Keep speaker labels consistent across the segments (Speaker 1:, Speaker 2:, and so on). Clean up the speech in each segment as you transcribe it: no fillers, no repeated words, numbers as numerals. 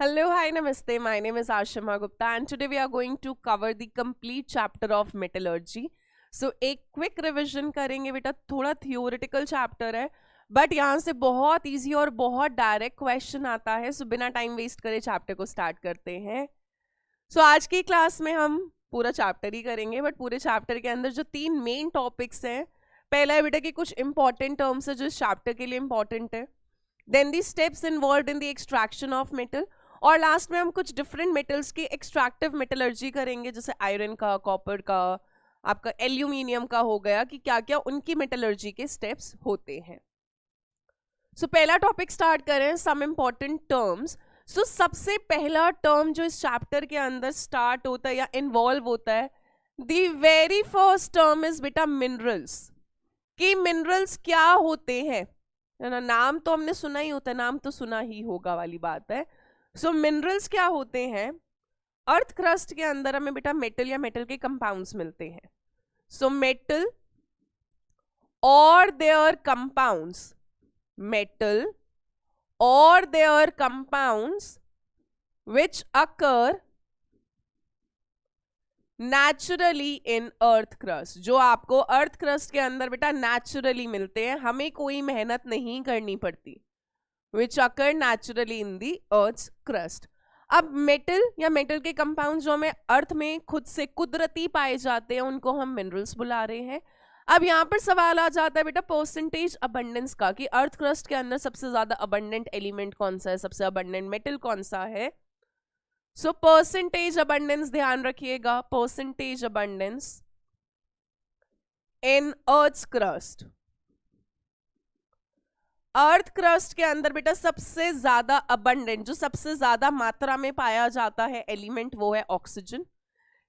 Speaker 1: Hello, hi, namaste. My name is Ashima Gupta, and today we are going to cover the complete chapter of metallurgy. So, एक quick revision करेंगे बेटा. थोड़ा theoretical chapter है, but यहाँ से बहुत easy और बहुत डायरेक्ट क्वेश्चन आता है. सो बिना टाइम वेस्ट करे चैप्टर को स्टार्ट करते हैं. सो आज की क्लास में हम पूरा चैप्टर ही करेंगे, बट पूरे चैप्टर के अंदर जो 3 मेन टॉपिक्स हैं, पहला है बेटा कि कुछ इंपॉर्टेंट टर्म्स है जो इस चैप्टर के लिए इंपॉर्टेंट है. Then the steps involved in the extraction of metal, और लास्ट में हम कुछ डिफरेंट मेटल्स की एक्सट्रैक्टिव मेटलर्जी करेंगे, जैसे आयरन का, कॉपर का, आपका एल्यूमिनियम का हो गया, कि क्या क्या उनकी मेटलर्जी के स्टेप्स होते हैं. सो पहला टॉपिक स्टार्ट करें, सम इंपॉर्टेंट टर्म्स. सो सबसे पहला टर्म जो इस चैप्टर के अंदर स्टार्ट होता है या इन्वॉल्व होता है, the very first term is बेटा मिनरल्स. कि मिनरल्स क्या होते हैं, है ना. नाम तो हमने सुना ही होता है, नाम तो सुना ही होगा वाली बात है. सो मिनरल्स क्या होते हैं, अर्थ क्रस्ट के अंदर हमें बेटा मेटल या मेटल के कंपाउंड्स मिलते हैं. सो मेटल और देयर कंपाउंड्स, मेटल और there compounds which occur naturally in earth crust, जो आपको अर्थ क्रस्ट के अंदर बेटा नेचुरली मिलते हैं, हमें कोई मेहनत नहीं करनी पड़ती. which occur naturally in the earth's crust. अब मेटल या मेटल के कंपाउंड जो हमें अर्थ में खुद से कुदरती पाए जाते हैं, उनको हम मिनरल्स बुला रहे हैं. अब यहाँ पर सवाल आ जाता है बेटा परसेंटेज अबंडेंस का, कि अर्थ क्रस्ट के अंदर सबसे ज्यादा अबंडेंट एलिमेंट कौन सा है, सबसे अबंडेंट मेटल कौन सा है. सो परसेंटेज अबंडेंस ध्यान रखिएगा, percentage abundance in earth crust. Earth crust के अंदर बेटा सबसे ज्यादा अबंडेंट, जो सबसे ज्यादा मात्रा में पाया जाता है एलिमेंट, वो है oxygen.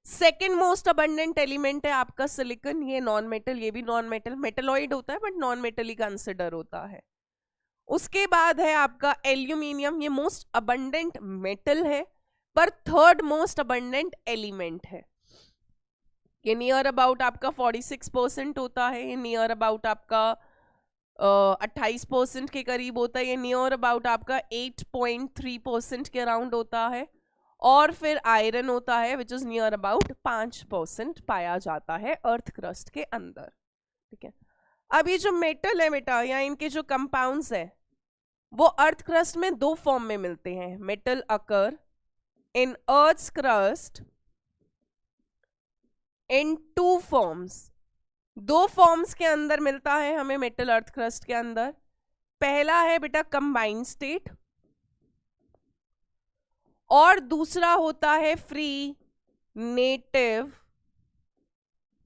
Speaker 1: Second most abundant element है आपका सिलिकॉन. ये नॉन मेटल, ये भी नॉन मेटल, मेटलॉइड होता है but non metal he consider होता है. उसके बाद है आपका एल्यूमिनियम. ये मोस्ट अबंडेंट मेटल है पर थर्ड मोस्ट अबंडेंट एलिमेंट है. ये नियर अबाउट आपका 46% होता है. ये नियर अबाउट आपका 28% के करीब होता है. ये नियर अबाउट आपका 8.3% के अराउंड होता है. और फिर आयरन होता है विच इज नियर अबाउट 5% पाया जाता है अर्थ क्रस्ट के अंदर. ठीक है. अब ये जो मेटल है बेटा, या इनके जो कंपाउंड्स है, वो अर्थ क्रस्ट में 2 फॉर्म में मिलते हैं. Metal occur in earth crust in 2 forms. 2 forms के अंदर मिलता है हमें मेटल अर्थ क्रस्ट के अंदर. पहला है बेटा कंबाइंड स्टेट, और दूसरा होता है फ्री नेटिव,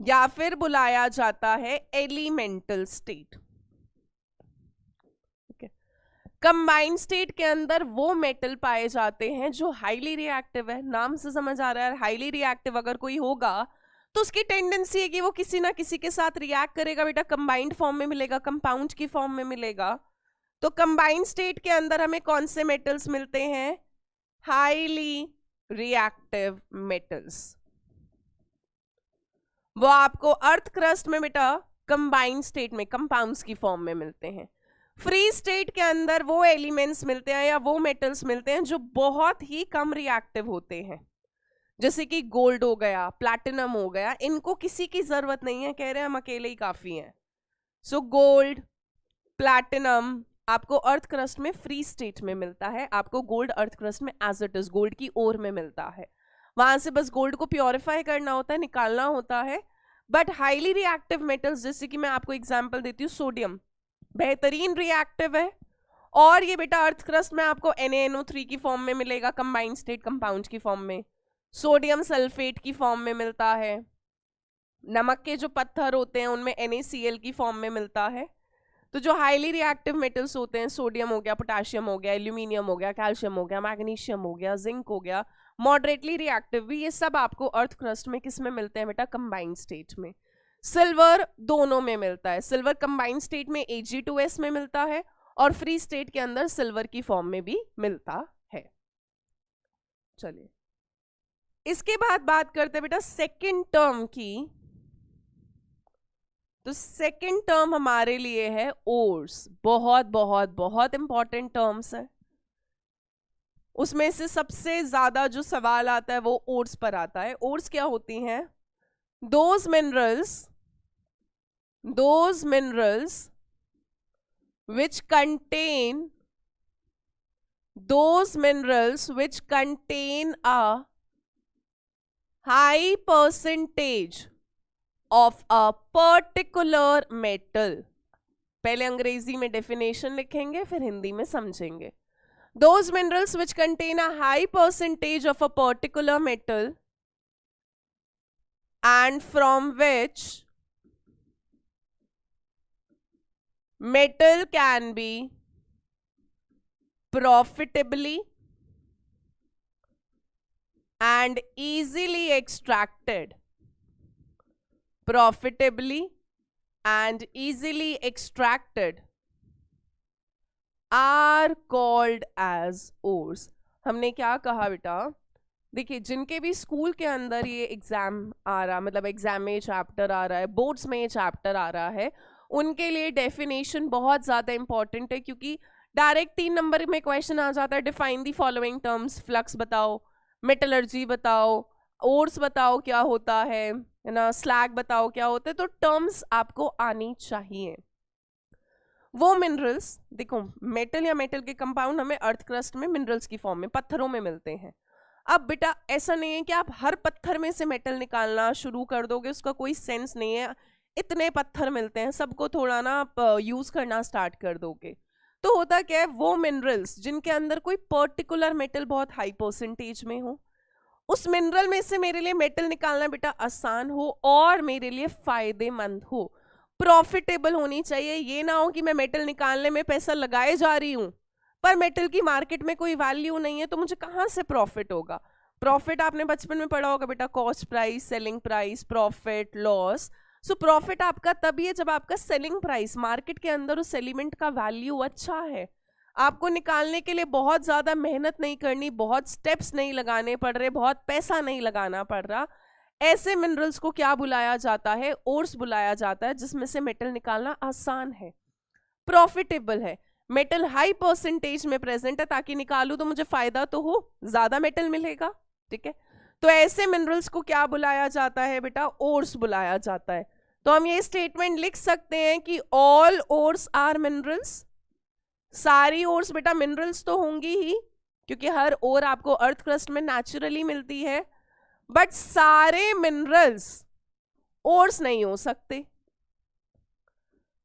Speaker 1: या फिर बुलाया जाता है एलिमेंटल स्टेट. कंबाइंड स्टेट के अंदर वो मेटल पाए जाते हैं जो हाईली रिएक्टिव है. नाम से समझ आ रहा है, हाईली रिएक्टिव अगर कोई होगा तो उसकी टेंडेंसी है कि वो किसी ना किसी के साथ रिएक्ट करेगा बेटा, कंबाइंड फॉर्म में मिलेगा, कंपाउंड की फॉर्म में मिलेगा. तो कंबाइंड स्टेट के अंदर हमें कौन से मेटल्स मिलते हैं, हाईली रिएक्टिव मेटल्स. वो आपको अर्थ क्रस्ट में बेटा कंबाइंड स्टेट में कंपाउंड्स की फॉर्म में मिलते हैं. फ्री स्टेट के अंदर वो एलिमेंट्स मिलते हैं या वो मेटल्स मिलते हैं जो बहुत ही कम रिएक्टिव होते हैं, जैसे कि गोल्ड हो गया, प्लैटिनम हो गया. इनको किसी की जरूरत नहीं है, कह रहे हैं हम अकेले ही काफी हैं. सो गोल्ड, प्लैटिनम आपको अर्थ क्रस्ट में फ्री स्टेट में मिलता है. आपको गोल्ड अर्थ क्रस्ट में एज इट इज गोल्ड की ओर में मिलता है. वहां से बस गोल्ड को प्योरीफाई करना होता है, निकालना होता है. बट हाईली रिएक्टिव मेटल्स, जैसे कि मैं आपको एग्जांपल देती हूँ, सोडियम बेहतरीन रिएक्टिव है, और ये बेटा अर्थ क्रस्ट में आपको NaNO3 की फॉर्म में मिलेगा, कंबाइंड स्टेट कंपाउंड की फॉर्म में. सोडियम सल्फेट की फॉर्म में मिलता है. नमक के जो पत्थर होते हैं उनमें NaCl की फॉर्म में मिलता है. तो जो हाईली रिएक्टिव मेटल्स होते हैं, सोडियम हो गया, पोटेशियम हो गया, एल्यूमिनियम हो गया, कैल्शियम हो गया, मैग्नीशियम हो गया, जिंक हो गया, मॉडरेटली रिएक्टिव भी, ये सब आपको अर्थ क्रस्ट में किस में मिलते हैं बेटा, कंबाइंड स्टेट में. सिल्वर दोनों में मिलता है. सिल्वर कंबाइंड स्टेट में Ag2S में मिलता है, और फ्री स्टेट के अंदर सिल्वर की फॉर्म में भी मिलता है. चलिए इसके बाद बात करते हैं बेटा सेकंड टर्म की. तो सेकंड टर्म हमारे लिए है ओर्स. बहुत बहुत बहुत इंपॉर्टेंट टर्म्स है. उसमें से सबसे ज्यादा जो सवाल आता है वो ओर्स पर आता है। ओर्स क्या होती हैं? Those minerals which contain a high percentage of a particular metal। पहले अंग्रेजी में डेफिनेशन लिखेंगे फिर हिंदी में समझेंगे। Those minerals which contain a high percentage of a particular metal and from which metal can be profitably and easily extracted are called as ores। हमने क्या कहा बेटा? देखिए, जिनके भी स्कूल के अंदर ये एग्जाम आ रहा, मतलब एग्जाम में ये चैप्टर आ रहा है, बोर्ड्स में ये चैप्टर आ रहा है, उनके लिए डेफिनेशन बहुत ज़्यादा इंपॉर्टेंट है, क्योंकि डायरेक्ट 3 नंबर में क्वेश्चन आ जाता है। Define the following terms, flux बताओ, मेटलर्जी बताओ, ओर्स बताओ क्या होता है ना, स्लैग बताओ क्या होता है। तो टर्म्स आपको आनी चाहिए। वो मिनरल्स, देखो मेटल या मेटल के कंपाउंड हमें अर्थ क्रस्ट में मिनरल्स की फॉर्म में, पत्थरों में मिलते हैं। अब बेटा ऐसा नहीं है कि आप हर पत्थर में से मेटल निकालना शुरू कर दोगे, उसका कोई सेंस नहीं है। इतने पत्थर मिलते हैं, सबको थोड़ा ना आप यूज करना स्टार्ट कर दोगे। तो होता क्या है, वो मिनरल्स जिनके अंदर कोई पर्टिकुलर मेटल बहुत हाई परसेंटेज में हो, उस मिनरल में से मेरे लिए मेटल निकालना बेटा आसान हो और मेरे लिए फायदेमंद हो, प्रॉफिटेबल होनी चाहिए। ये ना हो कि मैं मेटल निकालने में पैसा लगाए जा रही हूँ पर मेटल की मार्केट में कोई वैल्यू नहीं है, तो मुझे कहाँ से प्रॉफिट होगा? प्रॉफिट आपने बचपन में पढ़ा होगा बेटा, cost price, selling price, profit, loss. So profit आपका तभी है जब आपका सेलिंग प्राइस, मार्केट के अंदर उस एलिमेंट का वैल्यू अच्छा है। आपको निकालने के लिए बहुत ज्यादा मेहनत नहीं करनी, बहुत स्टेप्स नहीं लगाने पड़ रहे, बहुत पैसा नहीं लगाना पड़ रहा। ऐसे मिनरल्स को क्या बुलाया जाता है? ओर्स बुलाया जाता है, जिसमें से मेटल निकालना आसान है, प्रॉफिटेबल है, मेटल हाई परसेंटेज में प्रेजेंट है, ताकि निकालू तो मुझे फायदा तो हो, ज्यादा मेटल मिलेगा। ठीक है, तो ऐसे मिनरल्स को क्या बुलाया जाता है बेटा? ओर्स बुलाया जाता है। तो हम ये स्टेटमेंट लिख सकते हैं कि ऑल ओर्स आर मिनरल्स। सारी ओर्स बेटा मिनरल्स तो होंगी ही, क्योंकि हर ओर आपको अर्थ क्रस्ट में नेचुरली मिलती है, बट सारे मिनरल्स ओर्स नहीं हो सकते।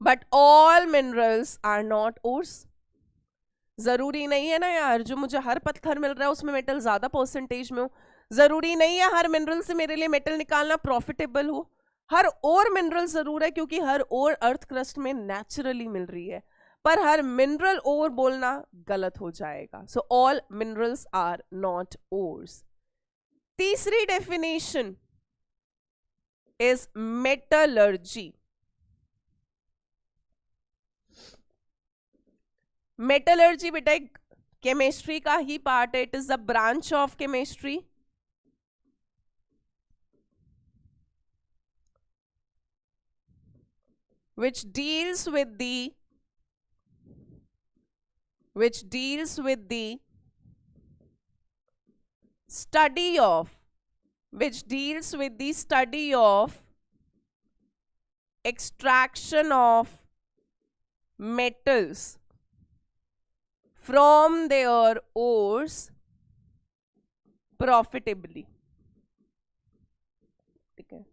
Speaker 1: But all minerals are not ores. जरूरी नहीं है ना यार, जो मुझे हर पत्थर मिल रहा है उसमें मेटल ज्यादा परसेंटेज में हो, जरूरी नहीं है हर मिनरल से मेरे लिए मेटल निकालना प्रॉफिटेबल हो। हर और मिनरल जरूर है, क्योंकि हर और अर्थ क्रस्ट में नेचुरली मिल रही है, पर हर मिनरल और बोलना गलत हो जाएगा। So all minerals are not ores. तीसरी डेफिनेशन इज मेटलर्जी। मेटलर्जी बेटा एक केमिस्ट्री का ही पार्ट है, it is a branch of chemistry which deals with the study of extraction of metals from their ores profitably। ठीक है,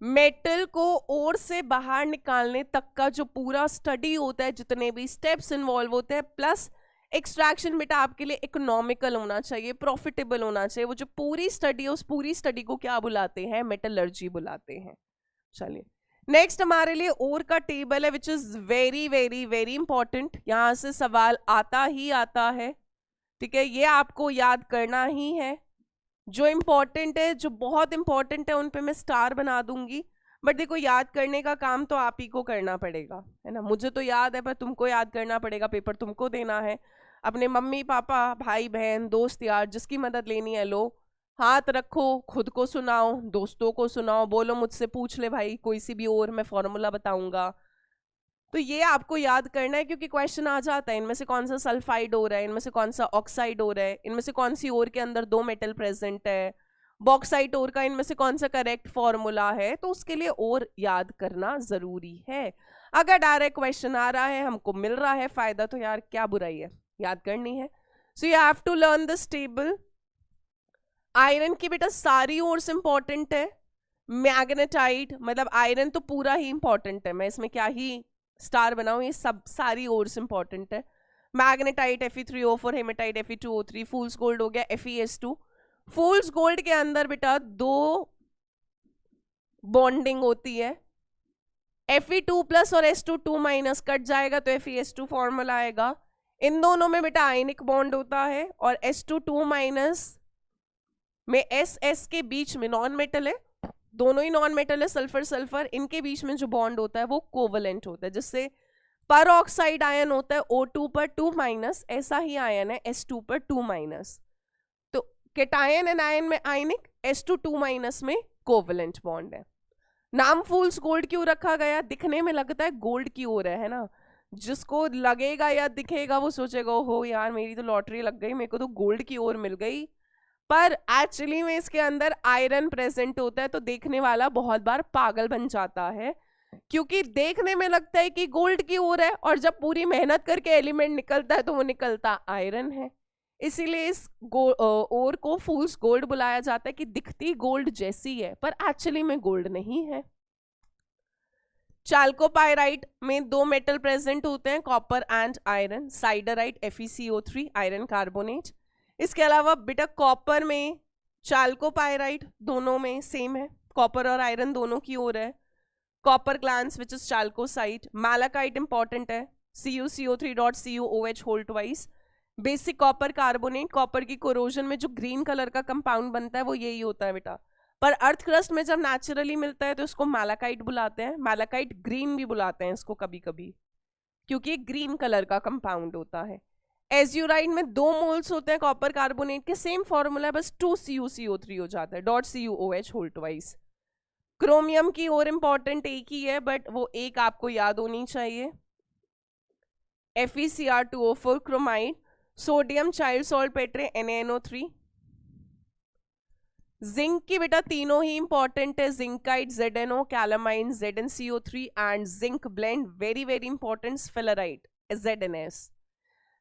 Speaker 1: metal को ओर से बाहर निकालने तक का जो पूरा स्टडी होता है, जितने भी स्टेप्स इन्वॉल्व होते हैं, प्लस एक्सट्रैक्शन बेटा आपके लिए इकोनॉमिकल होना चाहिए, प्रॉफिटेबल होना चाहिए। वो जो पूरी स्टडी है, उस पूरी स्टडी को क्या बुलाते हैं? मेटलर्जी बुलाते हैं। चलिए नेक्स्ट हमारे लिए ओर का टेबल है, which is very very very important. यहां से सवाल आता ही आता है। ठीक है, ये आपको याद करना ही है। जो इंपॉर्टेंट है, जो बहुत इंपॉर्टेंट है, उन पे मैं स्टार बना दूंगी, बट देखो याद करने का काम तो आप ही को करना पड़ेगा, है ना। मुझे तो याद है, पर तुमको याद करना पड़ेगा, पेपर तुमको देना है। अपने मम्मी पापा, भाई बहन, दोस्त यार, जिसकी मदद लेनी है लो, हाथ रखो, खुद को सुनाओ, दोस्तों को सुनाओ, बोलो मुझसे पूछ ले भाई कोई सी भी और, मैं फॉर्मूला बताऊंगा। तो ये आपको याद करना है क्योंकि क्वेश्चन आ जाता है इनमें से कौन सा सल्फाइड हो रहा है, इनमें से कौन सा ऑक्साइड हो रहा है, इनमें से कौन सी ओर के अंदर 2 मेटल प्रेजेंट है, बॉक्साइट ओर का इनमें से कौन सा करेक्ट फॉर्मूला है, तो उसके लिए और याद करना जरूरी है। अगर डायरेक्ट क्वेश्चन आ रहा है, हमको मिल रहा है फायदा, तो यार क्या बुराई है, याद करनी है। So you have to learn this table. Iron की बेटा सारी ओर्स इंपॉर्टेंट है। मैग्नेटाइट मतलब आयरन तो पूरा ही इंपॉर्टेंट है, मैं इसमें क्या ही स्टार बनाऊं, ये सब सारी ओर्स इंपॉर्टेंट है। मैग्नेटाइट Fe3O4, हेमेटाइट Fe2O3, फूल्स गोल्ड हो गया FeS2। फूल्स गोल्ड के अंदर बेटा 2 बॉन्डिंग होती है, Fe2+ और S2 2- कट जाएगा तो FeS2 फॉर्मूला आएगा। इन दोनों में बेटा आयनिक बॉन्ड होता है और S2 2- में SS के बीच में नॉन मेटल है, दोनों ही नॉन मेटल है, सल्फर सल्फर, इनके बीच में जो बॉन्ड होता है वो कोवलेंट होता है, जिससे पर ऑक्साइड आयन होता है O2 पर 2-, ऐसा ही आयन है S2 पर 2-। तो केटायन एंड आयन में आयनिक, S2 2- में कोवलेंट बॉन्ड है। नाम फूल्स गोल्ड क्यों रखा गया, दिखने में लगता है गोल्ड की ओर है ना, जिसको लगेगा या दिखेगा वो सोचेगा हो यार मेरी तो लॉटरी लग गई, मेरे को तो गोल्ड की ओर मिल गई, पर एक्चुअली में इसके अंदर आयरन प्रेजेंट होता है, तो देखने वाला बहुत बार पागल बन जाता है, क्योंकि देखने में लगता है कि गोल्ड की ओर है और जब पूरी मेहनत करके एलिमेंट निकलता है तो वो निकलता आयरन है। इसीलिए इस ओर को फूल्स गोल्ड बुलाया जाता है कि दिखती गोल्ड जैसी है पर एक्चुअली में गोल्ड नहीं है। चाल्कोपाइराइट में 2 मेटल प्रेजेंट होते हैं, copper and iron. Siderite FeCO3, iron carbonate. इसके अलावा बेटा कॉपर में चाल्कोपाइराइट दोनों में सेम है, कॉपर और आयरन दोनों की ओर है। Copper glance which is chalcocite. Malachite important है, CuCO3.CuOH whole twice. Basic copper carbonate, copper की कोरोजन में जो ग्रीन कलर का कंपाउंड बनता है वो यही होता है बेटा, पर अर्थ क्रस्ट में जब नेचुरली मिलता है तो इसको मैलाकाइट बुलाते हैं। मैलाकाइट ग्रीन भी बुलाते हैं इसको कभी कभी, क्योंकि ग्रीन कलर का कंपाउंड होता है। एज्यूराइड में 2 मोल्स होते हैं कॉपर कार्बोनेट के, सेम फॉर्मूला है, बस 2 CuCO3 हो जाता है, .CuOH होल ट्वाइस। क्रोमियम की और इंपॉर्टेंट एक ही है, बट वो एक आपको याद होनी चाहिए, FeCr2O4 chromite. Sodium Chile saltpetre NaNO3। Zinc की बेटा तीनों ही इंपॉर्टेंट है, zincite ZnO, calamine ZnCO3 and zinc blende very very important, sphalerite ZnS।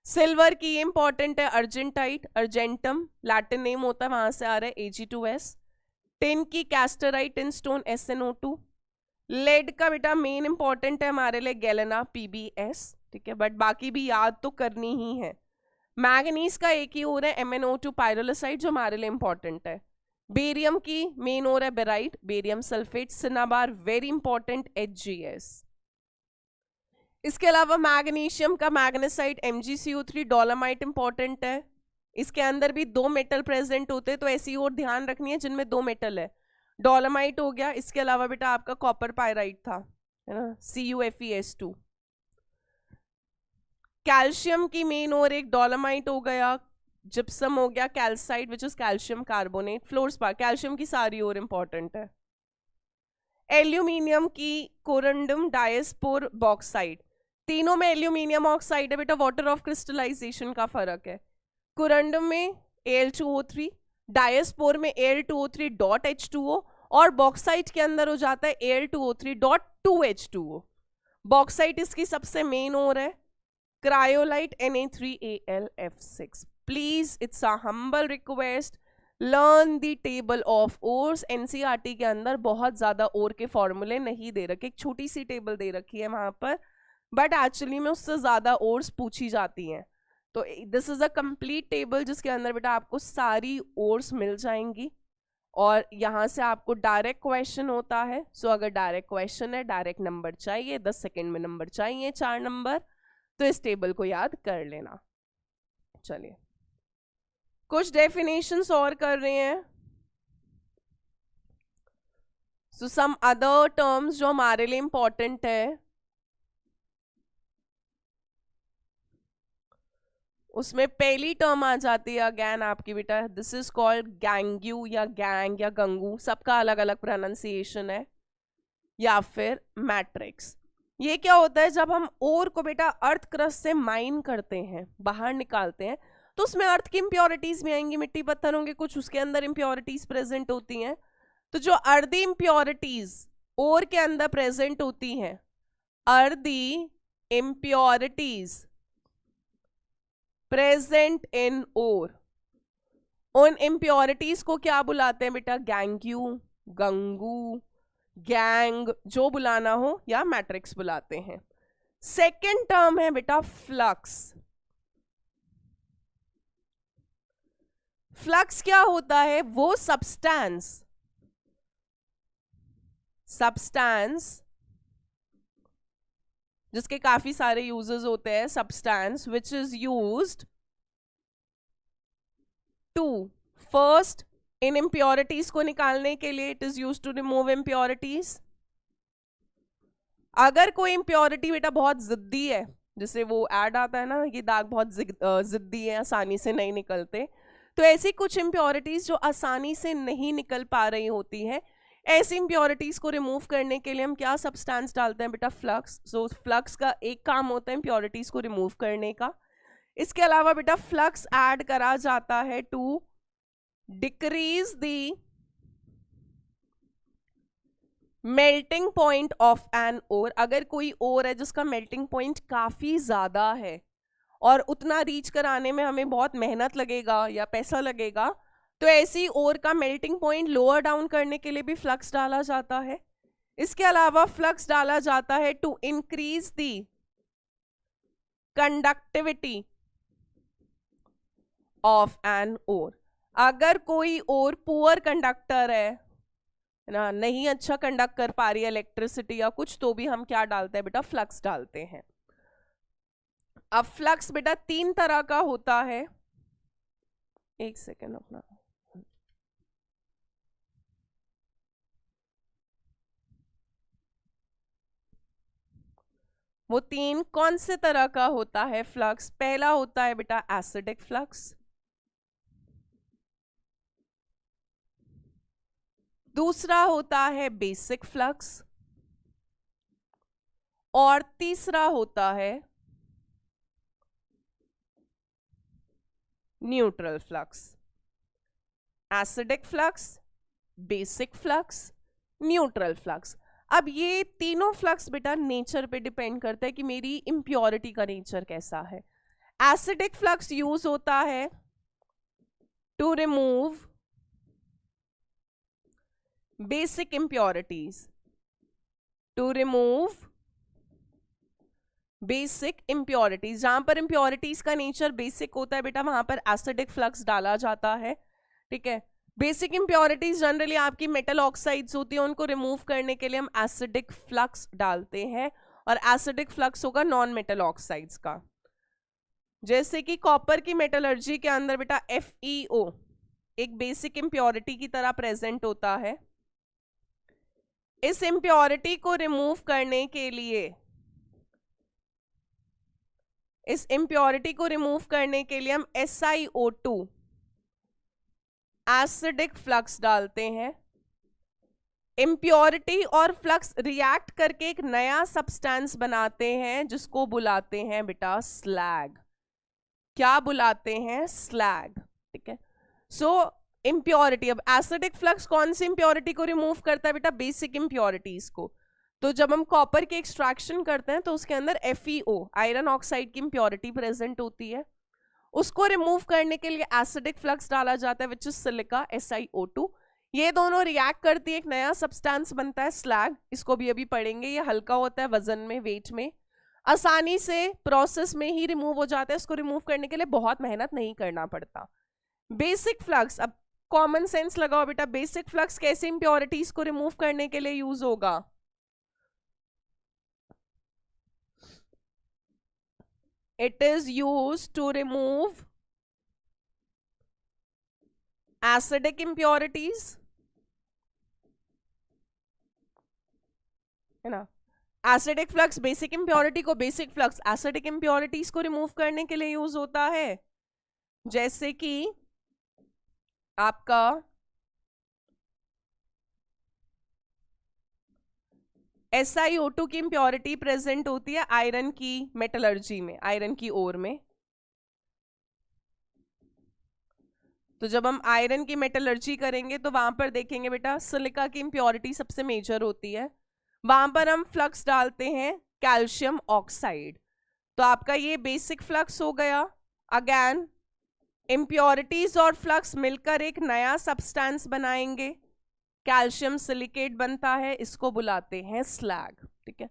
Speaker 1: Silver की ये इंपॉर्टेंट है, अर्जेंटाइट, अर्जेंटम लैटिन नेम होता है, वहां से आ रहा है Ag2S। टिन की कैस्टराइट, टिन स्टोन SnO2। लेड का बेटा मेन इंपॉर्टेंट है हमारे लिए गैलेना PbS, ठीक है, बट बाकी भी याद तो करनी ही है। मैग्नीज का एक ही और है MnO2 पायरोलोसाइट जो हमारे लिए इंपॉर्टेंट है। बेरियम की मेन और है barite, barium sulphate. Cinnabar very important HgS। इसके अलावा मैग्नीशियम का मैग्नेसाइट MgCO3, डोलोमाइट इंपॉर्टेंट है, इसके अंदर भी 2 मेटल प्रेजेंट होते हैं, तो ऐसी और ध्यान रखनी है जिनमें 2 मेटल है। डोलोमाइट हो गया, इसके अलावा बेटा आपका कॉपर पायराइट था, है ना, CuFeS2। कैल्शियम की मेन और एक डोलोमाइट हो गया, जिप्सम हो गया, calcite which is calcium carbonate. Fluorspar, calcium की सारी और इंपॉर्टेंट है। एल्यूमिनियम की कोरंडम, डायस्पोर, बॉक्साइड, तीनों में एल्यूमिनियम ऑक्साइड है बेटा, वाटर ऑफ क्रिस्टलाइजेशन का फर्क है। कोरंडम में Al2O3, डायस्पोर में Al2O3.H2O, और बॉक्साइट के अंदर हो जाता है Al2O3.2H2O। बॉक्साइट इसकी सबसे मेन और है। Cryolite Na3AlF6। Please it's a humble request, learn the table of ores. NCERT के अंदर बहुत ज्यादा ओर के फॉर्मूले नहीं दे रखे, एक छोटी सी टेबल दे रखी है वहां पर, बट एक्चुअली में उससे ज्यादा ओर्स पूछी जाती हैं। तो this is a complete table जिसके अंदर बेटा आपको सारी ओर्स मिल जाएंगी, और यहाँ से आपको डायरेक्ट क्वेश्चन होता है। सो अगर डायरेक्ट क्वेश्चन है, डायरेक्ट नंबर चाहिए, 10 सेकेंड में नंबर चाहिए 4 नंबर, तो इस टेबल को याद कर लेना। चलिए कुछ डेफिनेशंस और कर रहे हैं। सो सम अदर टर्म्स जो हमारे लिए इंपॉर्टेंट है, उसमें पहली टर्म आ जाती है अगेन आपकी बेटा, दिस इज कॉल्ड गैंग्यू या गैंग या गंगू, सबका अलग अलग प्रोनाउंसिएशन है, या फिर मैट्रिक्स। ये क्या होता है, जब हम ओर को बेटा अर्थ क्रस्ट से माइन करते हैं, बाहर निकालते हैं, तो उसमें अर्थ की इम्प्योरिटीज भी आएंगी, मिट्टी पत्थर होंगे, कुछ उसके अंदर इम्प्योरिटीज प्रेजेंट होती हैं। तो जो अर्दी इम्प्योरिटीज ओर के अंदर प्रेजेंट होती हैं, अर्दी इम्प्योरिटीज प्रेजेंट इन ओर, उन इम्प्योरिटीज को क्या बुलाते हैं बेटा, गैंग्यू, गंगू, गैंग, जो बुलाना हो, या मैट्रिक्स बुलाते हैं। सेकेंड टर्म है बेटा फ्लक्स। फ्लक्स क्या होता है, वो सब्सटेंस जिसके काफी सारे यूजेस होते हैं, substance which is used to, first इन इम्प्योरिटीज को निकालने के लिए, it is used to remove impurities. अगर कोई इम्प्योरिटी बेटा बहुत जिद्दी है, जैसे वो ऐड आता है ना, ये दाग बहुत जिद्दी है, आसानी से नहीं निकलते, तो ऐसी कुछ इम्प्योरिटीज जो आसानी से नहीं निकल पा रही होती है, ऐसी इम्प्योरिटीज को रिमूव करने के लिए हम क्या सब्सटेंस डालते हैं बेटा, फ्लक्स। सो फ्लक्स का एक काम होता है इम्प्योरिटीज को रिमूव करने का। इसके अलावा बेटा फ्लक्स ऐड करा जाता है to decrease the melting point of an ore. अगर कोई ओर है जिसका मेल्टिंग पॉइंट काफी ज्यादा है और उतना रीच कराने में हमें बहुत मेहनत लगेगा या पैसा लगेगा, तो ऐसी ओर का मेल्टिंग पॉइंट लोअर डाउन करने के लिए भी फ्लक्स डाला जाता है। इसके अलावा फ्लक्स डाला जाता है to increase the conductivity of an ore. अगर कोई ओर पुअर कंडक्टर है ना, नहीं अच्छा कंडक्ट कर पा रही है इलेक्ट्रिसिटी या कुछ, तो भी हम क्या डालते हैं बेटा, फ्लक्स डालते हैं। अब फ्लक्स बेटा तीन तरह का होता है, एक सेकेंड अपना, वो तीन कौन से तरह का होता है फ्लक्स। पहला होता है बेटा एसिडिक फ्लक्स, दूसरा होता है बेसिक फ्लक्स, और तीसरा होता है neutral flux. Acidic flux, basic flux, neutral flux. अब ये तीनों फ्लक्स बेटा नेचर पे डिपेंड करता है कि मेरी इम्प्योरिटी का नेचर कैसा है। एसिडिक फ्लक्स यूज होता है to remove basic impurities, to remove basic impurities। जहां पर impurities का नेचर बेसिक होता है बेटा, वहां पर एसिडिक फ्लक्स डाला जाता है। ठीक है, बेसिक impurities जनरली आपकी मेटल ऑक्साइड्स होती है, उनको रिमूव करने के लिए हम एसिडिक फ्लक्स डालते हैं, और एसिडिक फ्लक्स होगा नॉन मेटल ऑक्साइड्स का। जैसे कि कॉपर की मेटलर्जी के अंदर बेटा FeO एक बेसिक impurity की तरह प्रेजेंट होता है। इस इम्प्योरिटी को रिमूव करने के लिए, इस इम्प्योरिटी को रिमूव करने के लिए हम SiO2 एसिडिक फ्लक्स डालते हैं। इम्प्योरिटी और फ्लक्स रिएक्ट करके एक नया सब्सटेंस बनाते हैं जिसको बुलाते हैं बेटा स्लैग। क्या बुलाते हैं, स्लैग। ठीक है, सो इम्प्योरिटी, अब एसिडिक फ्लक्स कौन सी इम्प्योरिटी को रिमूव करता है बेटा, बेसिक इम्प्योरिटीज को। तो जब हम कॉपर के एक्सट्रैक्शन करते हैं तो उसके अंदर FeO आयरन ऑक्साइड की इम्प्योरिटी प्रेजेंट होती है, उसको रिमूव करने के लिए एसिडिक फ्लक्स डाला जाता है विच इज सिलिका SiO2। ये दोनों रिएक्ट करती है, एक नया सब्सटेंस बनता है स्लैग। इसको भी अभी पढ़ेंगे, ये हल्का होता है वजन में, वेट में, आसानी से प्रोसेस में ही रिमूव हो जाता है, इसको रिमूव करने के लिए बहुत मेहनत नहीं करना पड़ता। बेसिक फ्लक्स, अब कॉमन सेंस लगाओ बेटा, बेसिक फ्लक्स कैसे इंप्योरिटीज को रिमूव करने के लिए यूज होगा, it is use to remove acidic impurities, है ना। एसिडिक फ्लक्स बेसिक इंप्योरिटी को, बेसिक फ्लक्स एसिडिक इंप्योरिटीज को रिमूव करने के लिए यूज होता है। जैसे कि आपका SiO2 की इम्प्योरिटी प्रेजेंट होती है आयरन की मेटलर्जी में, आयरन की ओर में। तो जब हम आयरन की मेटलर्जी करेंगे तो वहां पर देखेंगे बेटा सिलिका की इम्प्योरिटी सबसे मेजर होती है, वहां पर हम फ्लक्स डालते हैं कैल्शियम ऑक्साइड। तो आपका ये बेसिक फ्लक्स हो गया। अगेन इम्प्योरिटीज और फ्लक्स मिलकर एक नया सब्सटेंस बनाएंगे, कैल्शियम सिलिकेट बनता है, इसको बुलाते हैं स्लैग। ठीक है,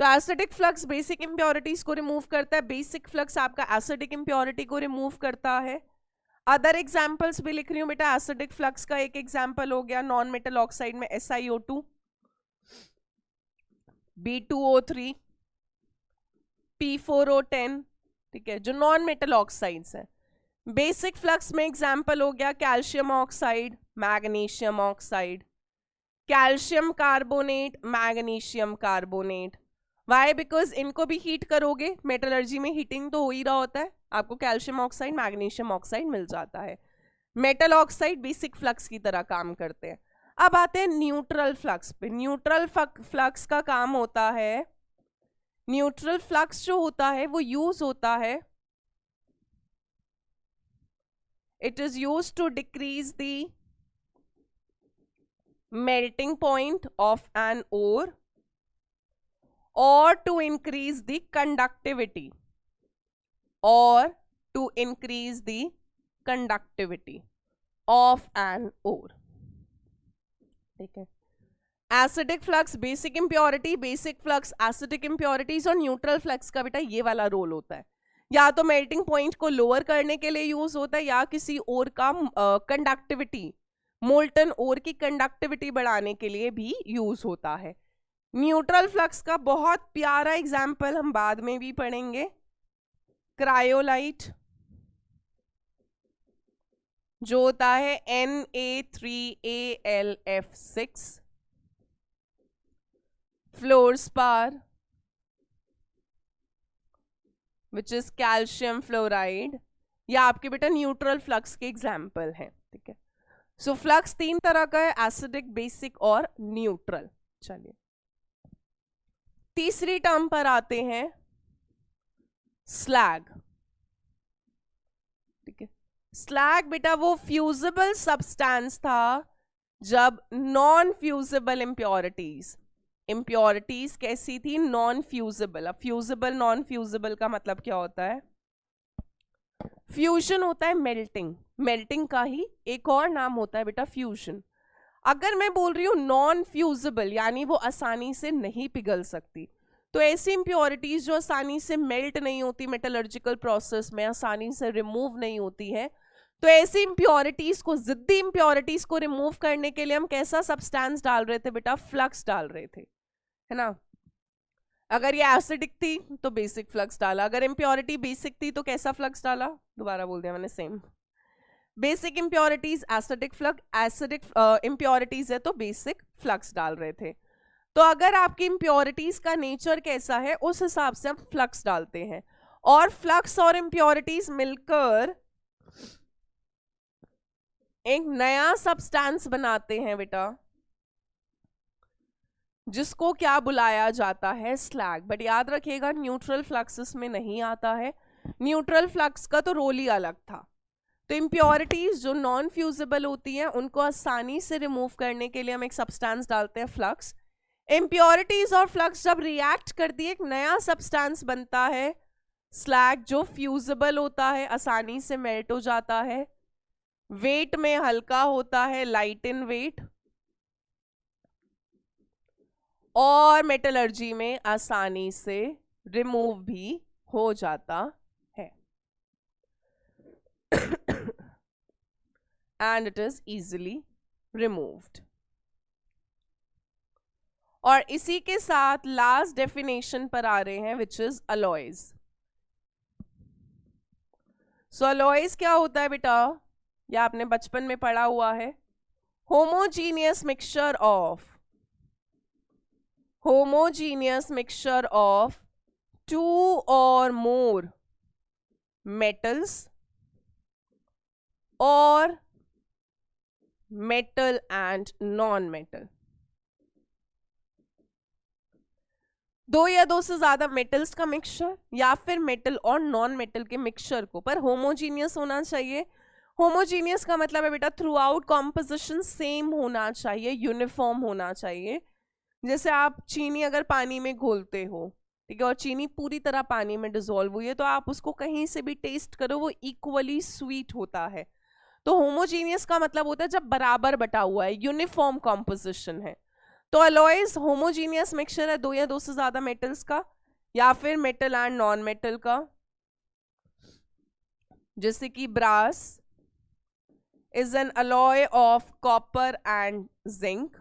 Speaker 1: तो एसिडिक फ्लक्स बेसिक इम्प्योरिटीज को रिमूव करता है, बेसिक फ्लक्स आपका एसिडिक इम्प्योरिटी को रिमूव करता है। अदर एग्जाम्पल्स भी लिख रही हूँ बेटा। एसिडिक फ्लक्स का एक एग्जाम्पल हो गया नॉन मेटल ऑक्साइड में SiO2, B2O3, P4O10। ठीक है, जो नॉन मेटल ऑक्साइड्स हैं। बेसिक फ्लक्स में एग्जाम्पल हो गया calcium oxide, magnesium oxide, calcium carbonate, magnesium carbonate. Why? Because इनको भी हीट करोगे, मेटलर्जी में हीटिंग तो हो ही रहा होता है, आपको कैल्शियम ऑक्साइड मैग्नीशियम ऑक्साइड मिल जाता है। मेटल ऑक्साइड बेसिक फ्लक्स की तरह काम करते हैं। अब आते हैं न्यूट्रल फ्लक्स पे। न्यूट्रल फ्लक्स का काम होता है, न्यूट्रल फ्लक्स जो होता है वो यूज होता है, it is used to decrease the melting point of an ore or to increase the conductivity, or to increase the conductivity of an ore। ठीक है, acidic flux basic impurity, basic flux acidic impurities, और neutral flux का बेटा ये वाला role होता है, या तो मेल्टिंग पॉइंट को लोअर करने के लिए यूज होता है, या किसी और का कंडक्टिविटी, मोल्टन ओर की कंडक्टिविटी बढ़ाने के लिए भी यूज होता है। न्यूट्रल फ्लक्स का बहुत प्यारा एग्जाम्पल हम बाद में भी पढ़ेंगे, क्रायोलाइट, जो होता है Na3Al(F6), fluorspar which is calcium fluoride, या आपके बेटा न्यूट्रल फ्लक्स के एग्जाम्पल हैं। ठीक है, सो फ्लक्स तीन तरह का है, एसिडिक, बेसिक और न्यूट्रल। चलिए तीसरी टर्म पर आते हैं, स्लैग। ठीक है, स्लैग बेटा वो फ्यूजिबल सब्सटेंस था जब नॉन फ्यूजिबल इम्प्योरिटीज, इम्प्योरिटीज कैसी थी? Non fusible. अब फ्यूजिबल नॉन फ्यूजिबल का मतलब क्या होता है? फ्यूजन होता है मेल्टिंग, मेल्टिंग का ही एक और नाम होता है बेटा फ्यूजन। अगर मैं बोल रही हूँ नॉन फ्यूजिबल यानी वो आसानी से नहीं पिघल सकती, तो ऐसी इम्प्योरिटीज जो आसानी से मेल्ट नहीं होती, मेटलर्जिकल प्रोसेस में आसानी से रिमूव नहीं होती है, तो ऐसी इम्प्योरिटीज को, जिद्दी इम्प्योरिटीज को रिमूव करने के लिए हम कैसा सब्सटेंस डाल रहे थे बेटा? फ्लक्स डाल रहे थे, है ना। अगर ये एसिडिक थी तो बेसिक फ्लक्स डाला, अगर इम्प्योरिटी बेसिक थी तो कैसा फ्लक्स डाला? दोबारा बोल दिया मैंने, same. Basic impurities acidic flux, acidic impurities है तो बेसिक फ्लक्स डाल रहे थे। तो अगर आपकी इम्प्योरिटीज का नेचर कैसा है उस हिसाब से हम फ्लक्स डालते हैं, और फ्लक्स और इम्प्योरिटीज मिलकर एक नया सब्सटेंस बनाते हैं बेटा, जिसको क्या बुलाया जाता है? स्लैग। बट याद रखिएगा न्यूट्रल फ्लक्स में नहीं आता है, न्यूट्रल फ्लक्स का तो रोल ही अलग था। तो इम्प्योरिटीज जो नॉन फ्यूजिबल होती हैं उनको आसानी से रिमूव करने के लिए हम एक सब्सटेंस डालते हैं, फ्लक्स। इम्प्योरिटीज और फ्लक्स जब रिएक्ट करती है एक नया सब्सटेंस बनता है, स्लैग, जो फ्यूजिबल होता है, आसानी से मेल्ट हो जाता है, वेट में हल्का होता है, लाइट इन वेट, और मेटलर्जी में आसानी से रिमूव भी हो जाता है, and it is easily removed. और इसी के साथ लास्ट डेफिनेशन पर आ रहे हैं, which is alloys. So alloys क्या होता है बेटा? या आपने बचपन में पढ़ा हुआ है, homogeneous mixture of, homogeneous mixture of two or more metals or metal and non-metal। दो या दो से ज्यादा मेटल्स का मिक्सचर या फिर मेटल और नॉन मेटल के मिक्सचर को, पर होमोजीनियस होना चाहिए। होमोजीनियस का मतलब है बेटा थ्रू आउट कॉम्पोजिशन सेम होना चाहिए, यूनिफॉर्म होना चाहिए। जैसे आप चीनी अगर पानी में घोलते हो, ठीक है, और चीनी पूरी तरह पानी में डिसॉल्व हुई है, तो आप उसको कहीं से भी टेस्ट करो वो इक्वली स्वीट होता है। तो होमोजीनियस का मतलब होता है जब बराबर बटा हुआ है, यूनिफॉर्म कॉम्पोजिशन है। तो अलॉयज होमोजीनियस मिक्सचर है दो या दो से ज्यादा मेटल्स का या फिर मेटल एंड नॉन मेटल का, जैसे कि brass is an alloy of copper and zinc,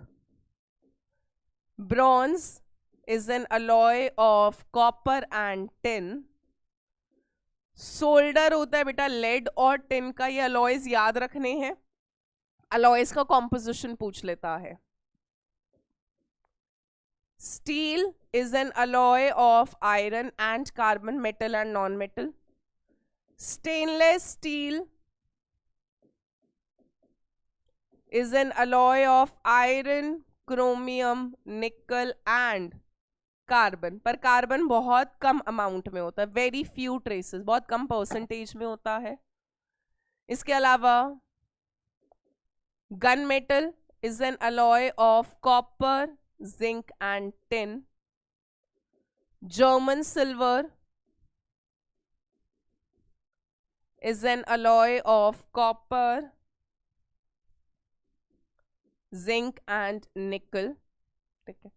Speaker 1: bronze is an alloy of copper and tin, solder होता है बेटा लेड और टिन का, ये अलॉयज याद रखने हैं, अलॉयज का कॉम्पोजिशन पूछ लेता है। Steel is an alloy of iron and carbon, metal and non metal. Stainless steel is an alloy of iron, chromium, निकल एंड कार्बन, पर कार्बन बहुत कम अमाउंट में होता है, वेरी फ्यू ट्रेसेस, बहुत कम परसेंटेज में होता है। इसके अलावा gun metal is an alloy of copper, zinc and tin. German silver is an alloy of copper, zinc and निकल, ठीक है।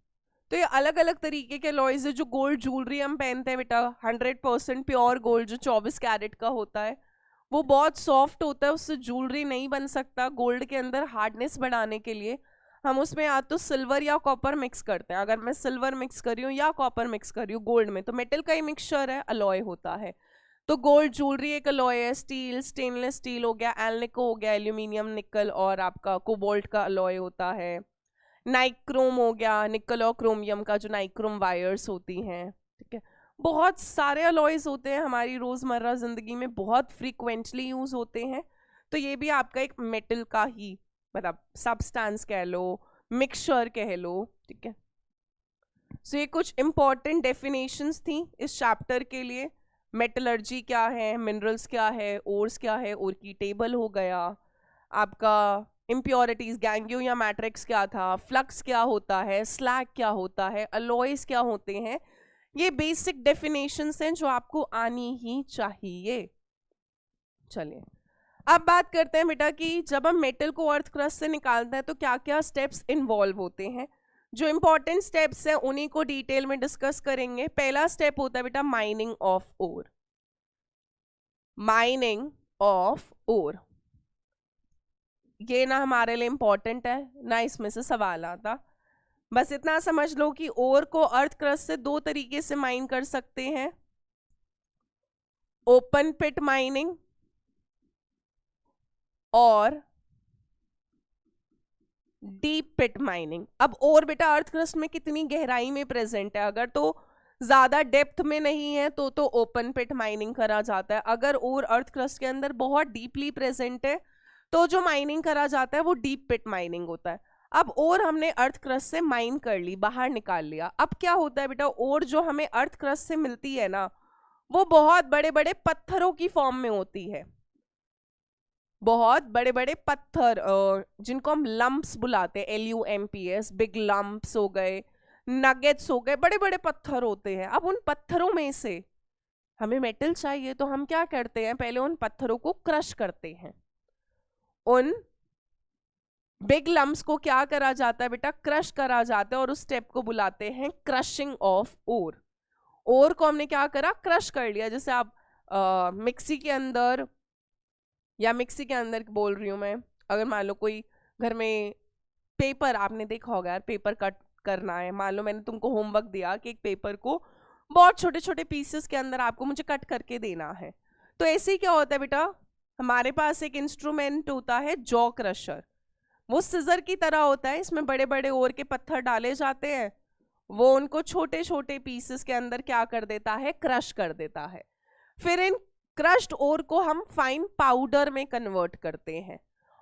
Speaker 1: तो ये अलग अलग तरीके के अलॉयज है। जो गोल्ड ज्वेलरी हम पहनते हैं बेटा, 100% प्योर गोल्ड जो 24 कैरेट का होता है, वो बहुत सॉफ्ट होता है, उससे ज्वेलरी नहीं बन सकता। गोल्ड के अंदर हार्डनेस बढ़ाने के लिए हम उसमें या तो सिल्वर या कॉपर मिक्स करते हैं। अगर मैं सिल्वर मिक्स कर रही हूँ या कॉपर मिक्स कर रही हूँ गोल्ड में, तो मेटल का ही मिक्सचर है, अलॉय होता है। तो गोल्ड ज्वेलरी एक अलॉय है। स्टील, स्टेनलेस स्टील हो गया, एल्निको हो गया, एल्यूमिनियम, निकल और आपका कोबाल्ट का अलॉय होता है। नाइक्रोम हो गया, निकल और क्रोमियम का जो नाइक्रोम वायर्स होती हैं, ठीक है। बहुत सारे अलॉयज होते हैं हमारी रोजमर्रा जिंदगी में, बहुत फ्रीक्वेंटली यूज होते हैं। तो ये भी आपका एक मेटल का ही मतलब सब्सटेंस कह लो, मिक्सचर कह लो, ठीक है। सो ये कुछ इंपॉर्टेंट डेफिनेशंस थी इस चैप्टर के लिए। मेटलर्जी क्या है, मिनरल्स क्या है, ओर्स क्या है, ओर की टेबल हो गया आपका, इम्प्योरिटीज गैंगियो या मैट्रिक्स क्या था, फ्लक्स क्या होता है, स्लैग क्या होता है, अलॉयज क्या होते हैं। ये बेसिक डेफिनेशंस हैं जो आपको आनी ही चाहिए। चलिए अब बात करते हैं बेटा कि जब हम मेटल को अर्थ क्रस्ट से निकालते हैं तो क्या क्या स्टेप्स इन्वॉल्व होते हैं। जो इंपॉर्टेंट स्टेप्स हैं उन्हीं को डिटेल में डिस्कस करेंगे। पहला स्टेप होता है बेटा mining of ore. Mining of ore ये ना हमारे लिए इंपॉर्टेंट है ना इसमें से सवाल आता। बस इतना समझ लो कि ओर को अर्थ क्रस्ट से दो तरीके से माइन कर सकते हैं, ओपन पिट माइनिंग और डीप पिट माइनिंग। अब और बेटा अर्थ क्रस्ट में कितनी गहराई में प्रेजेंट है, अगर तो ज्यादा डेप्थ में नहीं है तो ओपन पिट माइनिंग करा जाता है। अगर और अर्थ क्रस्ट के अंदर बहुत डीपली प्रेजेंट है तो जो माइनिंग करा जाता है वो डीप पिट माइनिंग होता है। अब और हमने अर्थ क्रस्ट से माइन कर ली, बाहर निकाल लिया। अब क्या होता है बेटा, और जो हमें अर्थ क्रस्ट से मिलती है ना, वो बहुत बड़े बड़े पत्थरों की फॉर्म में होती है। बहुत बड़े बड़े पत्थर जिनको हम लंप्स बुलाते हैं, LUMPS, बिग लंप्स हो गए, नगेट्स हो गए, बड़े बड़े पत्थर होते हैं। अब उन पत्थरों में से हमें मेटल चाहिए तो हम क्या करते हैं, पहले उन पत्थरों को क्रश करते हैं। उन बिग लम्प्स को क्या करा जाता है बेटा, क्रश करा जाता है, और उस स्टेप को बुलाते हैं क्रशिंग ऑफ ओर। ओर को हमने क्या करा, क्रश कर लिया। जैसे आप मिक्सी के अंदर, या मिक्सी के अंदर बोल रही हूँ मैं, अगर मान लो कोई घर में पेपर, आपने देखा होगा यार, पेपर कट करना है, मान लो मैंने तुमको होमवर्क दिया कि एक पेपर को बहुत छोटे छोटे पीसेस के अंदर आपको मुझे कट करके देना है। तो ऐसे ही क्या होता है बेटा, हमारे पास एक इंस्ट्रूमेंट होता है जॉ क्रशर। वो सिजर की तरह होता है, इसमें बड़े बड़े ओर के पत्थर डाले जाते हैं, वो उनको छोटे छोटे पीसेस के अंदर क्या कर देता है, क्रश कर देता है। फिर इन क्रश्ड ओर को हम फाइन पाउडर में कन्वर्ट करते हैं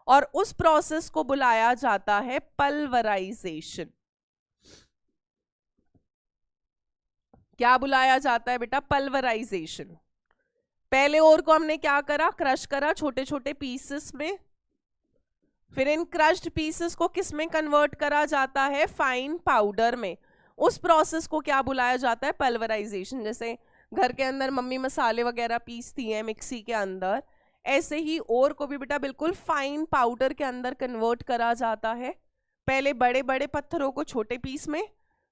Speaker 1: और उस प्रोसेस को बुलाया जाता है पल्वराइजेशन। क्या बुलाया जाता है बेटा? पल्वराइजेशन। पहले ओर को हमने क्या करा? क्रश करा छोटे छोटे पीसेस में, फिर इन क्रश्ड पीसेस को किस में कन्वर्ट करा जाता है? फाइन पाउडर में। उस प्रोसेस को क्या बुलाया जाता है? पल्वराइजेशन। जैसे घर के अंदर मम्मी मसाले वगैरह पीसती हैं मिक्सी के अंदर, ऐसे ही ओर को भी बेटा बिल्कुल फाइन पाउडर के अंदर कन्वर्ट करा जाता है। पहले बड़े बड़े पत्थरों को छोटे पीस में,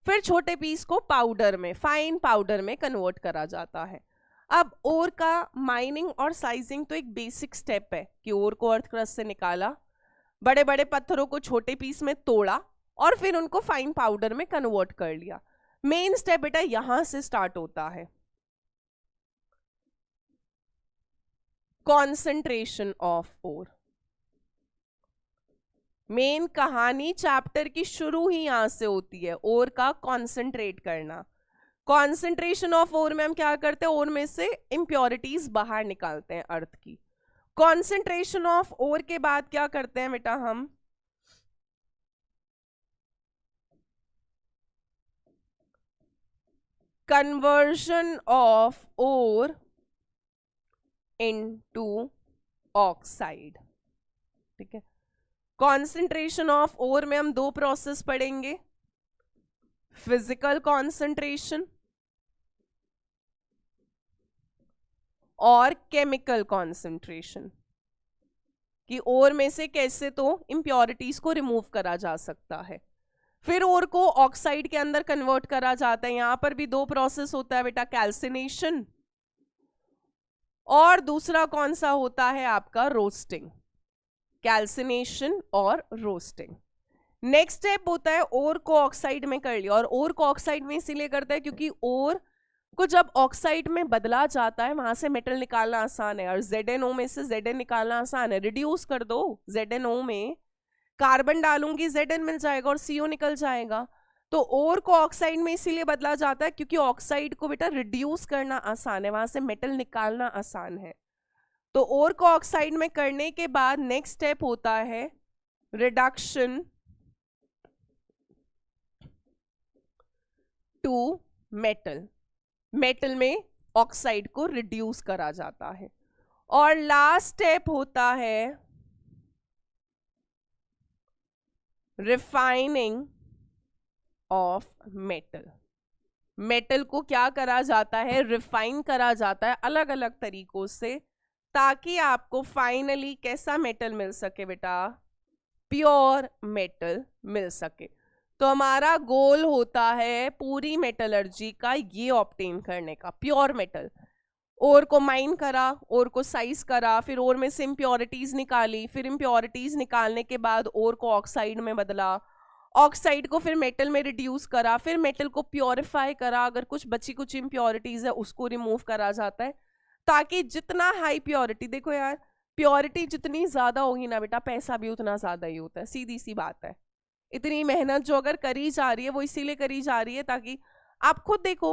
Speaker 1: फिर छोटे पीस को पाउडर में, फाइन पाउडर में कन्वर्ट करा जाता है। अब ओर का माइनिंग और साइजिंग तो एक बेसिक स्टेप है कि ओर को अर्थ क्रस्ट से निकाला, बड़े बड़े पत्थरों को छोटे पीस में तोड़ा और फिर उनको फाइन पाउडर में कन्वर्ट कर लिया। मेन स्टेप बेटा यहां से स्टार्ट होता है, कॉन्सेंट्रेशन ऑफ ओर। मेन कहानी चैप्टर की शुरू ही यहां से होती है, ओर का कॉन्सेंट्रेट करना। कॉन्सेंट्रेशन ऑफ ओर में हम क्या करते हैं? ओर में से इंप्योरिटीज बाहर निकालते हैं अर्थ की। कॉन्सेंट्रेशन ऑफ ओर के बाद क्या करते हैं बेटा? हम conversion of ore into oxide. ठीक है, कॉन्सेंट्रेशन ऑफ ओर में हम दो प्रोसेस पढ़ेंगे, फिजिकल कॉन्सेंट्रेशन और केमिकल कॉन्सेंट्रेशन, कि ओर में से कैसे तो इंप्योरिटीज को रिमूव करा जा सकता है। फिर ओर को ऑक्साइड के अंदर कन्वर्ट करा जाता है। यहां पर भी दो प्रोसेस होता है बेटा, कैल्सिनेशन और दूसरा कौन सा होता है आपका? रोस्टिंग। कैल्सिनेशन और रोस्टिंग। नेक्स्ट स्टेप होता है ओर को ऑक्साइड में कर लिया, और ओर को ऑक्साइड में इसीलिए करता है क्योंकि ओर को जब ऑक्साइड में बदला जाता है वहां से मेटल निकालना आसान है, और ZnO में से Zn निकालना आसान है। रिड्यूस कर दो, ZnO में कार्बन डालूंगी Zn मिल जाएगा और CO निकल जाएगा। तो ओर को ऑक्साइड में इसीलिए बदला जाता है क्योंकि ऑक्साइड को बेटा रिड्यूस करना आसान है, वहां से मेटल निकालना आसान है। तो ओर को ऑक्साइड में करने के बाद नेक्स्ट स्टेप होता है रिडक्शन टू मेटल। मेटल में ऑक्साइड को रिड्यूस करा जाता है। और लास्ट स्टेप होता है रिफाइनिंग ऑफ मेटल। मेटल को क्या करा जाता है? रिफाइन करा जाता है अलग अलग तरीकों से, ताकि आपको फाइनली कैसा मेटल मिल सके बेटा? प्योर मेटल मिल सके। तो हमारा गोल होता है पूरी मेटलर्जी का ये ऑब्टेन करने का, प्योर मेटल। ओर को माइन करा, ओर को साइज करा, फिर ओर में से इम्प्योरिटीज निकाली, फिर इम्प्योरिटीज निकालने के बाद ओर को ऑक्साइड में बदला, ऑक्साइड को फिर मेटल में रिड्यूस करा, फिर मेटल को प्योरीफाई करा, अगर कुछ बची कुछ इम्प्योरिटीज है उसको रिमूव करा जाता है, ताकि जितना हाई प्योरिटी, देखो यार प्योरिटी जितनी ज्यादा होगी ना बेटा पैसा भी उतना ज्यादा ही होता है, सीधी सी बात है। इतनी मेहनत जो अगर करी जा रही है वो इसीलिए करी जा रही है ताकि आप खुद देखो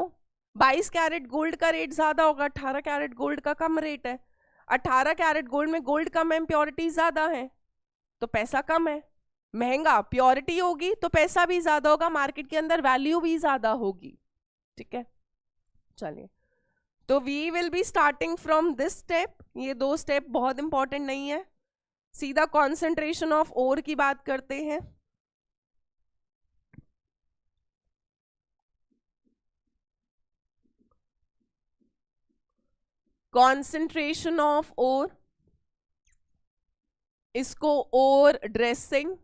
Speaker 1: 22 कैरेट गोल्ड का रेट ज्यादा होगा, 18 कैरेट गोल्ड का कम रेट है। 18 कैरेट गोल्ड में गोल्ड कम है, इम्प्योरिटी ज्यादा है, तो पैसा कम है। महंगा प्योरिटी होगी तो पैसा भी ज्यादा होगा, मार्केट के अंदर वैल्यू भी ज्यादा होगी। ठीक है, चलिए तो we will be starting from this step. ये दो स्टेप बहुत इंपॉर्टेंट नहीं है, सीधा कॉन्सेंट्रेशन ऑफ ओर की बात करते हैं। कॉन्सेंट्रेशन ऑफ ओर, इसको ओर ड्रेसिंग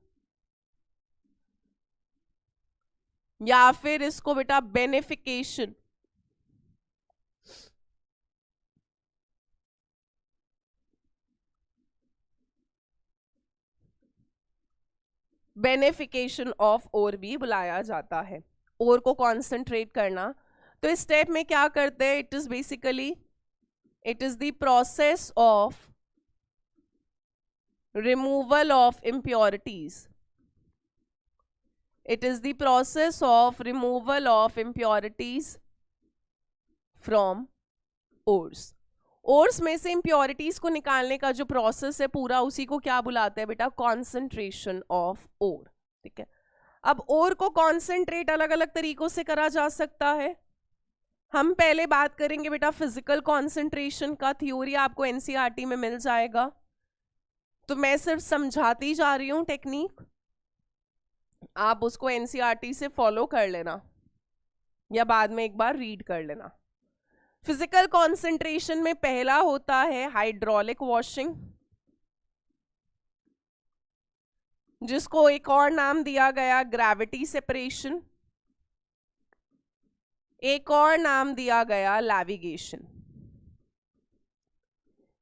Speaker 1: या फिर इसको बेटा बेनिफिकेशन, बेनिफिकेशन ऑफ ओर भी बुलाया जाता है। ओर को कॉन्सेंट्रेट करना, तो इस स्टेप में क्या करते हैं? It is basically it is the process of removal of impurities. It is the process of removal of impurities from ores. Ores में से impurities को निकालने का जो प्रोसेस है पूरा, उसी को क्या बुलाते हैं बेटा? concentration of ore। ठीक है, अब ओर को कॉन्सेंट्रेट अलग अलग तरीकों से करा जा सकता है। हम पहले बात करेंगे बेटा फिजिकल कॉन्सेंट्रेशन का, थ्योरी आपको एनसीईआरटी में मिल जाएगा, तो मैं सिर्फ समझाती जा रही हूं टेक्निक, आप उसको एनसीईआरटी से फॉलो कर लेना या बाद में एक बार रीड कर लेना। फिजिकल कॉन्सेंट्रेशन में पहला होता है हाइड्रोलिक वॉशिंग, जिसको एक और नाम दिया गया ग्रेविटी सेपरेशन, एक और नाम दिया गया लैविगेशन।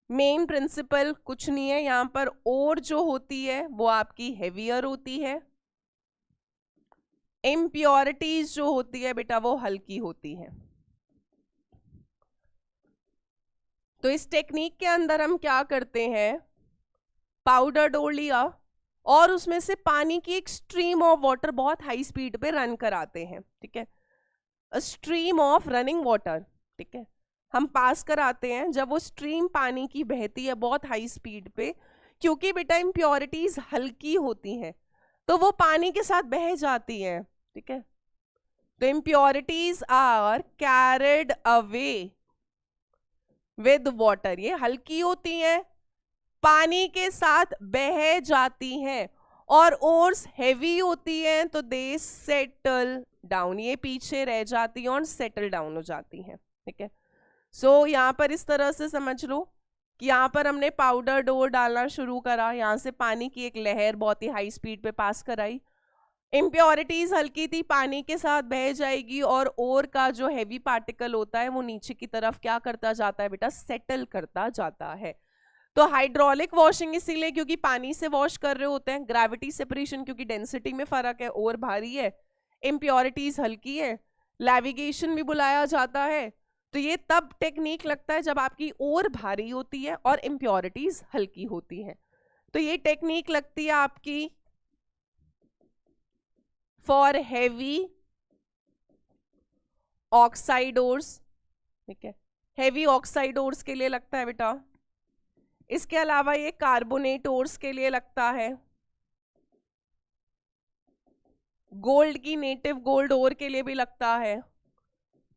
Speaker 1: मेन प्रिंसिपल कुछ नहीं है यहां पर, और जो होती है वो आपकी हेवियर होती है, इम्प्योरिटीज जो होती है बेटा वो हल्की होती है। तो इस टेक्निक के अंदर हम क्या करते हैं, पाउडर डो लिया और उसमें से पानी की एक स्ट्रीम ऑफ वाटर बहुत हाई स्पीड पे रन कराते हैं, ठीक है, स्ट्रीम ऑफ रनिंग वाटर, ठीक है, हम पास कराते हैं। जब वो स्ट्रीम पानी की बहती है बहुत हाई स्पीड पे, क्योंकि बेटा इम्प्योरिटीज हल्की होती हैं तो वो पानी के साथ बह जाती हैं, ठीक है, तो impurities are carried away with water, ये हल्की होती हैं, पानी के साथ बह जाती हैं, और ओर्स हेवी होती हैं तो दे सेटल डाउन, ये पीछे रह जाती हैं और सेटल डाउन हो जाती हैं, ठीक है। सो यहाँ पर इस तरह से समझ लो कि यहाँ पर हमने पाउडर डो डालना शुरू करा, यहाँ से पानी की एक लहर बहुत ही हाई स्पीड पे पास कराई, इम्प्योरिटीज हल्की थी, पानी के साथ बह जाएगी, और ओर का जो हैवी पार्टिकल होता है वो नीचे की तरफ क्या करता जाता है बेटा, सेटल करता जाता है। तो हाइड्रोलिक वॉशिंग इसीलिए क्योंकि पानी से वॉश कर रहे होते हैं, ग्रेविटी सेपरेशन क्योंकि डेंसिटी में फर्क है, और भारी है, इम्प्योरिटीज हल्की है, लैविगेशन भी बुलाया जाता है। तो ये तब टेक्निक लगता है जब आपकी और भारी होती है और इम्प्योरिटीज हल्की होती है। तो ये टेक्निक लगती है आपकी फॉर हेवी ऑक्साइड ओर्स, ठीक है, हेवी ऑक्साइड ओर्स के लिए लगता है बेटा। इसके अलावा ये कार्बोनेट ओर्स के लिए लगता है, गोल्ड की नेटिव गोल्ड ओर के लिए भी लगता है।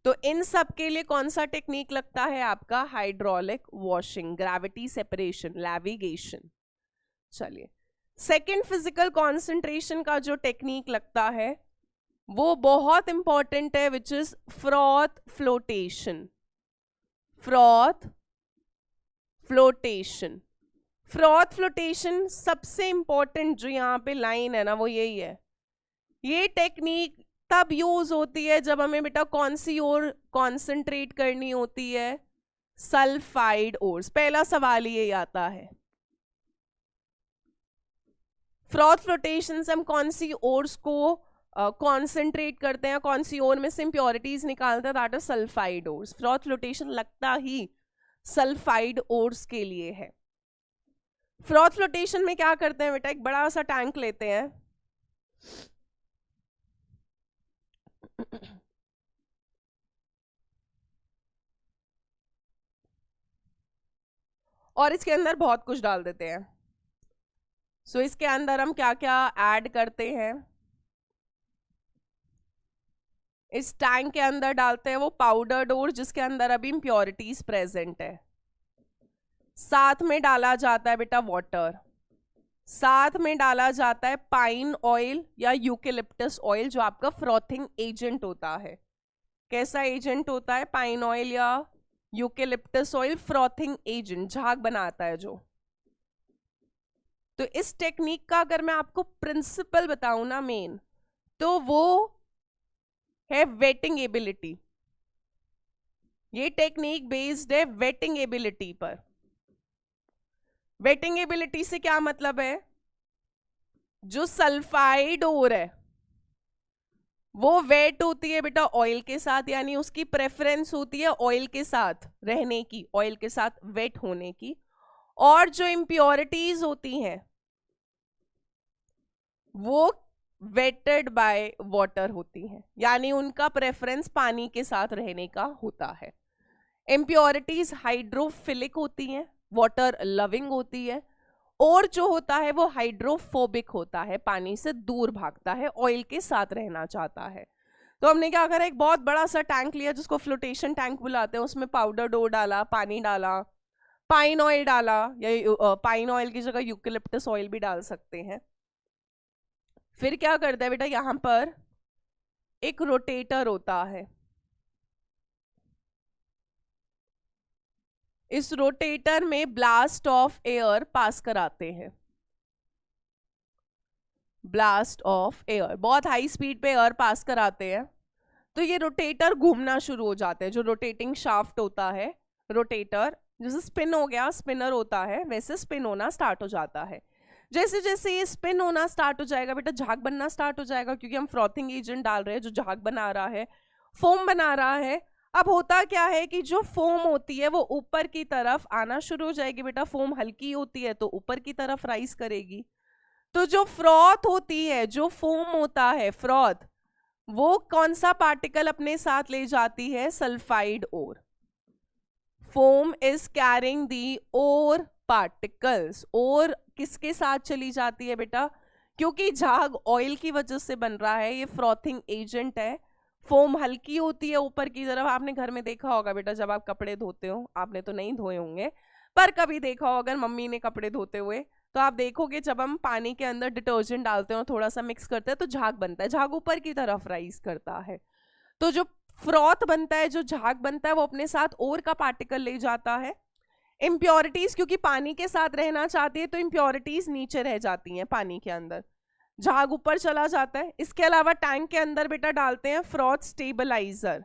Speaker 1: तो इन सब के लिए कौन सा टेक्निक लगता है आपका, हाइड्रोलिक वॉशिंग, ग्रेविटी सेपरेशन, लैविगेशन। चलिए सेकेंड फिजिकल कॉन्सेंट्रेशन का जो टेक्निक लगता है वो बहुत इंपॉर्टेंट है, which is froth flotation. Froth flotation, froth flotation सबसे इंपॉर्टेंट जो यहाँ पे लाइन है ना वो यही है। ये टेक्निक तब यूज होती है जब हमें बेटा कौन सी ओर कॉन्सेंट्रेट करनी होती है, सल्फाइड ओर्स। पहला सवाल ये आता है, फ्रॉथ फ्लोटेशन से हम कौन सी ओर्स को कॉन्सेंट्रेट करते हैं, कौन सी ओर में से इंप्योरिटीज निकालते हैं, that is sulphide ores. Froth flotation लगता ही सल्फाइड ओर्स के लिए है। फ्रॉथ फ्लोटेशन में क्या करते हैं बेटा, एक बड़ा सा टैंक लेते हैं, और इसके अंदर बहुत कुछ डाल देते हैं। सो इसके अंदर हम क्या क्या ऐड करते हैं, इस टैंक के अंदर डालते हैं वो पाउडर डोर जिसके अंदर अभी इम्प्योरिटीज प्रेजेंट है, साथ में डाला जाता है बेटा वाटर, साथ में डाला जाता है पाइन ऑयल या यूकेलिप्टस ऑयल जो आपका फ्रॉथिंग एजेंट होता है। कैसा एजेंट होता है, पाइन ऑयल या यूकेलिप्टस ऑयल फ्रॉथिंग एजेंट, झाग बनाता है जो। तो इस टेक्निक का अगर मैं आपको प्रिंसिपल बताऊं ना मेन, तो वो है वेटिंग एबिलिटी। ये टेक्निक बेस्ड है वेटिंग एबिलिटी पर। वेटिंग एबिलिटी से क्या मतलब है, जो सल्फाइड ओर है वो वेट होती है बेटा ऑयल के साथ, यानी उसकी प्रेफरेंस होती है ऑयल के साथ रहने की, ऑयल के साथ वेट होने की। और जो इम्प्योरिटीज होती हैं वो वेटेड बाय वाटर होती हैं, यानी उनका प्रेफरेंस पानी के साथ रहने का होता है। इम्प्योरिटीज हाइड्रोफिलिक होती हैं, वाटर लविंग होती है, और जो होता है वो हाइड्रोफोबिक होता है, पानी से दूर भागता है, ऑयल के साथ रहना चाहता है। तो हमने क्या करा, एक बहुत बड़ा सा टैंक लिया जिसको फ्लोटेशन टैंक बुलाते हैं, उसमें पाउडर डो डाला, पानी डाला, पाइन ऑयल डाला, या पाइन ऑयल की जगह यूकेलिप्टस ऑयल भी डाल सकते हैं। फिर क्या करते हैं बेटा, यहाँ पर एक रोटेटर होता है, इस रोटेटर में ब्लास्ट ऑफ एयर पास कराते हैं, ब्लास्ट ऑफ एयर, बहुत हाई स्पीड पे एयर पास कराते हैं। तो ये रोटेटर घूमना शुरू हो जाते हैं, जो रोटेटिंग शाफ्ट होता है, रोटेटर जैसे स्पिन हो गया, स्पिनर होता है, वैसे स्पिन होना स्टार्ट हो जाता है। जैसे जैसे ये स्पिन होना स्टार्ट हो जाएगा बेटा, झाग बनना स्टार्ट हो जाएगा, क्योंकि हम फ्रॉथिंग एजेंट डाल रहे हैं जो झाग बना रहा है, फोम बना रहा है। अब होता क्या है कि जो फोम होती है वो ऊपर की तरफ आना शुरू हो जाएगी बेटा, फोम हल्की होती है तो ऊपर की तरफ राइज करेगी। तो जो फ्रॉथ होती है, जो फोम होता है फ्रॉथ, वो कौन सा पार्टिकल अपने साथ ले जाती है, sulphide ore. Foam is carrying the ore particles. और किसके साथ चली जाती है बेटा, क्योंकि झाग ऑयल की वजह से बन रहा है, ये फ्रॉथिंग एजेंट है, फोम हल्की होती है ऊपर की तरफ। आपने घर में देखा होगा बेटा, जब आप कपड़े धोते हो, आपने तो नहीं धोए होंगे पर कभी देखा हो अगर मम्मी ने कपड़े धोते हुए, तो आप देखोगे जब हम पानी के अंदर डिटर्जेंट डालते हैं और थोड़ा सा मिक्स करते हैं तो झाग बनता है, झाग ऊपर की तरफ राइज करता है। तो जो फ्रॉथ बनता है, जो झाग बनता है, वो अपने साथ और का पार्टिकल ले जाता है। इम्प्योरिटीज, क्योंकि पानी के साथ रहना चाहती है तो इम्प्योरिटीज नीचे रह जाती हैं पानी के अंदर, झाग ऊपर चला जाता है। इसके अलावा टैंक के अंदर बेटा डालते हैं फ्रॉथ स्टेबलाइजर।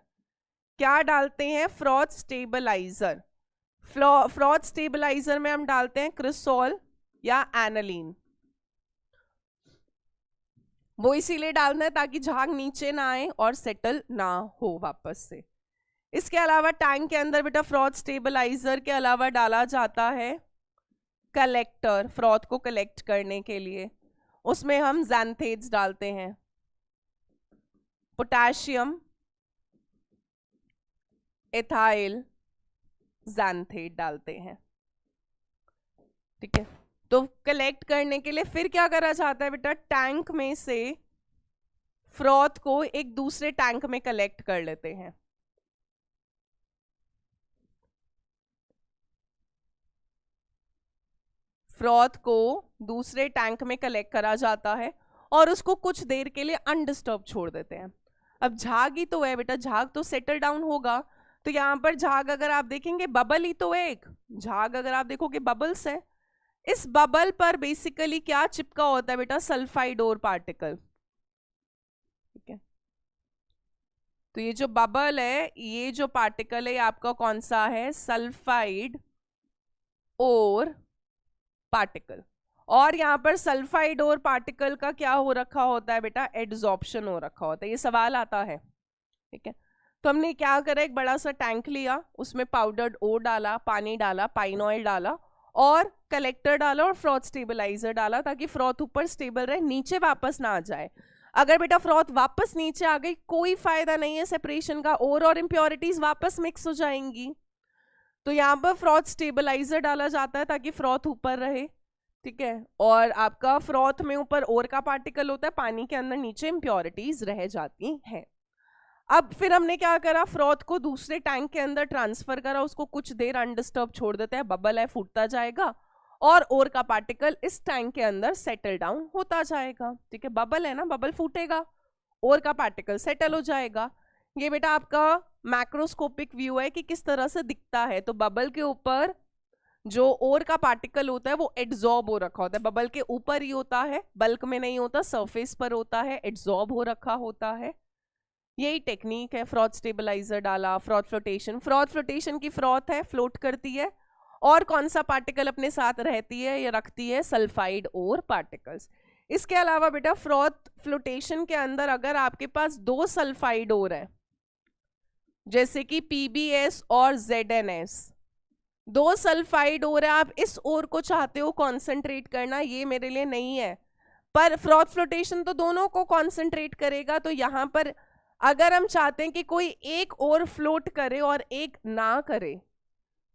Speaker 1: क्या डालते हैं, फ्रॉथ स्टेबलाइजर। फ्रॉथ स्टेबलाइजर में हम डालते हैं क्रिसोल या एनालीन। वो इसीलिए डालना है ताकि झाग नीचे ना आए और सेटल ना हो वापस से। इसके अलावा टैंक के अंदर बेटा फ्रॉथ स्टेबलाइजर के अलावा डाला जाता है कलेक्टर, फ्रॉथ को कलेक्ट करने के लिए। उसमें हम ज़ैंथेट्स डालते हैं, पोटेशियम एथाइल ज़ैंथेट डालते हैं, ठीक है। तो कलेक्ट करने के लिए फिर क्या करा जाता है बेटा, टैंक में से फ्रॉथ को एक दूसरे टैंक में कलेक्ट कर लेते हैं। फ्रॉथ को दूसरे टैंक में कलेक्ट करा जाता है और उसको कुछ देर के लिए अनडिस्टर्ब छोड़ देते हैं। अब झाग ही तो है बेटा, झाग तो सेटल डाउन होगा। तो यहाँ पर झाग अगर आप देखेंगे बबल ही तो है, एक झाग अगर आप देखोगे बबल्स है, इस बबल पर बेसिकली क्या चिपका होता है बेटा, सल्फाइड ओर पार्टिकल, ठीक है। तो ये जो बबल है, ये जो पार्टिकल है, आपका कौन सा है, सल्फाइड ओर पार्टिकल। और यहाँ पर सल्फाइड और पार्टिकल का क्या हो रखा होता है बेटा, एड्सॉर्प्शन हो रखा होता है। ये सवाल आता है, ठीक है। तो हमने क्या करा, एक बड़ा सा टैंक लिया, उसमें पाउडर्ड ओर डाला, पानी डाला, पाइन ऑयल डाला और कलेक्टर डाला और फ्रॉथ स्टेबलाइजर डाला, ताकि फ्रॉथ ऊपर स्टेबल रहे, नीचे वापस ना आ जाए। अगर बेटा फ्रॉथ वापस नीचे आ गई, कोई फायदा नहीं है सेपरेशन का, और इम्प्योरिटीज वापस मिक्स हो जाएंगी। तो यहाँ पर फ्रॉथ स्टेबलाइजर डाला जाता है ताकि फ्रॉथ ऊपर रहे, ठीक है। और आपका फ्रॉथ में ऊपर और का पार्टिकल होता है, पानी के अंदर नीचे इम्प्योरिटीज रह जाती हैं। अब फिर हमने क्या करा, फ्रॉथ को दूसरे टैंक के अंदर ट्रांसफर करा, उसको कुछ देर अनडिस्टर्ब छोड़ देते हैं, बबल है फूटता जाएगा और का पार्टिकल इस टैंक के अंदर सेटल डाउन होता जाएगा, ठीक है। बबल है ना, बबल फूटेगा, और का पार्टिकल सेटल हो जाएगा। ये बेटा आपका मैक्रोस्कोपिक व्यू है कि किस तरह से दिखता है। तो बबल के ऊपर जो और का पार्टिकल होता है वो एड्सॉर्ब हो रखा होता है, बबल के ऊपर ही होता है, बल्क में नहीं होता, सरफेस पर होता है, एड्सॉर्ब हो रखा होता है। यही टेक्निक है, फ्रॉथ स्टेबलाइजर डाला, फ्रॉथ फ्लोटेशन। फ्रॉथ फ्लोटेशन की फ्रॉथ है, फ्लोट करती है, और कौन सा पार्टिकल अपने साथ रहती है या रखती है, सल्फाइड और पार्टिकल्स। इसके अलावा बेटा फ्रॉथ फ्लोटेशन के अंदर अगर आपके पास दो सल्फाइड और है, जैसे कि PbS और ZnS, दो सल्फाइड और है, आप इस और को चाहते हो कॉन्सेंट्रेट करना, ये मेरे लिए नहीं है, पर फ्रॉथ फ्लोटेशन तो दोनों को कॉन्सेंट्रेट करेगा। तो यहाँ पर अगर हम चाहते हैं कि कोई एक और फ्लोट करे और एक ना करे,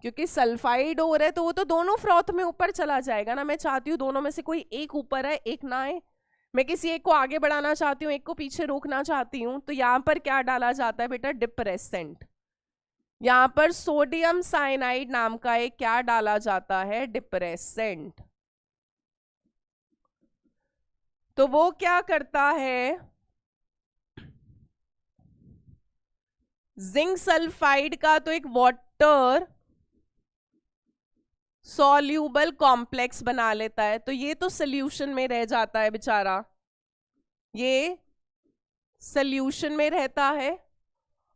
Speaker 1: क्योंकि सल्फाइड और है तो वो तो दोनों फ्रॉथ में ऊपर चला जाएगा ना, मैं चाहती हूँ दोनों में से कोई एक ऊपर है एक ना है, मैं किसी एक को आगे बढ़ाना चाहती हूँ, एक को पीछे रोकना चाहती हूँ, तो यहाँ पर क्या डाला जाता है बेटा? डिप्रेसेंट। यहाँ पर सोडियम साइनाइड नाम का एक क्या डाला जाता है? डिप्रेसेंट। तो वो क्या करता है? जिंक सल्फाइड का तो एक वाटर सॉल्यूबल कॉम्प्लेक्स बना लेता है, तो ये तो सोल्यूशन में रह जाता है बेचारा, ये सोल्यूशन में रहता है।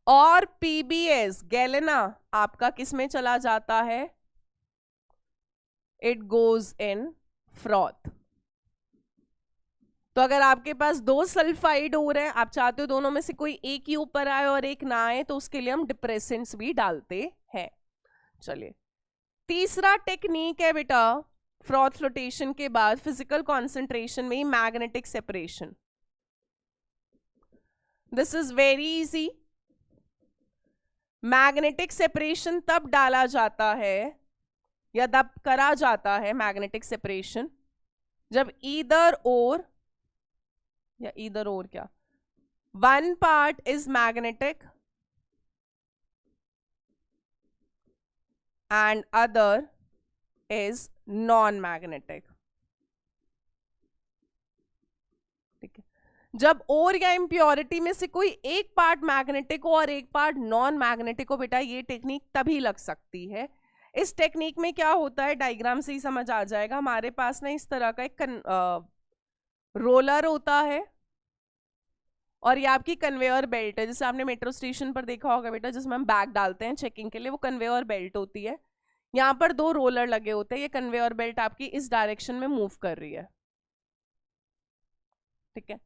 Speaker 1: और पीबीएस गैलेना आपका किस में चला जाता है? It goes in froth. तो अगर आपके पास दो सल्फाइड हो रहे हैं, आप चाहते हो दोनों में से कोई एक ही ऊपर आए और एक ना आए, तो उसके लिए हम डिप्रेसेंट्स भी डालते हैं। चलिए, तीसरा टेक्निक है बेटा फ्रॉथ फ्लोटेशन के बाद फिजिकल कॉन्सेंट्रेशन में magnetic separation. This is very easy. Magnetic separation तब डाला जाता है या तब करा जाता है मैग्नेटिक सेपरेशन जब ईदर और क्या, one part is magnetic and other is non-magnetic। ठीक है, जब और या इम्प्योरिटी में से कोई एक पार्ट मैग्नेटिक हो और एक पार्ट नॉन मैग्नेटिक हो बेटा, ये टेक्निक तभी लग सकती है। इस टेक्निक में क्या होता है, डायग्राम से ही समझ आ जाएगा। हमारे पास ना इस तरह का एक रोलर होता है और ये आपकी कन्वेयर बेल्ट है, जैसे आपने मेट्रो स्टेशन पर देखा होगा बेटा, जिसमें हम बैग डालते हैं चेकिंग के लिए, वो कन्वेयर बेल्ट होती है। यहाँ पर दो रोलर लगे होते हैं, ये कन्वेयर बेल्ट आपकी इस डायरेक्शन में मूव कर रही है। ठीक है,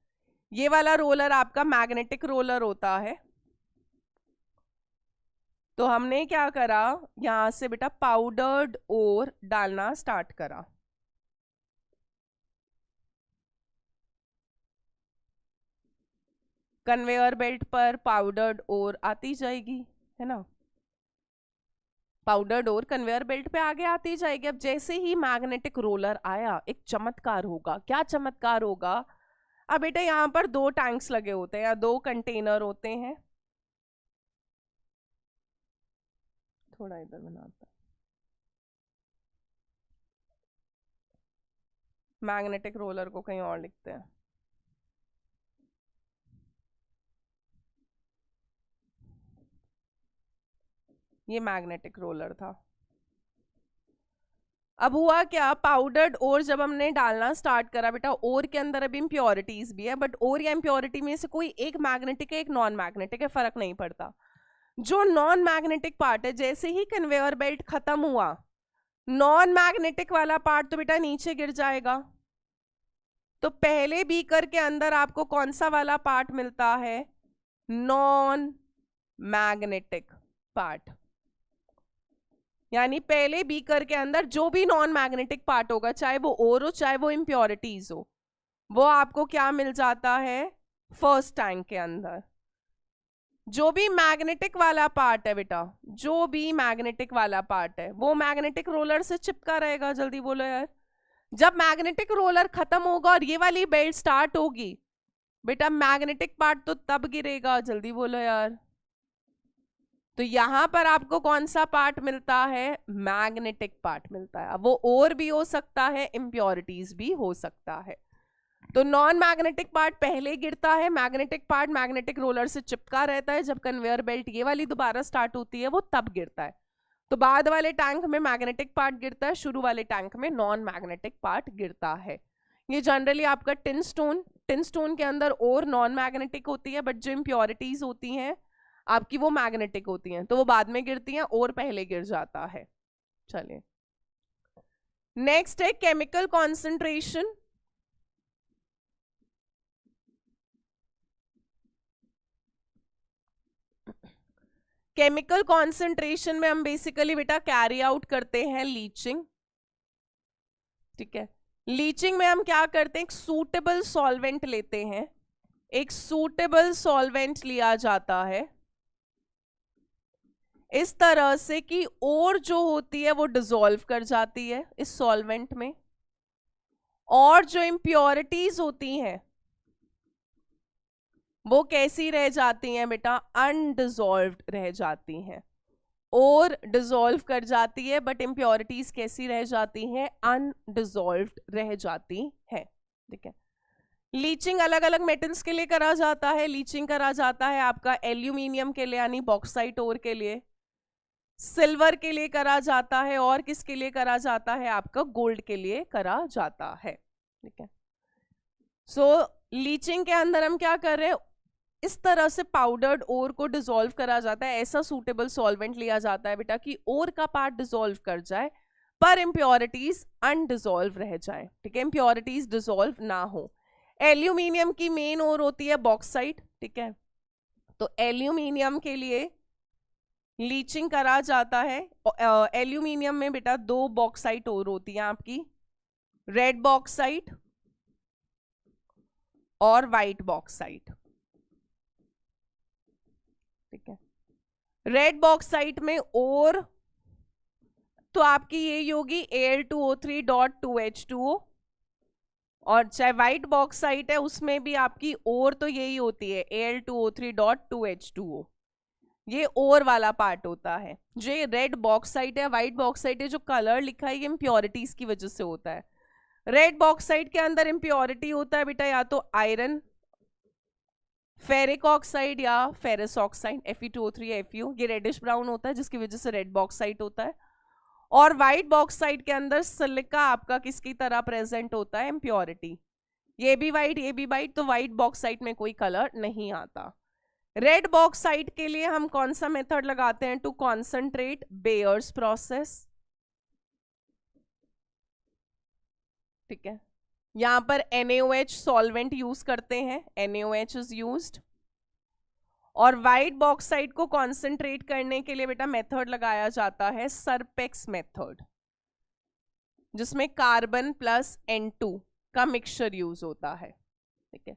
Speaker 1: ये वाला रोलर आपका मैग्नेटिक रोलर होता है। तो हमने क्या करा, यहां से बेटा पाउडर्ड ओर डालना स्टार्ट करा। कन्वेयर बेल्ट पर पाउडर्ड ओर आती जाएगी, है ना, पाउडर डोर कन्वेयर बेल्ट पे आगे आती जाएगी। अब जैसे ही मैग्नेटिक रोलर आया, एक चमत्कार होगा। क्या चमत्कार होगा? अब बेटा यहाँ पर दो टैंक्स लगे होते हैं या दो कंटेनर होते हैं, थोड़ा इधर बनाता, मैग्नेटिक रोलर को कहीं और लिखते हैं। ये मैग्नेटिक रोलर था। अब हुआ क्या, पाउडर्ड ओर जब हमने डालना स्टार्ट करा बेटा, ओर के अंदर अभी इम्प्योरिटीज भी है, बट ओर या इम्प्योरिटी में से कोई एक मैग्नेटिक है एक नॉन मैग्नेटिक है, फर्क नहीं पड़ता। जो नॉन मैग्नेटिक पार्ट है, जैसे ही कन्वेयर बेल्ट खत्म हुआ, नॉन मैग्नेटिक वाला पार्ट तो बेटा नीचे गिर जाएगा। तो पहले बीकर के अंदर आपको कौन सा वाला पार्ट मिलता है? Non magnetic part. यानी पहले बीकर के अंदर जो भी नॉन मैग्नेटिक पार्ट होगा, चाहे वो ओर हो चाहे वो इम्प्योरिटीज हो, वो आपको क्या मिल जाता है? फर्स्ट टैंक के अंदर। जो भी मैग्नेटिक वाला पार्ट है बेटा, जो भी मैग्नेटिक वाला पार्ट है, वो मैग्नेटिक रोलर से चिपका रहेगा। जल्दी बोलो यार। जब मैग्नेटिक रोलर खत्म होगा और ये वाली बेल्ट स्टार्ट होगी बेटा, मैग्नेटिक पार्ट तो तब गिरेगा। जल्दी बोलो यार। तो यहां पर आपको कौन सा पार्ट मिलता है? मैग्नेटिक पार्ट मिलता है। अब वो और भी हो सकता है, इम्प्योरिटीज भी हो सकता है। तो नॉन मैग्नेटिक पार्ट पहले गिरता है, मैग्नेटिक पार्ट मैग्नेटिक रोलर से चिपका रहता है। जब कन्वेयर बेल्ट ये वाली दोबारा स्टार्ट होती है, वो तब गिरता है। तो बाद वाले टैंक में मैग्नेटिक पार्ट गिरता है, शुरू वाले टैंक में नॉन मैग्नेटिक पार्ट गिरता है। ये जनरली आपका टिन स्टोन के अंदर और नॉन मैग्नेटिक होती है, बट जो इम्प्योरिटीज होती हैं आपकी वो मैग्नेटिक होती हैं, तो वो बाद में गिरती हैं और पहले गिर जाता है। चलिए, नेक्स्ट है केमिकल कॉन्सेंट्रेशन। केमिकल कॉन्सेंट्रेशन में हम बेसिकली बेटा कैरी आउट करते हैं लीचिंग। ठीक है, लीचिंग में हम क्या करते हैं, एक सूटेबल सॉल्वेंट लेते हैं। एक सूटेबल सॉल्वेंट लिया जाता है इस तरह से कि और जो होती है वो डिसॉल्व कर जाती है इस सॉल्वेंट में, और जो इम्प्योरिटीज होती हैं वो कैसी रह जाती हैं बेटा, अनडिजॉल्व्ड रह जाती हैं। और डिजॉल्व कर जाती है बट इम्प्योरिटीज कैसी रह जाती हैं, अनडिजॉल्व्ड रह जाती है। ठीक है, लीचिंग अलग अलग मेटल्स के लिए करा जाता है। लीचिंग करा जाता है आपका एल्यूमिनियम के लिए यानी बॉक्साइट ओर के लिए, सिल्वर के लिए करा जाता है, और किसके लिए करा जाता है, आपका गोल्ड के लिए करा जाता है। ठीक है, सो लीचिंग के अंदर हम क्या कर रहे हैं, इस तरह से पाउडर्ड ओर को डिसॉल्व करा जाता है। ऐसा सूटेबल सॉल्वेंट लिया जाता है बेटा कि ओर का पार्ट डिसॉल्व कर जाए पर इम्प्योरिटीज अनडिसॉल्व रह जाए। ठीक है, इम्प्योरिटीज डिसॉल्व ना हो। एल्यूमिनियम की मेन ओर होती है बॉक्साइट। ठीक है, तो एल्यूमिनियम के लिए लीचिंग करा जाता है। एल्यूमिनियम में बेटा दो बॉक्साइट ओर होती है आपकी, रेड बॉक्साइट और वाइट बॉक्साइट। ठीक है, रेड बॉक्साइट में और तो आपकी ये होगी Al2O3.2H2O, और चाहे व्हाइट बॉक्साइट है उसमें भी आपकी और तो यही होती है Al2O3.2H2O। ये और वाला पार्ट होता है। जो ये रेड बॉक्साइट है, व्हाइट बॉक्साइट है, जो कलर लिखा है ये इम्प्योरिटीज की वजह से होता है। रेड बॉक्साइट के अंदर इम्प्योरिटी होता है बेटा या तो आयरन, फेरिक ऑक्साइड या फेरस ऑक्साइड, Fe2O3 Fu, ये रेडिश ब्राउन होता है जिसकी वजह से रेड बॉक्साइट होता है। और व्हाइट बॉक्साइट के अंदर सिलिका आपका किसकी तरह प्रेजेंट होता है, इम्प्योरिटी। ये भी व्हाइट ये भी व्हाइट, तो व्हाइट बॉक्साइट में कोई कलर नहीं आता। रेड बॉक्साइट के लिए हम कौन सा मेथड लगाते हैं, टू कॉन्सेंट्रेट, बेयर्स प्रोसेस। ठीक है, यहां पर NaOH सॉल्वेंट यूज करते हैं, NaOH इज यूज्ड। और व्हाइट बॉक्साइट को कॉन्सेंट्रेट करने के लिए बेटा मेथड लगाया जाता है सरपेक्स मेथड, जिसमें कार्बन प्लस N2 का मिक्सचर यूज होता है। ठीक है,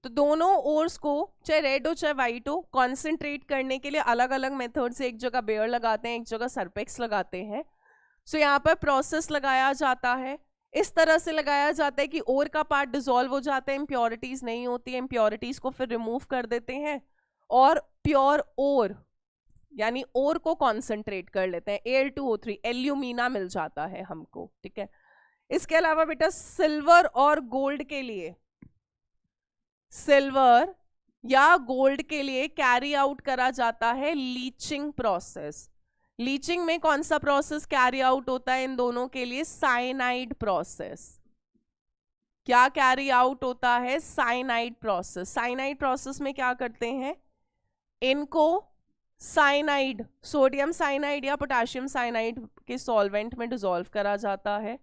Speaker 1: तो दोनों ओर्स को चाहे रेड हो चाहे व्हाइट हो कॉन्सेंट्रेट करने के लिए अलग अलग मेथड से, एक जगह बेयर लगाते हैं एक जगह सरपेक्स लगाते हैं। सो यहाँ पर प्रोसेस लगाया जाता है, इस तरह से लगाया जाता है कि ओर का पार्ट डिसॉल्व हो जाता है, इम्प्योरिटीज नहीं होती है, इम्प्योरिटीज को फिर रिमूव कर देते हैं और प्योर ओर यानी ओर को कॉन्सेंट्रेट कर लेते हैं। Al2O3 एल्यूमिना मिल जाता है हमको। ठीक है, इसके अलावा बेटा सिल्वर और गोल्ड के लिए, सिल्वर या गोल्ड के लिए कैरी आउट करा जाता है लीचिंग प्रोसेस। लीचिंग में कौन सा प्रोसेस कैरी आउट होता है इन दोनों के लिए, साइनाइड प्रोसेस। क्या कैरी आउट होता है, साइनाइड प्रोसेस। साइनाइड प्रोसेस में क्या करते हैं, इनको साइनाइड, सोडियम साइनाइड या पोटेशियम साइनाइड के सॉल्वेंट में डिसॉल्व करा जाता है,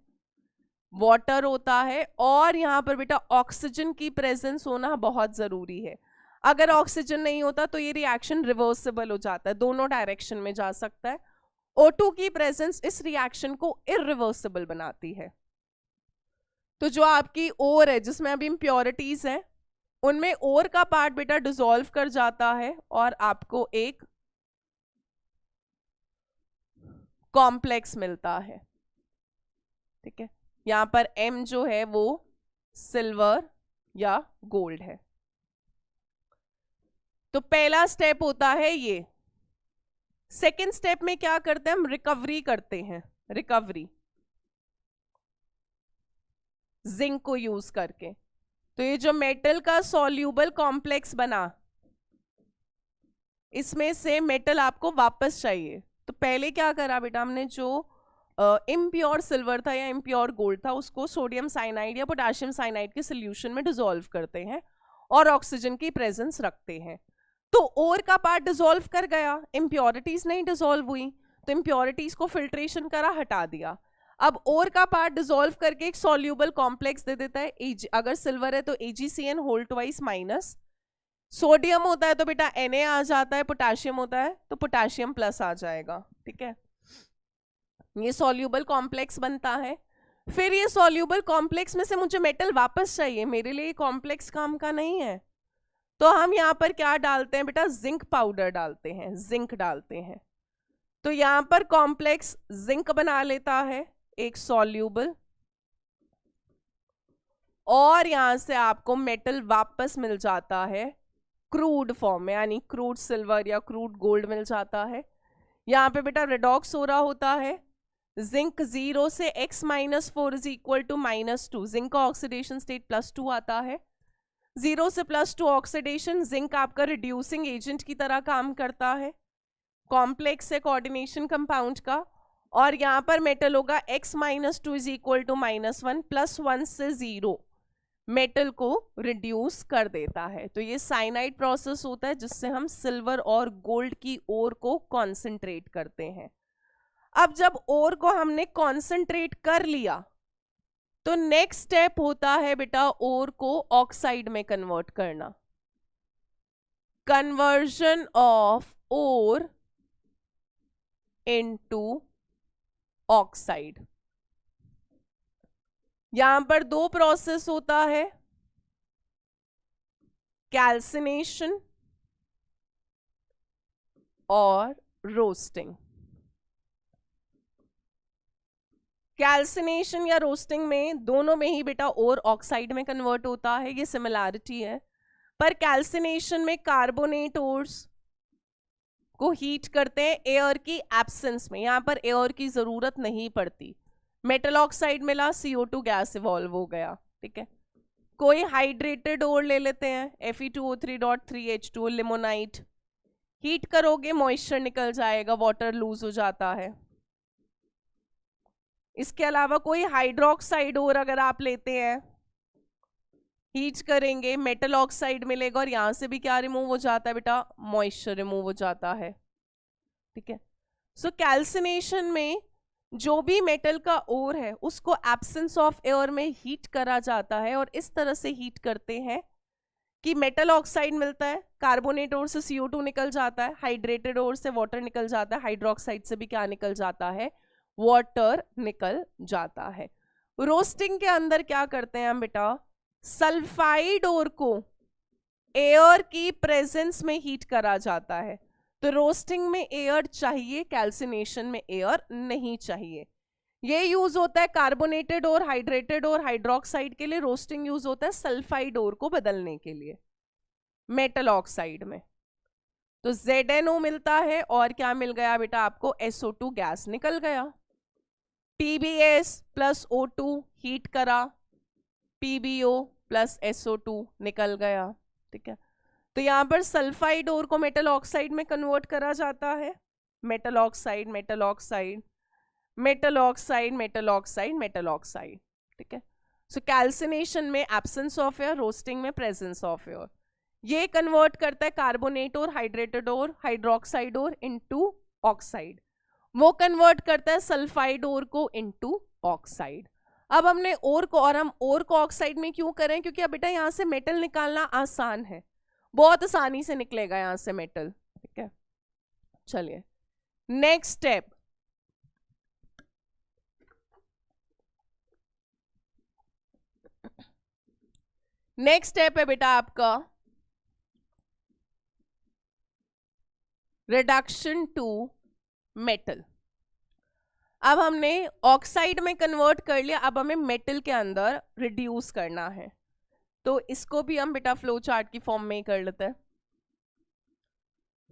Speaker 1: वाटर होता है, और यहाँ पर बेटा ऑक्सीजन की प्रेजेंस होना बहुत जरूरी है। अगर ऑक्सीजन नहीं होता तो ये रिएक्शन रिवर्सिबल हो जाता है, दोनों डायरेक्शन में जा सकता है। O2 की प्रेजेंस इस रिएक्शन को इरिवर्सिबल बनाती है। तो जो आपकी ओर है जिसमें अभी इम्प्योरिटीज है, उनमें ओर का पार्ट बेटा डिसॉल्व कर जाता है और आपको एक कॉम्प्लेक्स मिलता है। ठीक है, यहां पर M जो है वो सिल्वर या गोल्ड है। तो पहला स्टेप होता है ये। सेकेंड स्टेप में क्या करते हैं, हम रिकवरी करते हैं, रिकवरी जिंक को यूज करके। तो ये जो मेटल का सॉल्यूबल कॉम्प्लेक्स बना, इसमें से मेटल आपको वापस चाहिए। तो पहले क्या करा बेटा हमने, जो इम्प्योर सिल्वर था या इम्प्योर गोल्ड था उसको सोडियम साइनाइड या पोटेशियम साइनाइड के सोल्यूशन में डिसॉल्व करते हैं और ऑक्सीजन की प्रेजेंस रखते हैं। तो ओर का पार्ट डिसॉल्व कर गया, इम्प्योरिटीज नहीं डिसॉल्व हुई, तो इम्प्योरिटीज को फिल्ट्रेशन करा, हटा दिया। अब ओर का पार्ट डिसॉल्व करके एक सॉल्यूबल कॉम्प्लेक्स दे देता है। अगर सिल्वर है तो AgCN whole twice minus, sodium होता है तो बेटा Na आ जाता है, पोटेशियम होता है तो पोटेशियम प्लस आ जाएगा। ठीक है, ये सॉल्यूबल कॉम्प्लेक्स बनता है। फिर ये सॉल्यूबल कॉम्प्लेक्स में से मुझे मेटल वापस चाहिए, मेरे लिए कॉम्प्लेक्स काम का नहीं है, तो हम यहाँ पर क्या डालते हैं बेटा, जिंक पाउडर डालते हैं, जिंक डालते हैं। तो यहाँ पर कॉम्प्लेक्स जिंक बना लेता है एक सॉल्यूबल, और यहां से आपको मेटल वापस मिल जाता है क्रूड फॉर्म में, यानी क्रूड सिल्वर या क्रूड गोल्ड मिल जाता है। यहाँ पे बेटा रिडॉक्स हो रहा होता है, जिंक 0 से x-4 is equal to -2, zinc का ऑक्सीडेशन स्टेट +2 आता है। 0 से +2 ऑक्सीडेशन, जिंक आपका रिड्यूसिंग एजेंट की तरह काम करता है, कॉम्प्लेक्स है कोऑर्डिनेशन कंपाउंड का। और यहाँ पर मेटल होगा x-2 इज इक्वल टू -1, +1 से 0 मेटल को रिड्यूस कर देता है। तो ये साइनाइड प्रोसेस होता है जिससे हम सिल्वर और गोल्ड की ओर को कॉन्सेंट्रेट करते हैं। अब जब ओर को हमने कॉन्सेंट्रेट कर लिया तो नेक्स्ट स्टेप होता है बेटा ओर को ऑक्साइड में कन्वर्ट करना, conversion of ore into oxide. यहां पर दो प्रोसेस होता है, कैल्सिनेशन और रोस्टिंग। कैल्सिनेशन या रोस्टिंग में दोनों में ही बेटा ओर ऑक्साइड में कन्वर्ट होता है, ये सिमिलैरिटी है। पर कैल्सिनेशन में कार्बोनेट ओर्स को हीट करते हैं एयर की एब्सेंस में, यहां पर एयर की जरूरत नहीं पड़ती। मेटल ऑक्साइड मिला, CO2 गैस इवॉल्व हो गया, ठीक है। कोई हाइड्रेटेड ओर ले लेते हैं, Fe2O3.3H2 लिमोनाइट, हीट करोगे मॉइस्चर निकल जाएगा, वाटर लूज हो जाता है। इसके अलावा कोई हाइड्रोक्साइड ओर अगर आप लेते हैं, हीट करेंगे मेटल ऑक्साइड मिलेगा और यहां से भी क्या रिमूव हो जाता है बेटा, मॉइस्चर रिमूव हो जाता है, ठीक है। सो कैल्सिनेशन में जो भी मेटल का ओर है उसको एब्सेंस ऑफ एयर में हीट करा जाता है, और इस तरह से हीट करते हैं कि मेटल ऑक्साइड मिलता है, कार्बोनेट ओर से CO2 निकल जाता है, हाइड्रेटेड ओर से वाटर निकल जाता है, हाइड्रोक्साइड से भी क्या निकल जाता है, वाटर निकल जाता है। रोस्टिंग के अंदर क्या करते हैं हम बेटा, सल्फाइड ओर को एयर की प्रेजेंस में हीट करा जाता है। तो रोस्टिंग में एयर चाहिए, कैल्सिनेशन में एयर नहीं चाहिए। ये यूज होता है कार्बोनेटेड और हाइड्रेटेड और हाइड्रोक्साइड के लिए, रोस्टिंग यूज होता है सल्फाइड ओर को बदलने के लिए मेटल ऑक्साइड में। तो ZNO मिलता है और क्या मिल गया बेटा आपको, SO2 गैस निकल गया। PbS प्लस O2 हीट करा, PbO प्लस SO2 निकल गया, ठीक है। तो यहां पर सल्फाइड ओर को मेटल ऑक्साइड में कन्वर्ट करा जाता है, metal oxide metal oxide metal oxide metal oxide metal oxide, ठीक है। सो कैल्सिनेशन में एब्सेंस ऑफ एयर, रोस्टिंग में प्रेजेंस ऑफ एयर। ये कन्वर्ट करता है कार्बोनेट और हाइड्रेटेड और हाइड्रोक्साइड और इनटू ऑक्साइड, वो कन्वर्ट करता है सल्फाइड ओर को इनटू ऑक्साइड। अब हमने ओर को, और हम ओर को ऑक्साइड में क्यों करें, क्योंकि अब बेटा यहां से मेटल निकालना आसान है, बहुत आसानी से निकलेगा यहां से मेटल, ठीक है। चलिए नेक्स्ट स्टेप, नेक्स्ट स्टेप है बेटा आपका रिडक्शन टू मेटल। अब हमने ऑक्साइड में कन्वर्ट कर लिया, अब हमें मेटल के अंदर रिड्यूस करना है। तो इसको भी हम बेटा फ्लो चार्ट की फॉर्म में ही कर लेते हैं।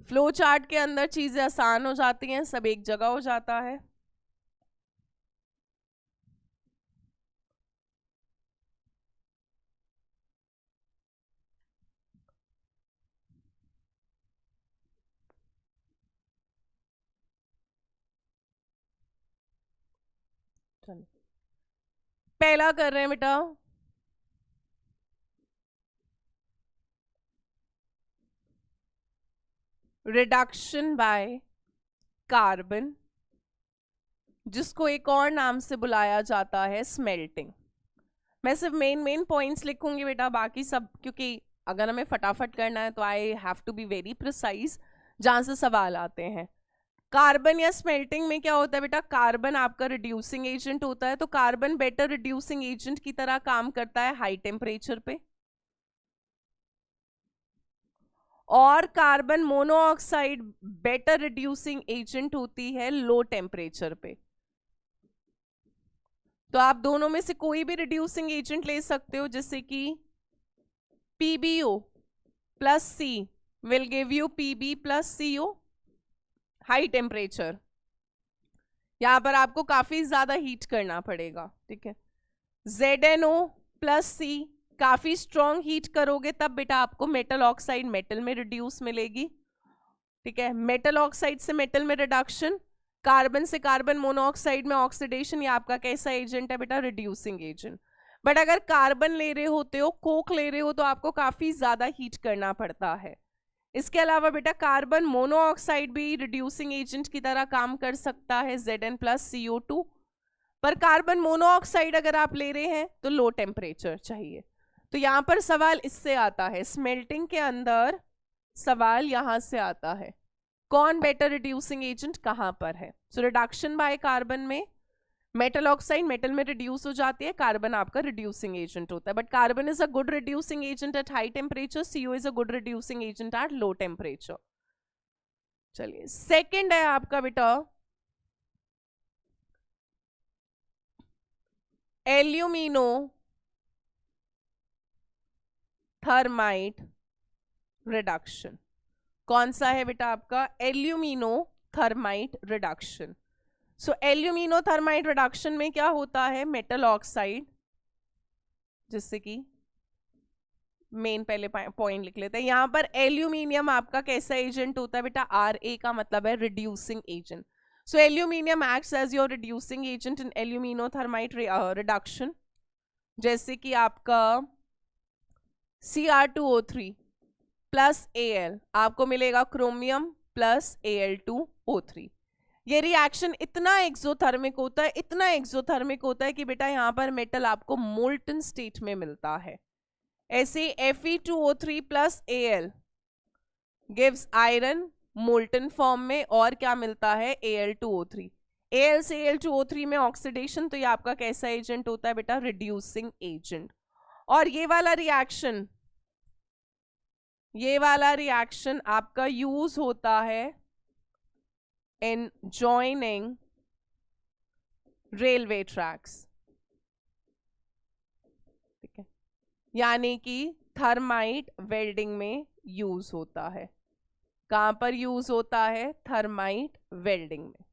Speaker 1: फ्लो चार्ट के अंदर चीजें आसान हो जाती हैं, सब एक जगह हो जाता है। पहला कर रहे हैं बेटा रिडक्शन बाय कार्बन, जिसको एक और नाम से बुलाया जाता है स्मेल्टिंग। मैं सिर्फ मेन पॉइंट्स लिखूंगी बेटा, बाकी सब क्योंकि अगर हमें फटाफट करना है तो I have to be very precise जहां से सवाल आते हैं। कार्बन या स्मेल्टिंग में क्या होता है बेटा, कार्बन आपका रिड्यूसिंग एजेंट होता है, तो कार्बन बेटर रिड्यूसिंग एजेंट की तरह काम करता है हाई टेम्परेचर पे, और carbon monoxide better reducing agent होती है लो टेम्परेचर पे। तो आप दोनों में से कोई भी रिड्यूसिंग एजेंट ले सकते हो, जैसे कि PbO plus C will give you Pb plus CO, high temperature. यहां पर आपको काफी ज्यादा हीट करना पड़ेगा, ठीक है। ZnO प्लस C, काफी स्ट्रॉन्ग हीट करोगे तब बेटा आपको मेटल ऑक्साइड मेटल में रिड्यूस मिलेगी, ठीक है। मेटल ऑक्साइड से मेटल में रिडक्शन, कार्बन से कार्बन मोनोऑक्साइड में ऑक्सीडेशन, ये आपका कैसा एजेंट है बेटा, रिड्यूसिंग एजेंट। बट अगर कार्बन ले रहे होते हो, कोक ले रहे हो, तो आपको काफी ज्यादा हीट करना पड़ता है। इसके अलावा बेटा कार्बन मोनोऑक्साइड भी रिड्यूसिंग एजेंट की तरह काम कर सकता है, Zn प्लस CO2। पर कार्बन मोनोऑक्साइड अगर आप ले रहे हैं तो लो टेम्परेचर चाहिए। तो यहां पर सवाल इससे आता है, स्मेल्टिंग के अंदर सवाल यहां से आता है, कौन बेटर रिड्यूसिंग एजेंट कहां पर है। सो रिडक्शन बाय कार्बन में मेटल ऑक्साइड मेटल में रिड्यूस हो जाती है, कार्बन आपका रिड्यूसिंग एजेंट होता है। But carbon is a good reducing agent at high temperature, CO is a good reducing agent at low temperature. चलिए सेकंड है आपका बेटा एल्यूमिनो थर्माइट रिडक्शन। कौन सा है बेटा आपका, एल्यूमिनो थर्माइट रिडक्शन। सो एल्यूमिनो थर्माइट रिडक्शन में क्या होता है, मेटल ऑक्साइड, जिससे कि मेन पहले पॉइंट लिख लेते हैं। यहां पर एल्यूमिनियम आपका कैसा एजेंट होता है बेटा, Ra का मतलब है reducing agent. So aluminium acts as your reducing agent in alumino thermite reduction, जैसे कि आपका Cr2O3 प्लस Al, आपको मिलेगा क्रोमियम प्लस Al2O3। ये रिएक्शन इतना एक्सोथर्मिक होता है, इतना एक्सोथर्मिक होता है कि बेटा यहाँ पर मेटल आपको मोल्टन स्टेट में मिलता है। ऐसे Fe2O3 plus Al gives iron molten form में, और क्या मिलता है, Al2O3। Al से Al2O3 में ऑक्सीडेशन, तो ये आपका कैसा एजेंट होता है बेटा, रिड्यूसिंग एजेंट। और ये वाला रिएक्शन आपका यूज होता है इन जॉइनिंग रेलवे ट्रैक्स, ठीक है, यानी कि थर्माइट वेल्डिंग में यूज होता है। कहां पर यूज होता है, थर्माइट वेल्डिंग में,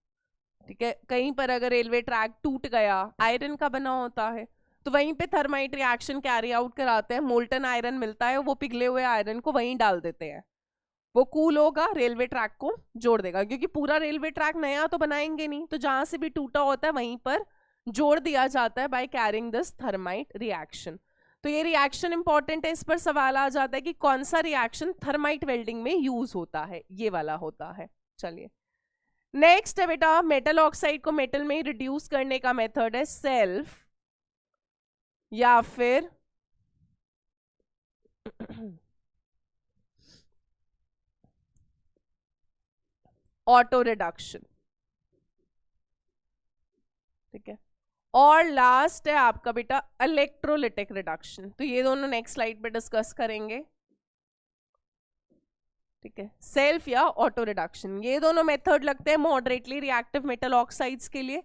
Speaker 1: ठीक है। कहीं पर अगर रेलवे ट्रैक टूट गया, आयरन का बना होता है, तो वहीं पे थर्माइट रिएक्शन कैरी आउट कराते हैं, मोल्टन आयरन मिलता है, वो पिघले हुए आयरन को वहीं डाल देते हैं, वो कूल होगा, रेलवे ट्रैक को जोड़ देगा, क्योंकि पूरा रेलवे ट्रैक नया तो बनाएंगे नहीं, तो जहां से भी टूटा होता है वहीं पर जोड़ दिया जाता है by carrying this thermite reaction. तो ये रिएक्शन इंपॉर्टेंट है, इस पर सवाल आ जाता है कि कौन सा रिएक्शन थर्माइट वेल्डिंग में यूज होता है, ये वाला होता है। चलिए नेक्स्ट है बेटा, मेटल ऑक्साइड को मेटल में रिड्यूस करने का मेथड है सेल्फ या फिर ऑटो रिडक्शन, ठीक है। और लास्ट है आपका बेटा इलेक्ट्रोलिटिक रिडक्शन। तो ये दोनों नेक्स्ट स्लाइड पे डिस्कस करेंगे, ठीक है। सेल्फ या ऑटो रिडक्शन, ये दोनों मेथड लगते हैं मॉडरेटली रिएक्टिव मेटल ऑक्साइड्स के लिए,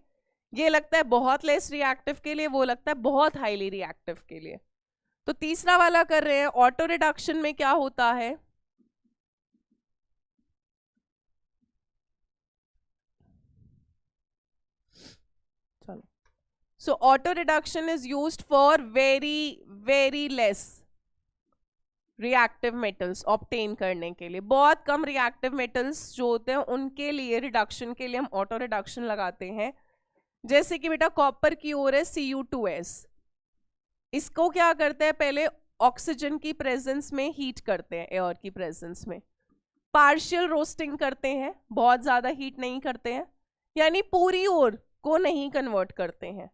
Speaker 1: ये लगता है बहुत लेस रिएक्टिव के लिए, वो लगता है बहुत हाईली रिएक्टिव के लिए। तो तीसरा वाला कर रहे हैं, ऑटो रिडक्शन में क्या होता है, चलो। So auto reduction is used for very less reactive metals obtain करने के लिए। बहुत कम रिएक्टिव मेटल्स जो होते हैं उनके लिए रिडक्शन के लिए हम ऑटो रिडक्शन लगाते हैं। जैसे कि बेटा कॉपर की ओर है Cu2S, इसको क्या करते हैं, पहले ऑक्सीजन की प्रेजेंस में हीट करते हैं, एयर की प्रेजेंस में पार्शियल रोस्टिंग करते हैं, बहुत ज्यादा हीट नहीं करते हैं, यानी पूरी ओर को नहीं कन्वर्ट करते हैं।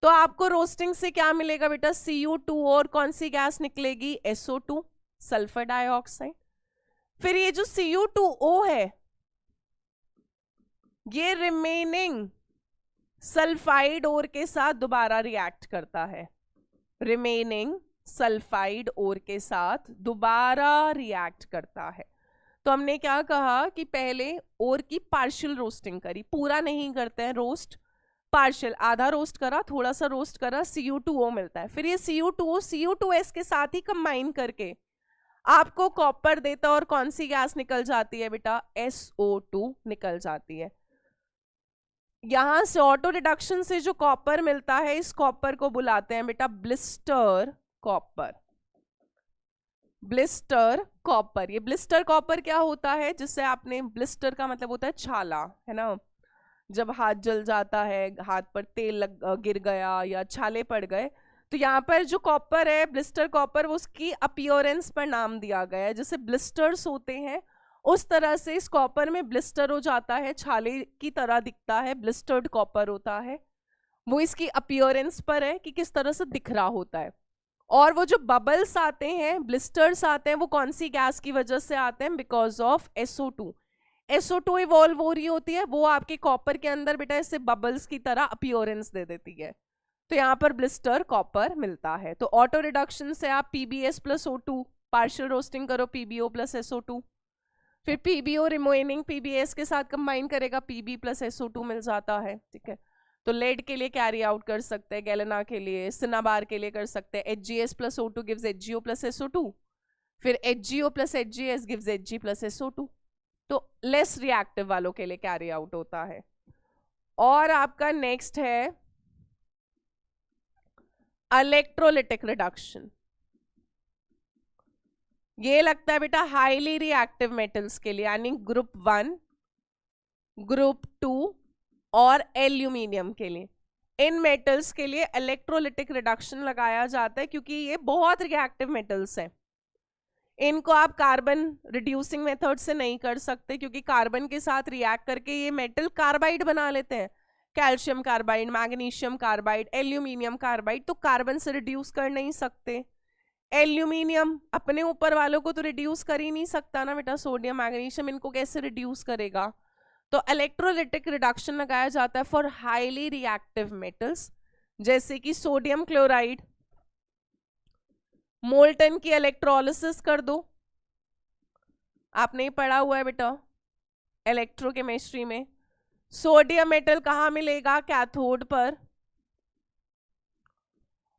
Speaker 1: तो आपको रोस्टिंग से क्या मिलेगा बेटा, Cu2 और कौन सी गैस निकलेगी, SO2 सल्फर डाइऑक्साइड। फिर ये जो Cu2O है ये रिमेनिंग सल्फाइड ओर के साथ दोबारा रिएक्ट करता है, रिमेनिंग सल्फाइड ओर के साथ दोबारा रिएक्ट करता है। तो हमने क्या कहा कि पहले ओर की पार्शियल रोस्टिंग करी, पूरा नहीं करते हैं रोस्ट, पार्शियल, आधा रोस्ट करा, थोड़ा सा रोस्ट करा, Cu2O मिलता है। फिर ये Cu2O Cu2S के साथ ही कंबाइन करके आपको कॉपर देता है, और कौन सी गैस निकल जाती है बेटा? SO2 निकल जाती है। यहां से ऑटो रिडक्शन से जो कॉपर मिलता है, इस कॉपर को बुलाते हैं बेटा ब्लिस्टर कॉपर। ब्लिस्टर कॉपर, ये ब्लिस्टर कॉपर क्या होता है? जिससे आपने, ब्लिस्टर का मतलब होता है छाला, है ना, जब हाथ जल जाता है, हाथ पर तेल गिर गया या छाले पड़ गए, तो यहाँ पर जो कॉपर है ब्लिस्टर कॉपर, वो उसकी अपीयरेंस पर नाम दिया गया है। जैसे ब्लिस्टर्स होते हैं उस तरह से इस कॉपर में ब्लिस्टर हो जाता है, छाले की तरह दिखता है, ब्लिस्टर्ड कॉपर होता है। वो इसकी अपीयरेंस पर है कि किस तरह से दिख रहा होता है। और वो जो बबल्स आते हैं, ब्लिस्टर्स आते हैं, वो कौन सी गैस की वजह से आते हैं? Because of SO2। SO2 evolve हो रही होती है, वो आपके कॉपर के अंदर बेटा ऐसे बबल्स की तरह अपीयरेंस दे देती है, तो यहाँ पर ब्लिस्टर कॉपर मिलता है। तो ऑटो रिडक्शन से आप PbS + O2, पार्शियल रोस्टिंग करो PbO + SO2, फिर PbO रिमेनिंग PbS के साथ कंबाइन करेगा, Pb + SO2 मिल जाता है। ठीक है, तो लेड के लिए कैरी आउट कर सकते हैं, गैलेना के लिए, सिनाबार के लिए कर सकते हैं। HgS + O2 gives HgO + SO2, फिर HgO + HgS gives Hg + SO2। तो लेस रिएक्टिव वालों के लिए कैरी आउट होता है। और आपका नेक्स्ट है इलेक्ट्रोलिटिक रिडक्शन। ये लगता है बेटा हाईली रिएक्टिव मेटल्स के लिए, यानी ग्रुप 1, ग्रुप 2 और एल्यूमिनियम के लिए। इन मेटल्स के लिए इलेक्ट्रोलिटिक रिडक्शन लगाया जाता है, क्योंकि ये बहुत रिएक्टिव मेटल्स हैं। इनको आप कार्बन रिड्यूसिंग मेथड से नहीं कर सकते, क्योंकि कार्बन के साथ रिएक्ट करके ये मेटल कार्बाइड बना लेते हैं, calcium carbide, magnesium carbide, aluminium carbide. तो कार्बन से रिड्यूस कर नहीं सकते। एल्यूमिनियम अपने ऊपर वालों को तो रिड्यूस कर ही नहीं सकता ना बेटा, सोडियम मैग्नीशियम, इनको कैसे रिड्यूस करेगा? तो इलेक्ट्रोलिटिक रिडक्शन लगाया जाता है फॉर हाईली रिएक्टिव मेटल्स, जैसे कि सोडियम क्लोराइड। मोल्टन की इलेक्ट्रोलिसिस कर दो, आपने ही पढ़ा हुआ है बेटा इलेक्ट्रोकेमिस्ट्री में। सोडियम मेटल कहाँ मिलेगा? कैथोड पर।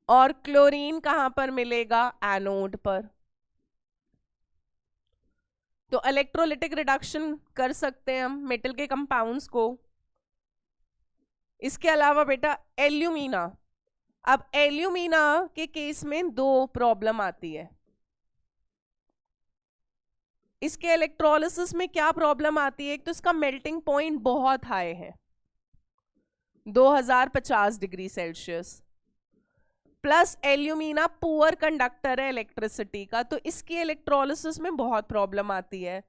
Speaker 1: और क्लोरीन कहाँ पर मिलेगा? एनोड पर। तो इलेक्ट्रोलिटिक रिडक्शन कर सकते हैं हम मेटल के कंपाउंड्स को। इसके अलावा बेटा एल्यूमिना। अब एल्यूमिना के केस में दो प्रॉब्लम आती है। इसके इलेक्ट्रोलिसिस में क्या प्रॉब्लम आती है? एक तो इसका मेल्टिंग पॉइंट बहुत हाई है, 2050 degree Celsius, plus alumina poor conductor है इलेक्ट्रिसिटी का, तो इसकी इलेक्ट्रोलिसिस में बहुत प्रॉब्लम आती है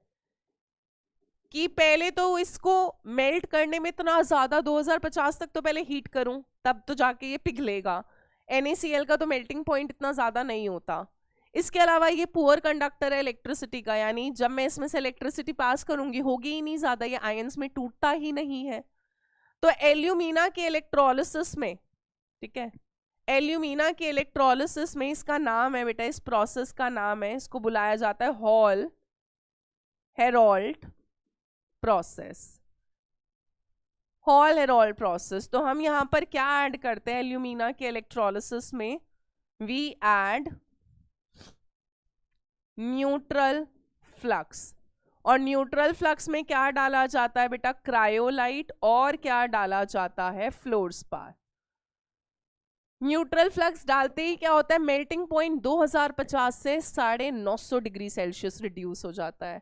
Speaker 1: कि पहले तो इसको मेल्ट करने में इतना ज्यादा 2050 तक तो पहले हीट करूं, तब तो जाके ये पिघलेगा। NaCl का तो मेल्टिंग पॉइंट इतना ज्यादा नहीं होता। इसके अलावा ये पुअर कंडक्टर है इलेक्ट्रिसिटी का, यानी जब मैं इसमें से इलेक्ट्रिसिटी पास करूंगी होगी ही नहीं ज्यादा, ये आयंस में टूटता ही नहीं है। तो एल्यूमिना के इलेक्ट्रोलिसिस में, ठीक है, एल्यूमिना के इलेक्ट्रोलिसिस में इसका नाम है बेटा, इस प्रोसेस का नाम है, इसको बुलाया जाता है hall Harold process. Hall Harold process. तो हम यहाँ पर क्या ऐड करते हैं एल्यूमिना के इलेक्ट्रोलिसिस में? We add neutral flux. और न्यूट्रल फ्लक्स में क्या डाला जाता है बेटा? क्रायोलाइट, और क्या डाला जाता है? फ्लोरस्पार। न्यूट्रल फ्लक्स डालते ही क्या होता है? मेल्टिंग पॉइंट 2050 से 950 डिग्री सेल्सियस रिड्यूस हो जाता है।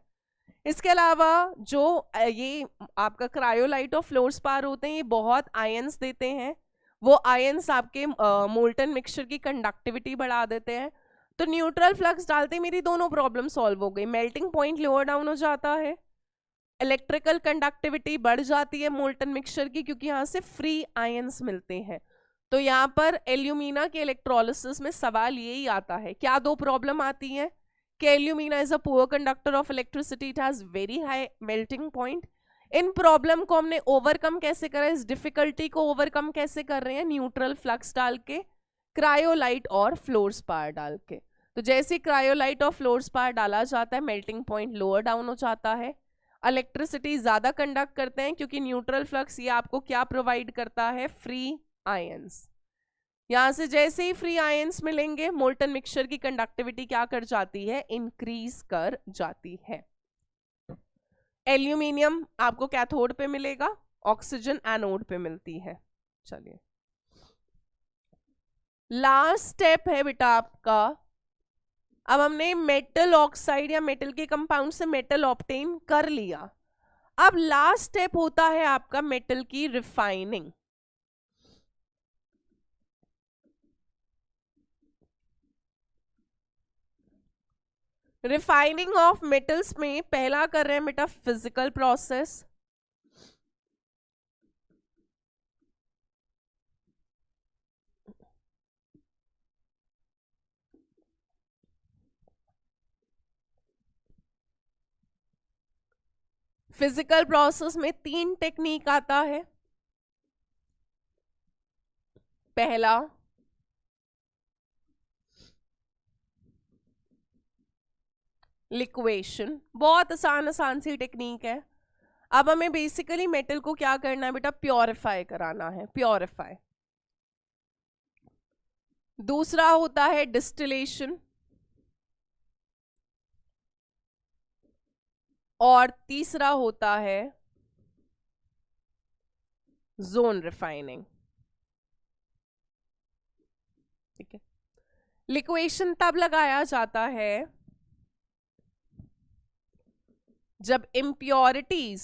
Speaker 1: इसके अलावा जो ये आपका क्रायोलाइट और फ्लोरस्पार होते हैं, ये बहुत आयंस देते हैं। वो आयंस आपके मोल्टन मिक्सचर की कंडक्टिविटी बढ़ा देते हैं। तो न्यूट्रल फ्लक्स डालते ही मेरी दोनों प्रॉब्लम सॉल्व हो गई। मेल्टिंग पॉइंट लोअर डाउन हो जाता है, इलेक्ट्रिकल कंडक्टिविटी बढ़ जाती है मोल्टन मिक्सचर की, क्योंकि यहाँ से फ्री आयंस मिलते हैं। तो यहाँ पर एल्यूमिना के इलेक्ट्रोलिसिस में सवाल यही आता है, क्या दो प्रॉब्लम आती है कि alumina is a poor conductor of electricity, it has very high melting point. In problem को हमने ओवरकम कैसे करा? इस डिफिकल्टी को ओवरकम कैसे कर रहे हैं? न्यूट्रल फ्लक्स डाल के, क्रायोलाइट और फ्लोरस्पार डाल के। तो जैसे क्रायोलाइट और फ्लोरस्पार डाला जाता है, मेल्टिंग पॉइंट लोअर डाउन हो जाता है, इलेक्ट्रिसिटी ज्यादा कंडक्ट करते हैं क्योंकि न्यूट्रल फ्लक्स ये आपको क्या प्रोवाइड करता है, फ्री आयंस। यहां से जैसे ही फ्री आयंस मिलेंगे मोल्टन मिक्सचर की कंडक्टिविटी क्या कर जाती है, इंक्रीज कर जाती है। एल्यूमिनियम आपको कैथोड पे मिलेगा, ऑक्सीजन एनोड पे मिलती है। चलिए लास्ट स्टेप है बेटा आपका, अब हमने मेटल ऑक्साइड या मेटल के कंपाउंड से मेटल ऑब्टेन कर लिया। अब लास्ट स्टेप होता है आपका मेटल की रिफाइनिंग। रिफाइनिंग ऑफ मेटल्स में पहला कर रहे हैं बेटा फिजिकल प्रोसेस। फिजिकल प्रोसेस में 3 टेक्निक आता है। पहला लिक्वेशन, बहुत आसान सी टेक्निक है। अब हमें बेसिकली मेटल को क्या करना है बेटा, प्योरीफाई कराना है, प्योरीफाई। दूसरा होता है डिस्टिलेशन, और तीसरा होता है जोन रिफाइनिंग। ठीक है, लिक्वेशन तब लगाया जाता है जब इम्प्योरिटीज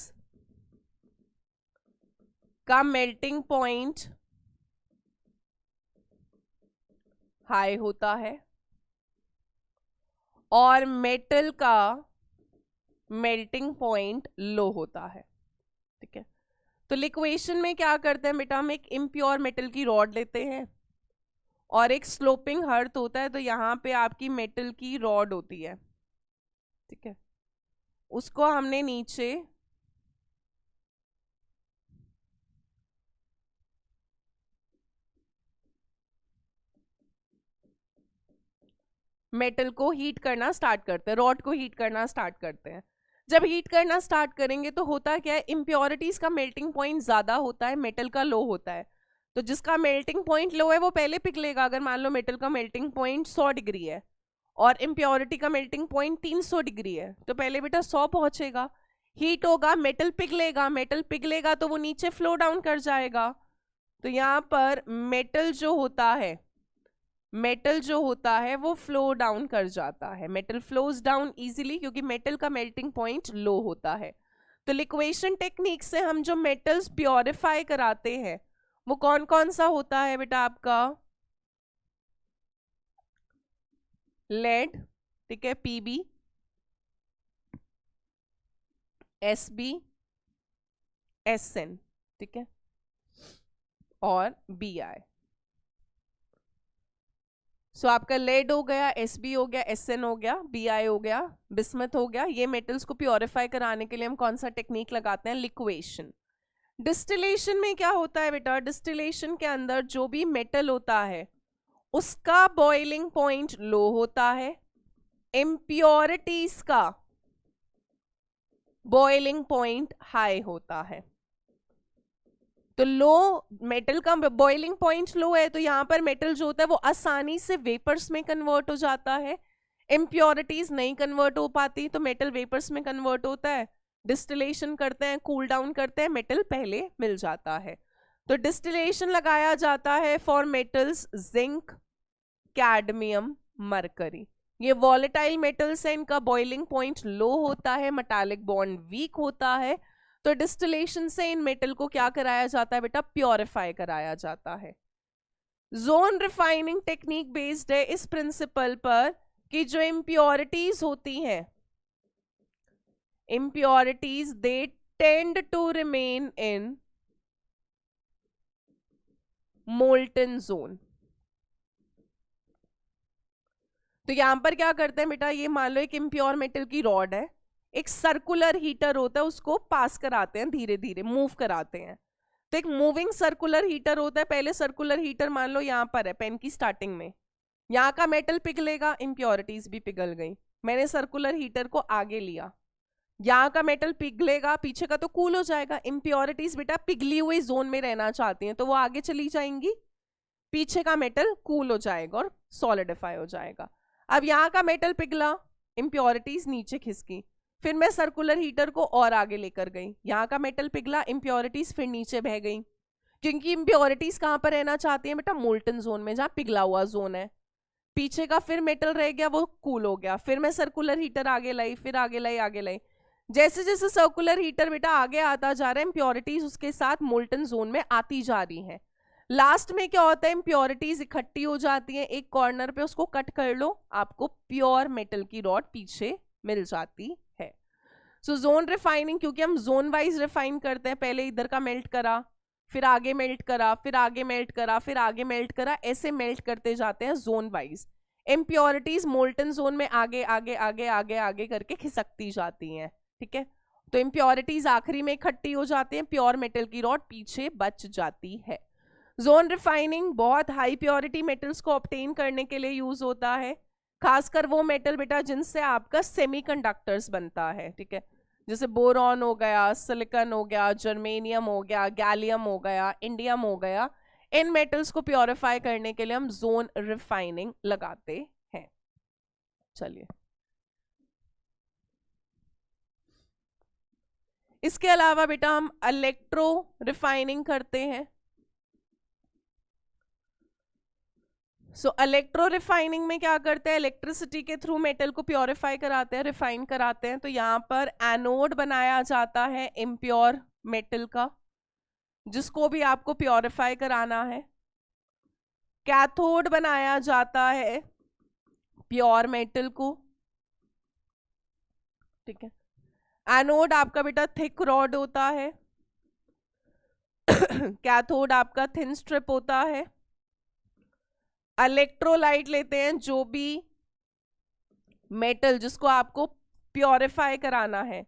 Speaker 1: का मेल्टिंग पॉइंट हाई होता है और मेटल का मेल्टिंग पॉइंट लो होता है। ठीक है, तो लिक्वेशन में क्या करते हैं बेटा, हम एक इम्प्योर मेटल की रॉड लेते हैं और एक स्लोपिंग हर्थ होता है, तो यहाँ पे आपकी मेटल की रॉड होती है। ठीक है, उसको हमने नीचे मेटल को हीट करना स्टार्ट करते हैं, रॉड को हीट करना स्टार्ट करते हैं। जब हीट करना स्टार्ट करेंगे तो होता क्या है, इम्प्योरिटीज का मेल्टिंग पॉइंट ज्यादा होता है, मेटल का लो होता है। तो जिसका मेल्टिंग पॉइंट लो है वो पहले पिघलेगा। अगर मान लो मेटल का मेल्टिंग पॉइंट 100 डिग्री है और इम्प्योरिटी का मेल्टिंग पॉइंट 300 डिग्री है, तो पहले बेटा 100 पहुंचेगा, हीट होगा, मेटल पिघलेगा, मेटल पिघलेगा तो वो नीचे फ्लो डाउन कर जाएगा। तो यहाँ पर मेटल जो होता है, मेटल जो होता है वो फ्लो डाउन कर जाता है, मेटल फ्लोज डाउन इजीली क्योंकि मेटल का मेल्टिंग पॉइंट लो होता है। तो लिक्वेशन टेक्निक से हम जो मेटल्स प्योरीफाई कराते हैं वो कौन कौन सा होता है बेटा आपका, लेड, ठीक है, पीबी, एसबी, एसएन, ठीक है, और बीआई। सो आपका लेड हो गया, एसबी हो गया, एसएन हो गया, बीआई हो गया, बिस्मथ हो गया। ये मेटल्स को प्योरीफाई कराने के लिए हम कौन सा टेक्निक लगाते हैं, लिक्वेशन। डिस्टिलेशन में क्या होता है बेटा, डिस्टिलेशन के अंदर जो भी मेटल होता है उसका बॉइलिंग पॉइंट लो होता है, इम्प्योरिटीज का बॉइलिंग पॉइंट हाई होता है। तो लो मेटल का बॉइलिंग पॉइंट लो है तो यहाँ पर मेटल जो होता है वो आसानी से वेपर्स में कन्वर्ट हो जाता है, इम्प्योरिटीज नहीं कन्वर्ट हो पाती तो मेटल वेपर्स में कन्वर्ट होता है। डिस्टिलेशन करते हैं, कूल डाउन करते हैं, मेटल पहले मिल जाता है। तो डिस्टिलेशन लगाया जाता है for metals zinc, cadmium, mercury. ये वॉलेटाइल मेटल्स हैं, इनका बॉइलिंग पॉइंट लो होता है, मेटालिक बॉन्ड वीक होता है। तो डिस्टिलेशन से इन मेटल को क्या कराया जाता है बेटा, प्योरीफाई कराया जाता है। जोन रिफाइनिंग टेक्निक बेस्ड है इस प्रिंसिपल पर कि जो इम्प्योरिटीज होती हैं, impurities they tend to remain in molten zone. तो यहां पर क्या करते हैं बेटा, ये मान लो एक इम्प्योर मेटल की रॉड है, एक सर्कुलर हीटर होता है, उसको पास कराते हैं, धीरे धीरे मूव कराते हैं। तो एक मूविंग सर्कुलर हीटर होता है। पहले सर्कुलर हीटर मान लो यहाँ पर है पेन की स्टार्टिंग में, यहाँ का मेटल पिघलेगा, इम्प्योरिटीज भी पिघल गई, मैंने सर्कुलर हीटर को आगे लिया, यहाँ का मेटल पिघलेगा, पीछे का तो कूल हो जाएगा। इम्प्योरिटीज बेटा पिघली हुई जोन में रहना चाहती हैं तो वो आगे चली जाएंगी, पीछे का मेटल कूल हो जाएगा और सॉलिडिफाई हो जाएगा। अब यहाँ का मेटल पिघला, इम्प्योरिटीज नीचे खिसकी, फिर मैं सर्कुलर हीटर को और आगे लेकर गई, यहाँ का मेटल पिघला, इम्प्योरिटीज फिर नीचे बह गई, क्योंकि इम्प्योरिटीज कहाँ पर रहना चाहती है बेटा, मोल्टन जोन में, जहाँ पिघला हुआ जोन है। पीछे का फिर मेटल रह गया, वो कूल हो गया, फिर मैं सर्कुलर हीटर आगे लाई, फिर आगे लाई, आगे लाई। जैसे जैसे सर्कुलर हीटर बेटा आगे आता जा रहा है, इम्प्योरिटीज उसके साथ मोल्टन जोन में आती जा रही है। लास्ट में क्या होता है, इम्प्योरिटीज इकट्ठी हो जाती है एक कॉर्नर पे, उसको कट कर लो, आपको प्योर मेटल की रॉड पीछे मिल जाती है। सो जोन रिफाइनिंग, क्योंकि हम जोन वाइज रिफाइन करते हैं, पहले इधर का मेल्ट करा, फिर आगे मेल्ट करा, फिर आगे मेल्ट करा, फिर आगे मेल्ट करा, ऐसे मेल्ट करते जाते हैं zone wise. Impurities molten zone में आगे आगे आगे आगे आगे करके खिसकती जाती हैं, ठीक है। तो इम्प्योरिटीज आखिरी में इकट्ठी हो जाती हैं, प्योर मेटल की रॉड पीछे बच जाती है। जोन रिफाइनिंग बहुत हाई प्योरिटी मेटल्स को ऑब्टेन करने के लिए यूज होता है, खासकर वो मेटल बेटा जिनसे आपका सेमीकंडक्टर्स बनता है, ठीक है, जैसे बोरॉन हो गया, सिलिकॉन हो गया, जर्मेनियम हो गया, गैलियम हो गया, इंडियम हो गया। इन मेटल्स को प्योरीफाई करने के लिए हम जोन रिफाइनिंग लगाते हैं। चलिए, इसके अलावा बेटा हम इलेक्ट्रो रिफाइनिंग करते हैं। सो इलेक्ट्रो रिफाइनिंग में क्या करते हैं, इलेक्ट्रिसिटी के थ्रू मेटल को प्योरीफाई कराते हैं, रिफाइन कराते हैं। तो यहाँ पर एनोड बनाया जाता है इम्प्योर मेटल का, जिसको भी आपको प्योरीफाई कराना है। कैथोड बनाया जाता है प्योर मेटल को, ठीक है। एनोड आपका बेटा थिक रॉड होता है, कैथोड आपका थिन स्ट्रिप होता है। इलेक्ट्रोलाइट लेते हैं, जो भी मेटल जिसको आपको प्योरीफाई कराना है,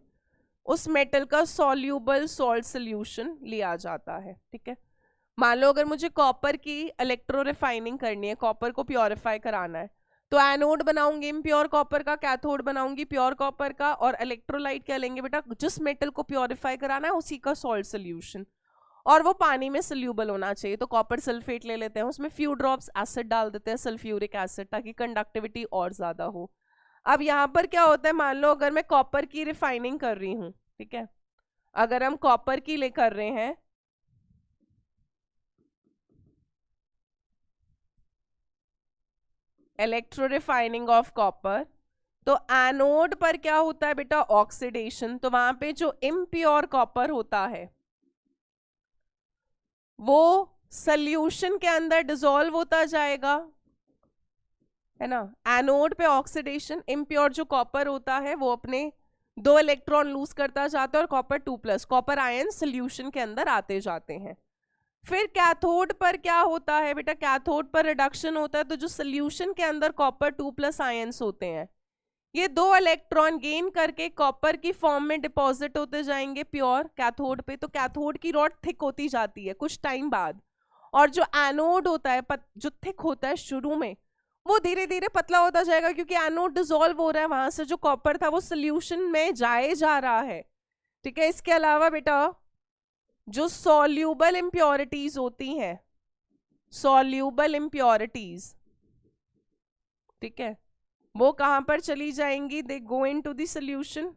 Speaker 1: उस मेटल का सॉल्यूबल सॉल्ट सोल्यूशन लिया जाता है, ठीक है। मान लो अगर मुझे कॉपर की इलेक्ट्रो रिफाइनिंग करनी है, कॉपर को प्योरीफाई कराना है, तो एनोड बनाऊंगी इम्प्योर कॉपर का, कैथोड बनाऊंगी प्योर कॉपर का, और इलेक्ट्रोलाइट क्या लेंगे बेटा, जिस मेटल को प्योरीफाई कराना है उसी का सॉल्ट सोल्यूशन, और वो पानी में सोल्यूबल होना चाहिए। तो कॉपर सल्फेट ले लेते हैं, उसमें फ्यू ड्रॉप्स एसिड डाल देते हैं, सल्फ्यूरिक एसिड, ताकि कंडक्टिविटी और ज्यादा हो। अब यहाँ पर क्या होता है, मान लो अगर मैं कॉपर की रिफाइनिंग कर रही हूँ, ठीक है, अगर हम कॉपर की ले कर रहे हैं, इलेक्ट्रो रिफाइनिंग ऑफ कॉपर, तो एनोड पर क्या होता है बेटा, ऑक्सीडेशन। तो वहां पे जो इम्प्योर कॉपर होता है वो सॉल्यूशन के अंदर डिसॉल्व होता जाएगा, है ना। एनोड पे ऑक्सीडेशन, इम्प्योर जो कॉपर होता है वो अपने 2 इलेक्ट्रॉन लूज करता जाता है, और कॉपर 2+, कॉपर आयन सॉल्यूशन के अंदर आते जाते हैं। फिर कैथोड पर क्या होता है बेटा, कैथोड पर रिडक्शन होता है, तो जो सॉल्यूशन के अंदर कॉपर 2+ आयंस होते हैं, ये 2 इलेक्ट्रॉन गेन करके कॉपर की फॉर्म में डिपॉजिट होते जाएंगे प्योर कैथोड पे। तो कैथोड की रॉड थिक होती जाती है कुछ टाइम बाद, और जो एनोड होता है जो थिक होता है शुरू में, वो धीरे धीरे पतला होता जाएगा, क्योंकि एनोड डिसॉल्व हो रहा है, वहां से जो कॉपर था वो सोल्यूशन में जाए जा रहा है, ठीक है। इसके अलावा बेटा जो सॉल्यूबल इम्प्योरिटीज होती हैं, सॉल्यूबल इम्प्योरिटीज, ठीक है, वो कहां पर चली जाएंगी, दे गो इनटू द सॉल्यूशन।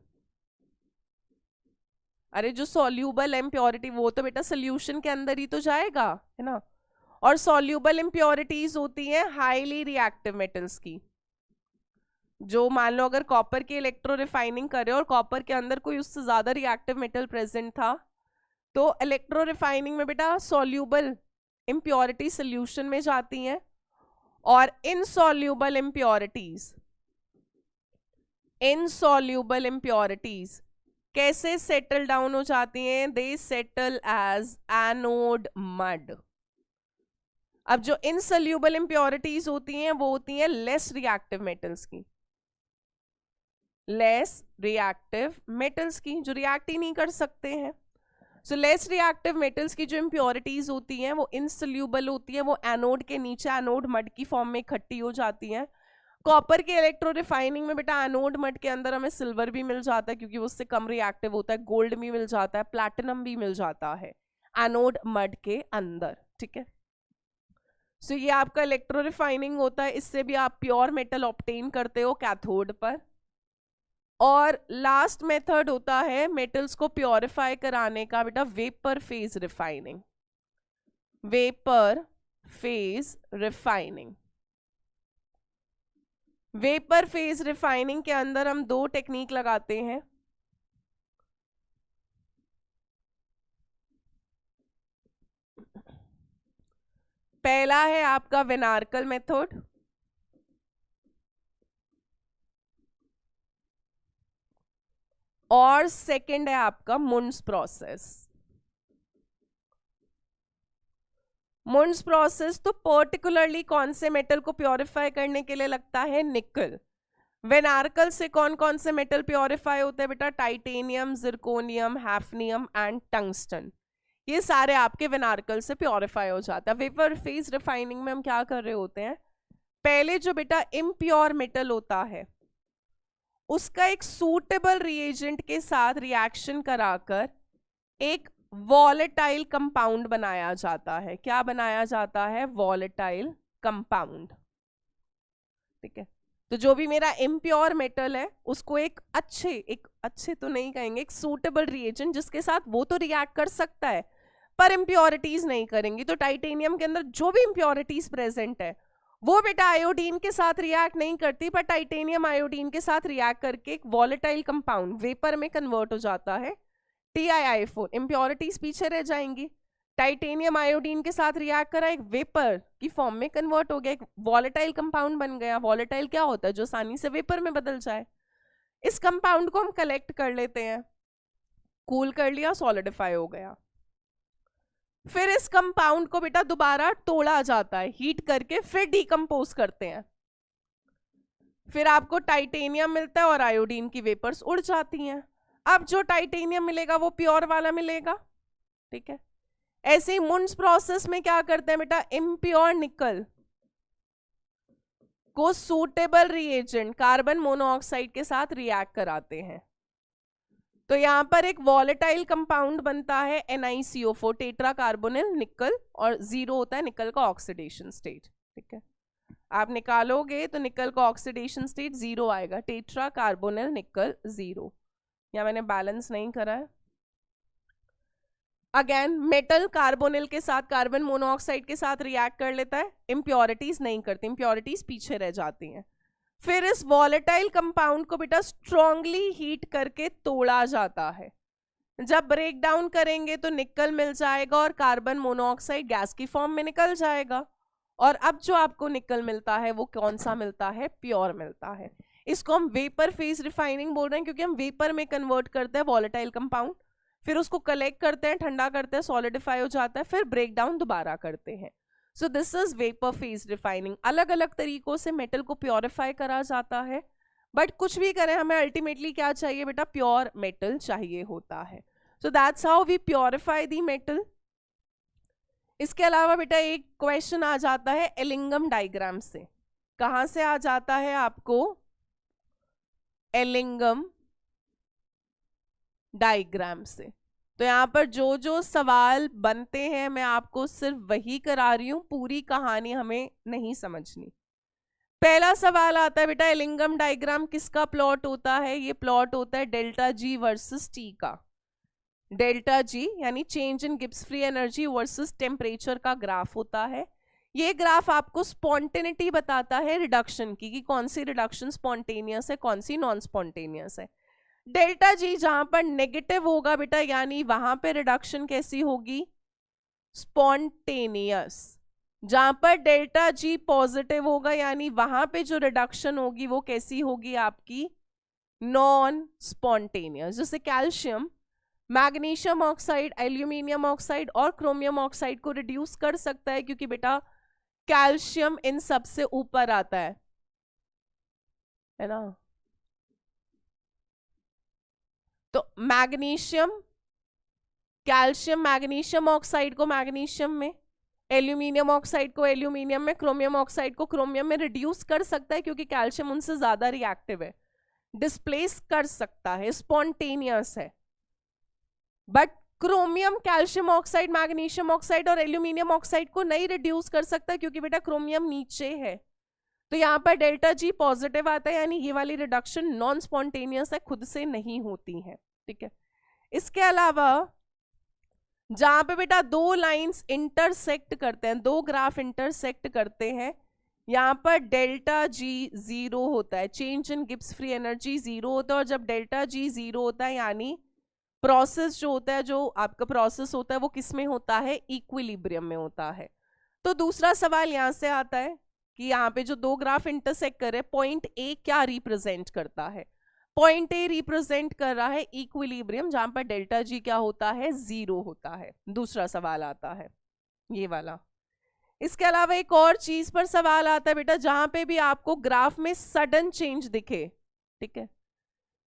Speaker 1: अरे जो सॉल्यूबल इम्प्योरिटी वो तो बेटा सॉल्यूशन के अंदर ही तो जाएगा, है ना। और सॉल्यूबल इम्प्योरिटीज होती हैं हाईली रिएक्टिव मेटल्स की, जो मान लो अगर कॉपर की इलेक्ट्रो रिफाइनिंग करे और कॉपर के अंदर कोई उससे ज्यादा रिएक्टिव मेटल प्रेजेंट था, तो इलेक्ट्रो रिफाइनिंग में बेटा सॉल्यूबल इम्प्योरिटी सॉल्यूशन में जाती हैं, और इनसॉल्यूबल इम्प्योरिटीज कैसे सेटल डाउन हो जाती हैं, दे सेटल एज एनोड मड। अब जो इनसॉल्यूबल इम्प्योरिटीज होती हैं वो होती हैं लेस रिएक्टिव मेटल्स की, लेस रिएक्टिव मेटल्स की, जो रिएक्ट ही नहीं कर सकते हैं। सो लेस रिएक्टिव मेटल्स की जो इम्प्योरिटीज होती हैं वो इनसॉल्यूबल होती है, वो एनोड के नीचे एनोड मड की फॉर्म में इकट्ठी हो जाती हैं। कॉपर के इलेक्ट्रो रिफाइनिंग में बेटा एनोड मड के अंदर हमें सिल्वर भी मिल जाता है क्योंकि वो उससे कम रिएक्टिव होता है, गोल्ड भी मिल जाता है, प्लैटिनम भी मिल जाता है एनोड मड के अंदर, ठीक है। सो ये आपका इलेक्ट्रो रिफाइनिंग होता है, इससे भी आप प्योर मेटल ऑब्टेन करते हो कैथोड पर। और लास्ट मेथड होता है मेटल्स को प्योरीफाई कराने का बेटा vapour phase refining, vapour phase refining. Vapour phase refining के अंदर हम दो टेक्निक लगाते हैं। पहला है आपका वेनार्कल मेथड, और सेकंड है आपका मुंड्स प्रोसेस। मुंड्स प्रोसेस तो पर्टिकुलरली कौन से मेटल को प्योरीफाई करने के लिए लगता है, निकल। वेनार्कल से कौन कौन से मेटल प्योरीफाई होते हैं बेटा, titanium, zirconium, hafnium and tungsten, ये सारे आपके वेनार्कल से प्योरीफाई हो जाता है। वेपर फेज रिफाइनिंग में हम क्या कर रहे होते हैं, पहले जो बेटा इम्प्योर मेटल होता है उसका एक सूटेबल रिएजेंट के साथ रिएक्शन कराकर एक वॉलेटाइल कंपाउंड बनाया जाता है। क्या बनाया जाता है, वॉलेटाइल कंपाउंड, ठीक है। तो जो भी मेरा इम्प्योर मेटल है उसको एक अच्छे तो नहीं कहेंगे, एक सूटेबल रिएजेंट जिसके साथ वो तो रिएक्ट कर सकता है पर इम्प्योरिटीज नहीं करेंगी। तो टाइटेनियम के अंदर जो भी इम्प्योरिटीज प्रेजेंट है वो बेटा आयोडीन के साथ रिएक्ट नहीं करती, पर टाइटेनियम आयोडीन के साथ रिएक्ट करके एक वॉलेटाइल कंपाउंड वेपर में कन्वर्ट हो जाता है, TiI4। इम्प्योरिटीज पीछे रह जाएंगी, टाइटेनियम आयोडीन के साथ रिएक्ट करा, एक वेपर की फॉर्म में कन्वर्ट हो गया, एक वॉलेटाइल कंपाउंड बन गया। वॉलेटाइल क्या होता है, जो आसानी से वेपर में बदल जाए। इस कंपाउंड को हम कलेक्ट कर लेते हैं, कूल कर लिया, सॉलिडिफाई हो गया। फिर इस कंपाउंड को बेटा दोबारा तोड़ा जाता है हीट करके, फिर डिकम्पोज करते हैं, फिर आपको टाइटेनियम मिलता है और आयोडीन की वेपर्स उड़ जाती हैं। अब जो टाइटेनियम मिलेगा वो प्योर वाला मिलेगा, ठीक है। ऐसे ही मुंड्स प्रोसेस में क्या करते हैं बेटा, इम्प्योर निकल को सूटेबल रिएजेंट कार्बन मोनोऑक्साइड के साथ रिएक्ट कराते हैं। तो यहां पर एक वॉलेटाइल कंपाउंड बनता है NiCO4, टेट्रा कार्बोनिल निकल, और जीरो होता है निकल का ऑक्सीडेशन स्टेट, ठीक है। आप निकालोगे तो निकल का ऑक्सीडेशन स्टेट जीरो आएगा, टेट्रा कार्बोनिल निकल जीरो। या मैंने बैलेंस नहीं करा है। अगेन मेटल कार्बोनिल के साथ कार्बन मोनोऑक्साइड के साथ रिएक्ट कर लेता है, इंप्योरिटीज नहीं करती, इंप्योरिटीज पीछे रह जाती हैं। फिर इस वॉलेटाइल कंपाउंड को बेटा स्ट्रांगली हीट करके तोड़ा जाता है। जब ब्रेक डाउन करेंगे तो निकल मिल जाएगा और कार्बन मोनोऑक्साइड गैस की फॉर्म में निकल जाएगा। और अब जो आपको निकल मिलता है वो कौन सा मिलता है, प्योर मिलता है। इसको हम वेपर फेज रिफाइनिंग बोल रहे हैं क्योंकि हम वेपर में कन्वर्ट करते हैं वॉलेटाइल कंपाउंड, फिर उसको कलेक्ट करते हैं, ठंडा करते हैं, सॉलिडिफाई हो जाता है, फिर ब्रेक डाउन दोबारा करते हैं। So this is vapour phase refining. अलग अलग तरीकों से मेटल को प्योरीफाई करा जाता है, बट कुछ भी करें हमें अल्टीमेटली क्या चाहिए बेटा, प्योर मेटल चाहिए होता है। So that's how we purify the metal. इसके अलावा बेटा एक क्वेश्चन आ जाता है एलिंगम डायग्राम से। कहां से आ जाता है आपको, एलिंगम डायग्राम से। तो यहाँ पर जो जो सवाल बनते हैं मैं आपको सिर्फ वही करा रही हूं, पूरी कहानी हमें नहीं समझनी। पहला सवाल आता है बेटा, एलिंगम डायग्राम किसका प्लॉट होता है, ये प्लॉट होता है डेल्टा जी वर्सेस टी का। डेल्टा जी यानी change in Gibbs free energy versus temperature का ग्राफ होता है। ये ग्राफ आपको स्पॉन्टेनिटी बताता है रिडक्शन की, कि कौन सी रिडक्शन स्पॉन्टेनियस है, कौन सी नॉन स्पॉन्टेनियस है। डेल्टा जी जहां पर नेगेटिव होगा बेटा, यानी वहां पे रिडक्शन कैसी होगी, स्पॉन्टेनियस। जहां पर डेल्टा जी पॉजिटिव होगा यानी वहां पे जो रिडक्शन होगी वो कैसी होगी आपकी, नॉन स्पॉन्टेनियस। जैसे calcium magnesium oxide, aluminium oxide और क्रोमियम ऑक्साइड को रिड्यूस कर सकता है क्योंकि बेटा कैल्शियम इन सबसे ऊपर आता है ना। तो मैग्नीशियम, कैल्शियम मैग्नीशियम ऑक्साइड को मैग्नीशियम में, एल्यूमिनियम ऑक्साइड को एल्यूमिनियम में, क्रोमियम ऑक्साइड को क्रोमियम में रिड्यूस कर सकता है क्योंकि कैल्शियम उनसे ज्यादा रिएक्टिव है, डिस्प्लेस कर सकता है, स्पॉन्टेनियस है। But chromium calcium oxide, magnesium oxide और एल्यूमिनियम ऑक्साइड को नहीं रिड्यूस कर सकता क्योंकि बेटा क्रोमियम नीचे है। तो यहाँ पर डेल्टा जी पॉजिटिव आता है, यानी ये वाली रिडक्शन नॉन स्पॉन्टेनियस है, खुद से नहीं होती है। ठीक है, इसके अलावा जहां पे बेटा दो लाइंस इंटरसेक्ट करते हैं, दो ग्राफ इंटरसेक्ट करते हैं, यहाँ पर डेल्टा जी 0 होता है, change in Gibbs free energy 0 होता है। और जब डेल्टा जी 0 होता है यानी प्रोसेस जो होता है, जो आपका प्रोसेस होता है वो किस में होता है, इक्विलिब्रियम में होता है। तो दूसरा सवाल यहाँ से आता है कि यहाँ पे जो दो ग्राफ इंटरसेक्ट कर रहे हैं, पॉइंट ए क्या रिप्रेजेंट करता है? पॉइंट ए रिप्रेजेंट कर रहा है इक्विलिब्रियम, जहां पर डेल्टा जी क्या होता है, 0 होता है। दूसरा सवाल आता है ये वाला। इसके अलावा एक और चीज पर सवाल आता है बेटा, जहां पे भी आपको ग्राफ में सडन चेंज दिखे, ठीक है,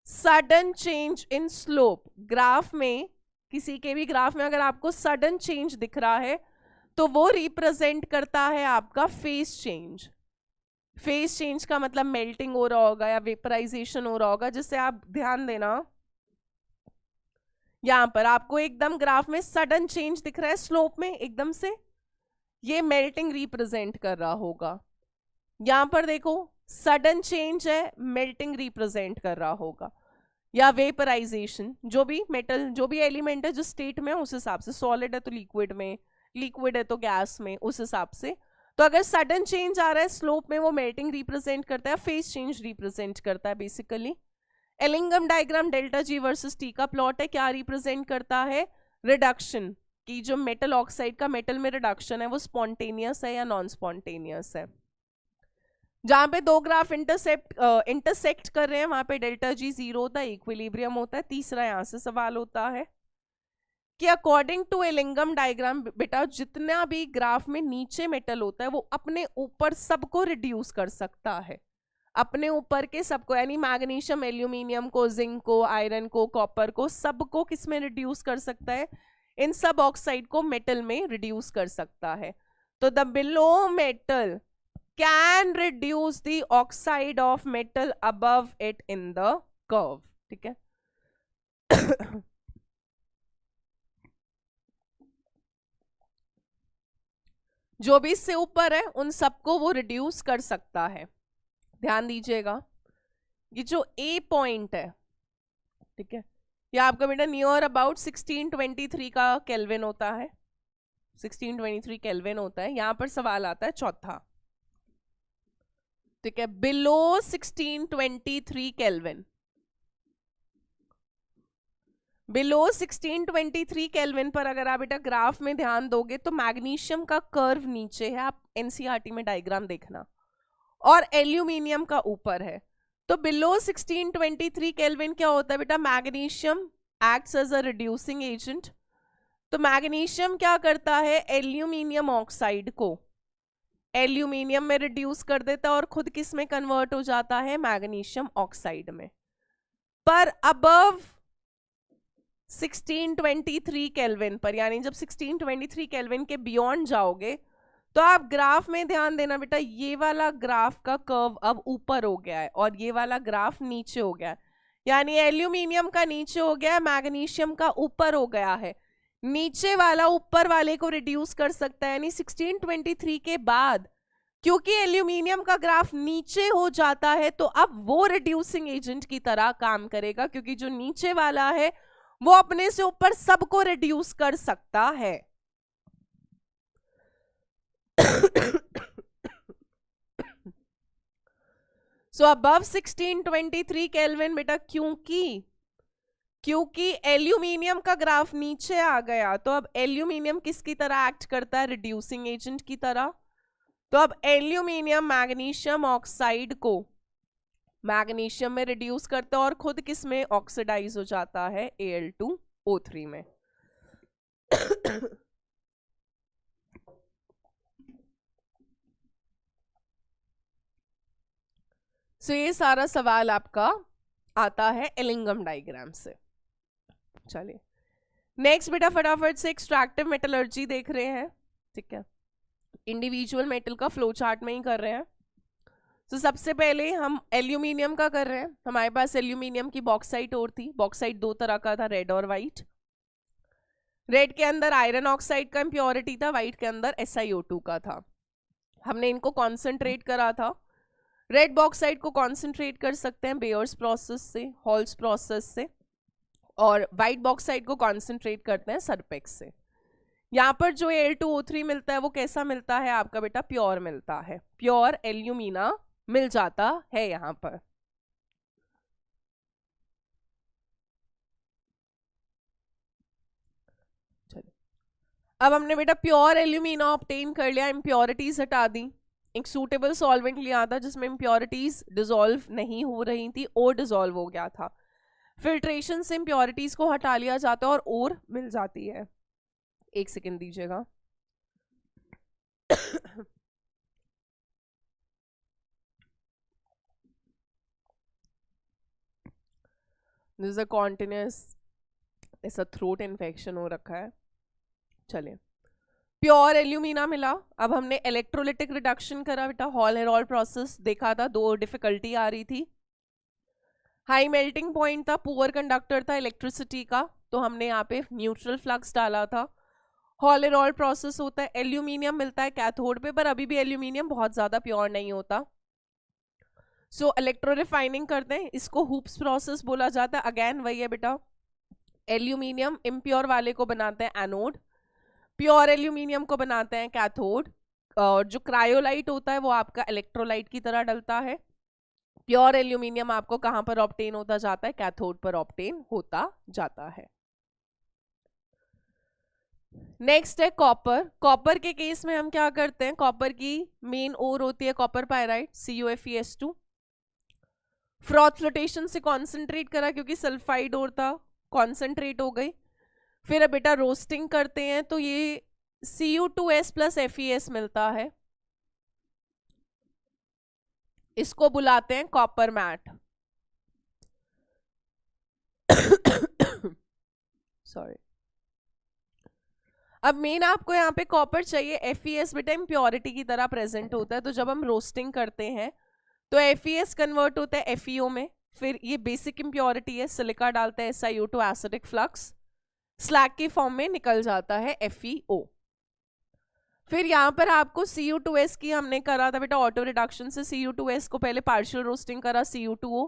Speaker 1: sudden change in slope, graph में किसी के भी ग्राफ में अगर आपको सडन चेंज दिख रहा है तो वो रिप्रेजेंट करता है आपका फेज चेंज। फेज चेंज का मतलब मेल्टिंग हो रहा होगा या वेपराइजेशन हो रहा होगा, जिससे आप ध्यान देना यहां पर आपको एकदम ग्राफ में सडन चेंज दिख रहा है स्लोप में एकदम से, ये मेल्टिंग रिप्रेजेंट कर रहा होगा। यहां पर देखो सडन चेंज है, मेल्टिंग रिप्रेजेंट कर रहा होगा, या वेपराइजेशन, जो भी मेटल जो भी एलिमेंट है जो स्टेट में उस हिसाब से, सॉलिड है तो लिक्विड में, लिक्विड है तो गैस में, उस हिसाब से। तो अगर सडन चेंज आ रहा है स्लोप में वो मेल्टिंग रिप्रेजेंट करता है, फेज चेंज रिप्रेजेंट करता है basically. Ellingham diagram delta G versus T का प्लॉट है, क्या रिप्रेजेंट करता है, रिडक्शन की, जो मेटल ऑक्साइड का मेटल में रिडक्शन है वो स्पॉन्टेनियस है या नॉन स्पॉन्टेनियस है। जहां पे दो ग्राफ इंटरसेक्ट कर रहे हैं वहां पे डेल्टा जी 0 होता है, इक्विलिब्रियम होता है। तीसरा यहां से सवाल होता है कि अकॉर्डिंग टू एलिंगम डायग्राम बेटा जितना भी ग्राफ में नीचे मेटल होता है वो अपने ऊपर सबको रिड्यूस कर सकता है, अपने ऊपर के सबको, यानी मैग्नीशियम एल्यूमिनियम को, जिंक को, आयरन को, कॉपर को, सबको किस में रिड्यूस कर सकता है, इन सब ऑक्साइड को मेटल में रिड्यूस कर सकता है। तो the below metal can reduce the oxide of metal above it in the curve. ठीक है जो भी इससे ऊपर है उन सबको वो रिड्यूस कर सकता है। ध्यान दीजिएगा, ये जो ए पॉइंट है, ठीक है, ये आपका बेटा नियर अबाउट 1623 का केल्विन होता है, 1623 केल्विन होता है। यहां पर सवाल आता है चौथा, ठीक है, बिलो 1623 केल्विन, बिलो 1623 केल्विन पर अगर आप बेटा ग्राफ में ध्यान दोगे तो मैग्नीशियम का कर्व नीचे है, आप एनसीईआरटी में डायग्राम देखना, और एल्यूमिनियम का ऊपर है। तो बिलो 1623 केल्विन क्या होता है बेटा, magnesium acts as a reducing agent. तो मैग्नीशियम क्या करता है, एल्यूमिनियम ऑक्साइड को एल्यूमिनियम में रिड्यूस कर देता है और खुद किस में कन्वर्ट हो जाता है, मैग्नीशियम ऑक्साइड में। पर अबव 1623 केल्विन पर, यानी जब 1623 केल्विन के बियॉन्ड जाओगे तो आप ग्राफ में ध्यान देना बेटा, ये वाला ग्राफ का कर्व अब ऊपर हो गया है और ये वाला ग्राफ नीचे हो गया है, यानी एल्यूमिनियम का नीचे हो गया है, मैग्नीशियम का ऊपर हो गया है। नीचे वाला ऊपर वाले को रिड्यूस कर सकता है, यानी 1623 के बाद क्योंकि एल्यूमिनियम का ग्राफ नीचे हो जाता है तो अब वो रिड्यूसिंग एजेंट की तरह काम करेगा, क्योंकि जो नीचे वाला है वो अपने से ऊपर सबको रिड्यूस कर सकता है। सो अबव 1623 केल्विन बेटा, क्योंकि एल्यूमिनियम का ग्राफ नीचे आ गया तो अब एल्यूमिनियम किसकी तरह एक्ट करता है, रिड्यूसिंग एजेंट की तरह। तो अब एल्यूमिनियम मैग्नीशियम ऑक्साइड को मैग्नीशियम में रिड्यूस करता है और खुद किस में ऑक्सीडाइज हो जाता है, Al2O3 में। सो ये सारा सवाल आपका आता है एलिंगम डायग्राम से। चलिए नेक्स्ट बेटा फटाफट से एक्सट्रैक्टिव मेटलर्जी देख रहे हैं, ठीक है। इंडिविजुअल मेटल का फ्लो चार्ट में ही कर रहे हैं। तो सबसे पहले हम एल्यूमिनियम का कर रहे हैं। हमारे पास एल्यूमिनियम की बॉक्साइट और थी। बॉक्साइट दो तरह का था, रेड और वाइट। रेड के अंदर आयरन ऑक्साइड का इम्प्योरिटी था, वाइट के अंदर SiO2 का था। हमने इनको कॉन्सेंट्रेट करा था। रेड बॉक्साइट को कॉन्सेंट्रेट कर सकते हैं बेयर्स प्रोसेस से, हॉल्स प्रोसेस से, और वाइट बॉक्साइट को कॉन्सेंट्रेट करते हैं सरपेक्स से। यहाँ पर जो Al2O3 मिलता है वो कैसा मिलता है आपका बेटा? प्योर मिलता है, प्योर एल्यूमिना मिल जाता है यहाँ पर। चलिए, अब हमने बेटा प्योर एल्यूमिना ऑब्टेन कर लिया, इम्प्योरिटीज हटा दी, एक सूटेबल सॉल्वेंट लिया था जिसमें इम्प्योरिटीज डिसॉल्व नहीं हो रही थी, और डिसॉल्व हो गया था। फिल्ट्रेशन से इम्प्योरिटीज को हटा लिया जाता है और मिल जाती है। एक सेकेंड दीजिएगा। दिस इज अ कॉन्टिन्यूस, ऐसा थ्रोट इन्फेक्शन हो रखा है। चलिए, प्योर एल्यूमिना मिला। अब हमने इलेक्ट्रोलिटिक रिडक्शन करा बेटा, हॉल हेरॉल्ड प्रोसेस देखा था। दो डिफिकल्टी आ रही थी, हाई मेल्टिंग पॉइंट था, पुअर कंडक्टर था इलेक्ट्रिसिटी का, तो हमने यहाँ पे न्यूट्रल फ्लक्स डाला था। हॉल हेरॉल्ड प्रोसेस होता है, एल्यूमिनियम मिलता है कैथोड पे, पर अभी भी एल्यूमिनियम बहुत ज्यादा प्योर नहीं होता। सो इलेक्ट्रो रिफाइनिंग करते हैं, इसको हुप्स प्रोसेस बोला जाता है। अगेन वही है बेटा, एल्यूमिनियम इम्प्योर वाले को बनाते हैं एनोड, प्योर एल्यूमिनियम को बनाते हैं कैथोड, और जो क्रायोलाइट होता है वो आपका इलेक्ट्रोलाइट की तरह डलता है। प्योर एल्यूमिनियम आपको कहां पर ऑब्टेन होता जाता है? कैथोड पर ऑब्टेन होता जाता है। नेक्स्ट है कॉपर। कॉपर के केस में हम क्या करते हैं? कॉपर की मेन ओर होती है copper pyrite, CuFeS2। Froth flotation से कॉन्सेंट्रेट करा क्योंकि सल्फाइड ओर था, कॉन्सेंट्रेट हो गई। फिर अब बेटा रोस्टिंग करते हैं तो ये Cu2S प्लस FeS मिलता है, इसको बुलाते हैं कॉपर मैट। सॉरी। अब मेन आपको यहाँ पे कॉपर चाहिए, FeS बेटा इम्प्योरिटी की तरह प्रेजेंट होता है, तो जब हम रोस्टिंग करते हैं तो FeS कन्वर्ट होता है FeO में। फिर ये बेसिक इम्प्योरिटी है, सिलिका डालते हैं SiO2 एसिडिक फ्लक्स, स्लैग की फॉर्म में निकल जाता है FeO। फिर यहाँ पर आपको Cu2S की हमने करा था बेटा ऑटो रिडक्शन से, Cu2S को पहले पार्शियल रोस्टिंग करा Cu2O,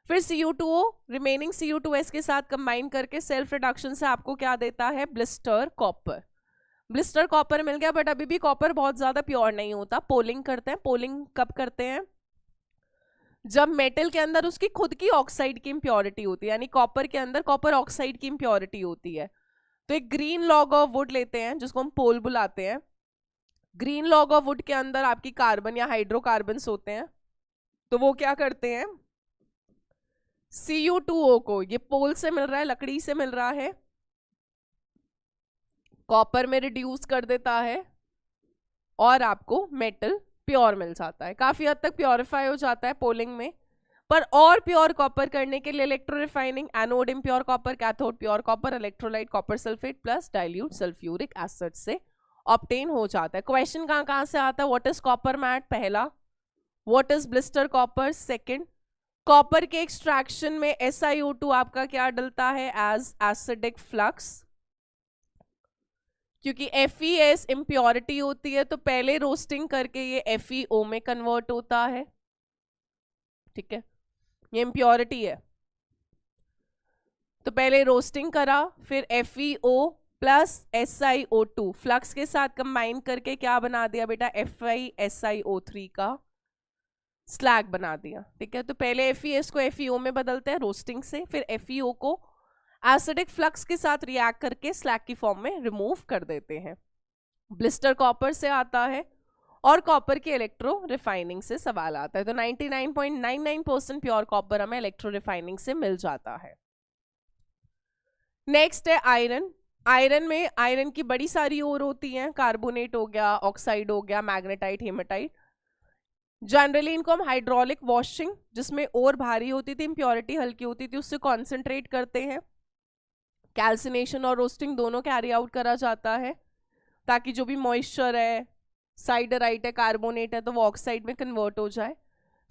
Speaker 1: फिर Cu2O रिमेनिंग Cu2S के साथ कंबाइन करके सेल्फ रिडक्शन से आपको क्या देता है? Blister copper. ब्लिस्टर कॉपर मिल गया, बट अभी भी कॉपर बहुत ज्यादा प्योर नहीं होता। पोलिंग करते हैं। पोलिंग कब करते हैं? जब मेटल के अंदर उसकी खुद की ऑक्साइड की इम्प्योरिटी होती है, यानी कॉपर के अंदर कॉपर ऑक्साइड की इम्प्योरिटी होती है। तो एक ग्रीन लॉग ऑफ वुड लेते हैं जिसको हम पोल बुलाते हैं। ग्रीन लॉग ऑफ वुड के अंदर आपकी कार्बन या हाइड्रोकार्बन्स होते हैं, तो वो क्या करते हैं? Cu2O को, ये पोल से मिल रहा है, लकड़ी से मिल रहा है, कॉपर में रिड्यूस कर देता है और आपको मेटल प्योर मिल जाता है। काफी हद तक प्योरीफाई हो जाता है पोलिंग में। पर और प्योर कॉपर करने के लिए electro refining, anode impure copper, cathode pure copper, electrolyte copper sulphate plus dilute sulphuric acid से ऑब्टेन हो जाता है। क्वेश्चन कहाँ कहाँ से आता है? What is copper matte? पहला। What is blister copper? Second. Copper के एक्सट्रैक्शन में SiO2 आपका क्या डलता है? एज एसिडिक फ्लक्स, क्योंकि FeS इम्प्योरिटी होती है तो पहले रोस्टिंग करके ये FeO में कन्वर्ट होता है। ठीक है, ये इम्प्योरिटी है तो पहले रोस्टिंग करा, फिर FeO प्लस SiO2 फ्लक्स के साथ कंबाइन करके क्या बना दिया बेटा? FeSiO3 का स्लैग बना दिया। ठीक है, तो पहले FeS को FeO में बदलते हैं रोस्टिंग से, फिर FeO को एसिडिक फ्लक्स के साथ रिएक्ट करके स्लैग की फॉर्म में रिमूव कर देते हैं। ब्लिस्टर कॉपर से आता है और कॉपर की इलेक्ट्रो रिफाइनिंग से सवाल आता है। तो 99.99% प्योर कॉपर हमें इलेक्ट्रो रिफाइनिंग से मिल जाता है। नेक्स्ट है आयरन। आयरन में आयरन की बड़ी सारी ओर होती हैं, कार्बोनेट हो गया, ऑक्साइड हो गया, मैग्नेटाइट, हेमाटाइट। जनरली इनको हम हाइड्रोलिक वॉशिंग, जिसमें ओर भारी होती थी, इम्प्योरिटी हल्की होती थी, उससे कॉन्सेंट्रेट करते हैं। कैल्सिनेशन और रोस्टिंग दोनों कैरी आउट करा जाता है ताकि जो भी मॉइस्चर है, साइडराइट है, कार्बोनेट है, तो वो ऑक्साइड में कन्वर्ट हो जाए।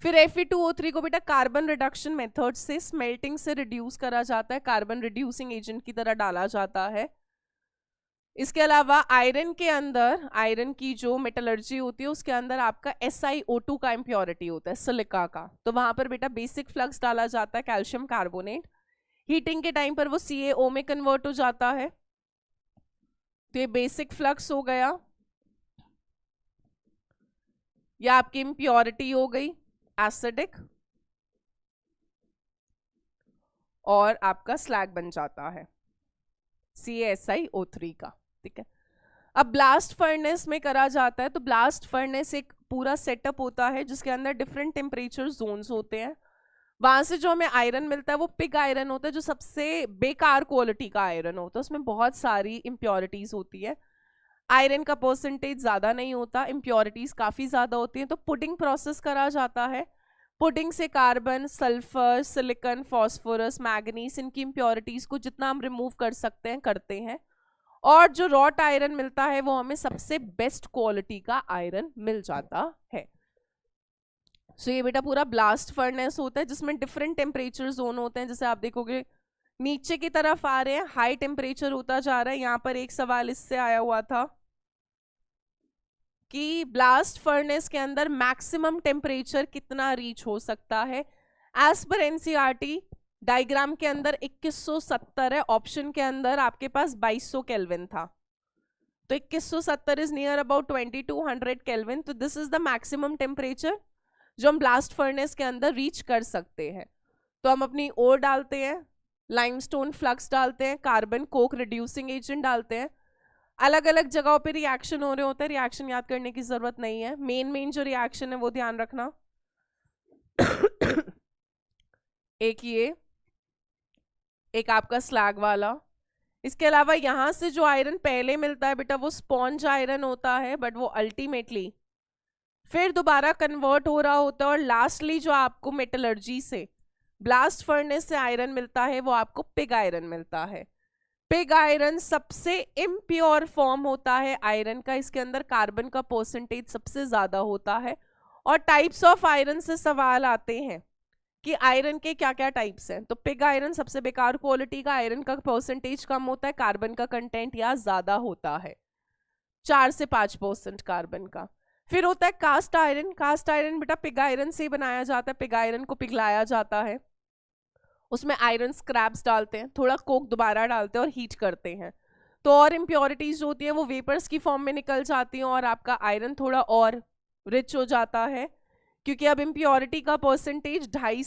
Speaker 1: फिर Fe2O3 को बेटा कार्बन रिडक्शन मेथड से स्मेल्टिंग से रिड्यूस करा जाता है, कार्बन रिड्यूसिंग एजेंट की तरह डाला जाता है। इसके अलावा आयरन के अंदर, आयरन की जो मेटलर्जी होती है उसके अंदर आपका SiO2 का इम्प्योरिटी होता है, सिलिका का, तो वहां पर बेटा बेसिक फ्लक्स डाला जाता है कैल्शियम कार्बोनेट। हीटिंग के टाइम पर वो CaO में कन्वर्ट हो जाता है, तो ये बेसिक फ्लक्स हो गया। या आपकी इम्प्योरिटी हो गई एसिडिक, और आपका स्लैग बन जाता है CaSiO3 का, ठीक है। अब ब्लास्ट फर्नेस में करा जाता है, तो ब्लास्ट फर्नेस एक पूरा सेटअप होता है जिसके अंदर डिफरेंट टेम्परेचर जोन्स होते हैं। वहां से जो हमें आयरन मिलता है वो पिग आयरन होता है, जो सबसे बेकार क्वालिटी का आयरन होता है, उसमें बहुत सारी इम्प्योरिटीज होती है। आयरन का परसेंटेज ज्यादा नहीं होता, इम्प्योरिटीज काफी ज्यादा होती हैं, तो पुडिंग प्रोसेस करा जाता है। पुडिंग से carbon, sulphur, silicon, phosphorus, manganese, इनकी इम्प्योरिटीज को जितना हम रिमूव कर सकते हैं करते हैं, और जो रॉट आयरन मिलता है वो हमें सबसे बेस्ट क्वालिटी का आयरन मिल जाता है। सो ये बेटा पूरा ब्लास्ट फर्नेस होता है जिसमें डिफरेंट टेम्परेचर जोन होते हैं। जैसे आप देखोगे नीचे की तरफ आ रहे हैं, हाई टेम्परेचर होता जा रहा है। यहाँ पर एक सवाल इससे आया हुआ था कि ब्लास्ट फर्नेस के अंदर मैक्सिमम टेम्परेचर कितना रीच हो सकता है। एज पर एनसीईआरटी डायग्राम के अंदर 2170 है, ऑप्शन के अंदर आपके पास 2200 केल्विन था, तो 2170 इज नियर अबाउट 2200 केल्विन। तो this is the maximum temperature जो हम ब्लास्ट फर्नेस के अंदर रीच कर सकते हैं। तो हम अपनी ओर डालते हैं, लाइमस्टोन फ्लक्स डालते हैं, कार्बन कोक रिड्यूसिंग एजेंट डालते हैं, अलग अलग जगहों पे रिएक्शन हो रहे होते हैं, रिएक्शन याद करने की जरूरत नहीं है, मेन जो रिएक्शन है वो ध्यान रखना। एक ये, एक आपका स्लैग वाला। इसके अलावा यहां से जो आयरन पहले मिलता है बेटा वो स्पॉन्ज आयरन होता है, बट वो अल्टीमेटली फिर दोबारा कन्वर्ट हो रहा होता है, और लास्टली जो आपको मेटलर्जी से ब्लास्ट फर्नेस से आयरन मिलता है वो आपको पिग आयरन मिलता है। पिग आयरन सबसे इम्प्योर फॉर्म होता है आयरन का, इसके अंदर कार्बन का परसेंटेज सबसे ज्यादा होता है। और टाइप्स ऑफ आयरन से सवाल आते हैं कि आयरन के क्या क्या टाइप्स हैं, तो पिग आयरन सबसे बेकार क्वालिटी का, आयरन का परसेंटेज कम होता है, कार्बन का कंटेंट या ज्यादा होता है, 4 से 5% कार्बन का। फिर होता है कास्ट आयरन। कास्ट आयरन बेटा पिग आयरन से बनाया जाता है, पिग आयरन को पिघलाया जाता है, उसमें आयरन स्क्रैप्स डालते हैं, थोड़ा कोक दोबारा डालते हैं और हीट करते हैं, तो और इम्प्योरिटीज जो होती है वो वेपर्स की फॉर्म में निकल जाती हैं, और आपका आयरन थोड़ा और रिच हो जाता है, क्योंकि अब इम्प्योरिटी का परसेंटेज 2.5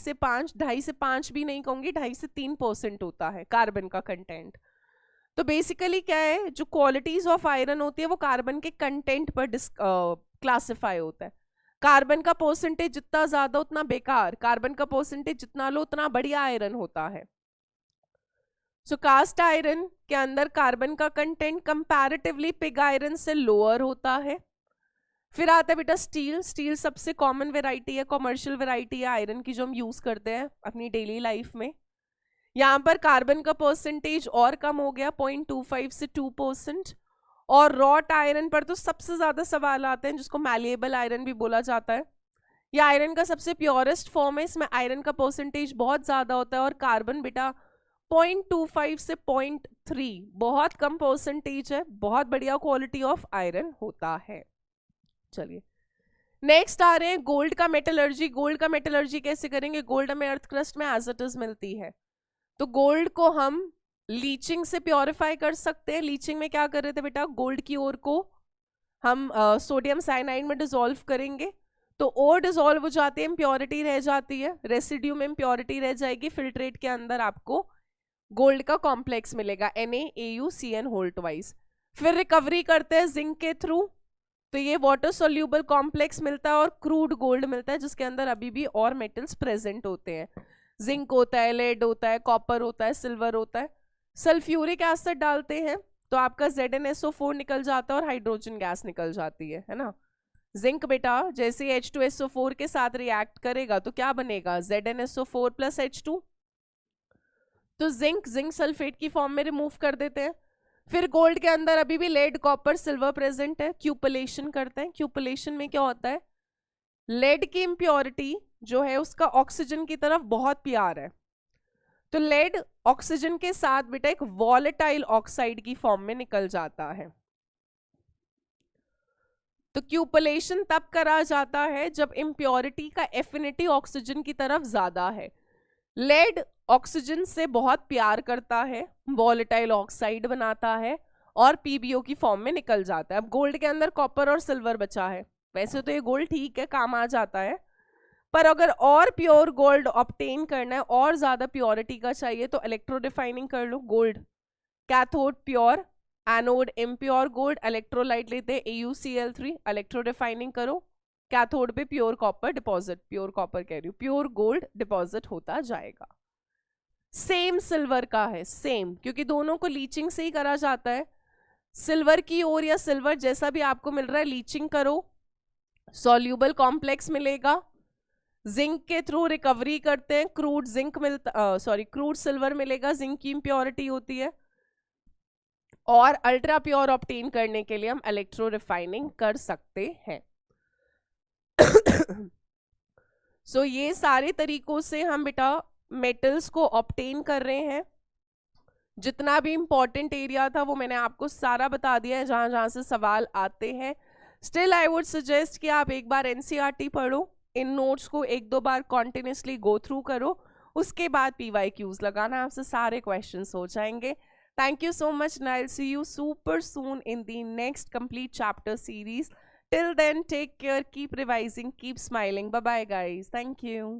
Speaker 1: से 5 भी नहीं कहूंगी, 2.5 से 3% होता है कार्बन का कंटेंट। तो बेसिकली क्या है, जो क्वालिटीज ऑफ आयरन होती है वो कार्बन के कंटेंट पर क्लासिफाई होता है। कार्बन का परसेंटेज जितना ज्यादा उतना बेकार, कार्बन का परसेंटेज जितना लो उतना बढ़िया आयरन होता है। सो कास्ट आयरन के अंदर कार्बन का कंटेंट कंपैरेटिवली पिग आयरन से लोअर होता है। फिर आता है बेटा स्टील। स्टील सबसे कॉमन वेराइटी है, कॉमर्शियल वेराइटी है आयरन की, जो हम यूज करते हैं अपनी डेली लाइफ में। यहाँ पर कार्बन का परसेंटेज और कम हो गया, 0.25 से 2%। और रॉट आयरन पर तो सबसे ज्यादा सवाल आते हैं, जिसको मैलिएबल आयरन भी बोला जाता है। यह आयरन का सबसे प्योरेस्ट फॉर्म है, इसमें आयरन का परसेंटेज बहुत ज्यादा होता है, और कार्बन बेटा 0.25 से 0.3, बहुत कम परसेंटेज है, बहुत बढ़िया क्वालिटी ऑफ आयरन होता है। चलिए नेक्स्ट आ रहे हैं गोल्ड का मेटलर्जी। गोल्ड का मेटलर्जी कैसे करेंगे, गोल्ड हमें अर्थ क्रस्ट में एज इट इज मिलती है, तो गोल्ड को हम लीचिंग से प्योरीफाई कर सकते हैं। लीचिंग में क्या कर रहे थे बेटा, गोल्ड की ओर को हम सोडियम साइनाइड में डिसॉल्व करेंगे, तो ओर डिसॉल्व हो जाती है, इम्प्योरिटी रह जाती है, रेसिड्यू में इम्प्योरिटी रह जाएगी, फिल्ट्रेट के अंदर आपको गोल्ड का कॉम्प्लेक्स मिलेगा NaAuCN होल ट्वाइस। फिर रिकवरी करते हैं जिंक के थ्रू, तो ये वाटर सोल्यूबल कॉम्प्लेक्स मिलता है और क्रूड गोल्ड मिलता है, जिसके अंदर अभी भी और मेटल्स प्रेजेंट होते हैं, जिंक होता है, लेड होता है, कॉपर होता है, सिल्वर होता है। सल्फ्यूरिक एसिड डालते हैं तो आपका ZnSO4 निकल जाता है और हाइड्रोजन गैस निकल जाती है ना। जिंक बेटा जैसे H2SO4 के साथ रिएक्ट करेगा तो क्या बनेगा, ZnSO4 प्लस H2, तो जिंक सल्फेट की फॉर्म में रिमूव कर देते हैं। फिर गोल्ड के अंदर अभी भी लेड कॉपर सिल्वर प्रेजेंट है, क्यूपलेशन करते हैं। क्यूपलेशन में क्या होता है, लेड की इम्प्योरिटी जो है उसका ऑक्सीजन की तरफ बहुत प्यार है, तो लेड ऑक्सीजन के साथ बेटा एक वॉलेटाइल ऑक्साइड की फॉर्म में निकल जाता है। तो क्यूपलेशन तब करा जाता है जब इम्प्योरिटी का एफिनिटी ऑक्सीजन की तरफ ज्यादा है। लेड ऑक्सीजन से बहुत प्यार करता है, वॉलेटाइल ऑक्साइड बनाता है और पीबीओ की फॉर्म में निकल जाता है। अब गोल्ड के अंदर कॉपर और सिल्वर बचा है, वैसे तो ये गोल्ड ठीक है, काम आ जाता है, पर अगर और प्योर गोल्ड ऑब्टेन करना है, और ज्यादा प्योरिटी का चाहिए, तो इलेक्ट्रो डिफाइनिंग कर लो। Gold cathode pure, anode impure gold, electrolyte लेते हैं AuCl3, इलेक्ट्रो डिफाइनिंग करो, कैथोड पे pure copper deposit, pure copper कह रही हूँ, प्योर गोल्ड डिपॉजिट होता जाएगा। सेम सिल्वर का है, सेम, क्योंकि दोनों को लीचिंग से ही करा जाता है। सिल्वर की ओर या सिल्वर जैसा भी आपको मिल रहा है, लीचिंग करो, सॉल्यूबल कॉम्प्लेक्स मिलेगा। जिंक के थ्रू रिकवरी करते हैं, क्रूड जिंक मिलता, क्रूड सिल्वर मिलेगा, जिंक की इम्प्योरिटी होती है। और अल्ट्रा प्योर ऑब्टेन करने के लिए हम इलेक्ट्रो रिफाइनिंग कर सकते हैं। सो ये सारे तरीकों से हम बेटा मेटल्स को ऑब्टेन कर रहे हैं। जितना भी इंपॉर्टेंट एरिया था वो मैंने आपको सारा बता दिया है, जहां जहां से सवाल आते हैं। स्टिल आई वुड सजेस्ट कि आप एक बार एनसीईआरटी पढ़ो, इन नोट्स को एक दो बार कॉन्टिन्यूसली गो थ्रू करो, उसके बाद PYQs लगाना, आपसे सारे क्वेश्चंस हो जाएंगे। Thank you so much and I'll see you super soon in the next complete chapter series. Till then, take care, keep revising, keep smiling. Bye bye guys. Thank you.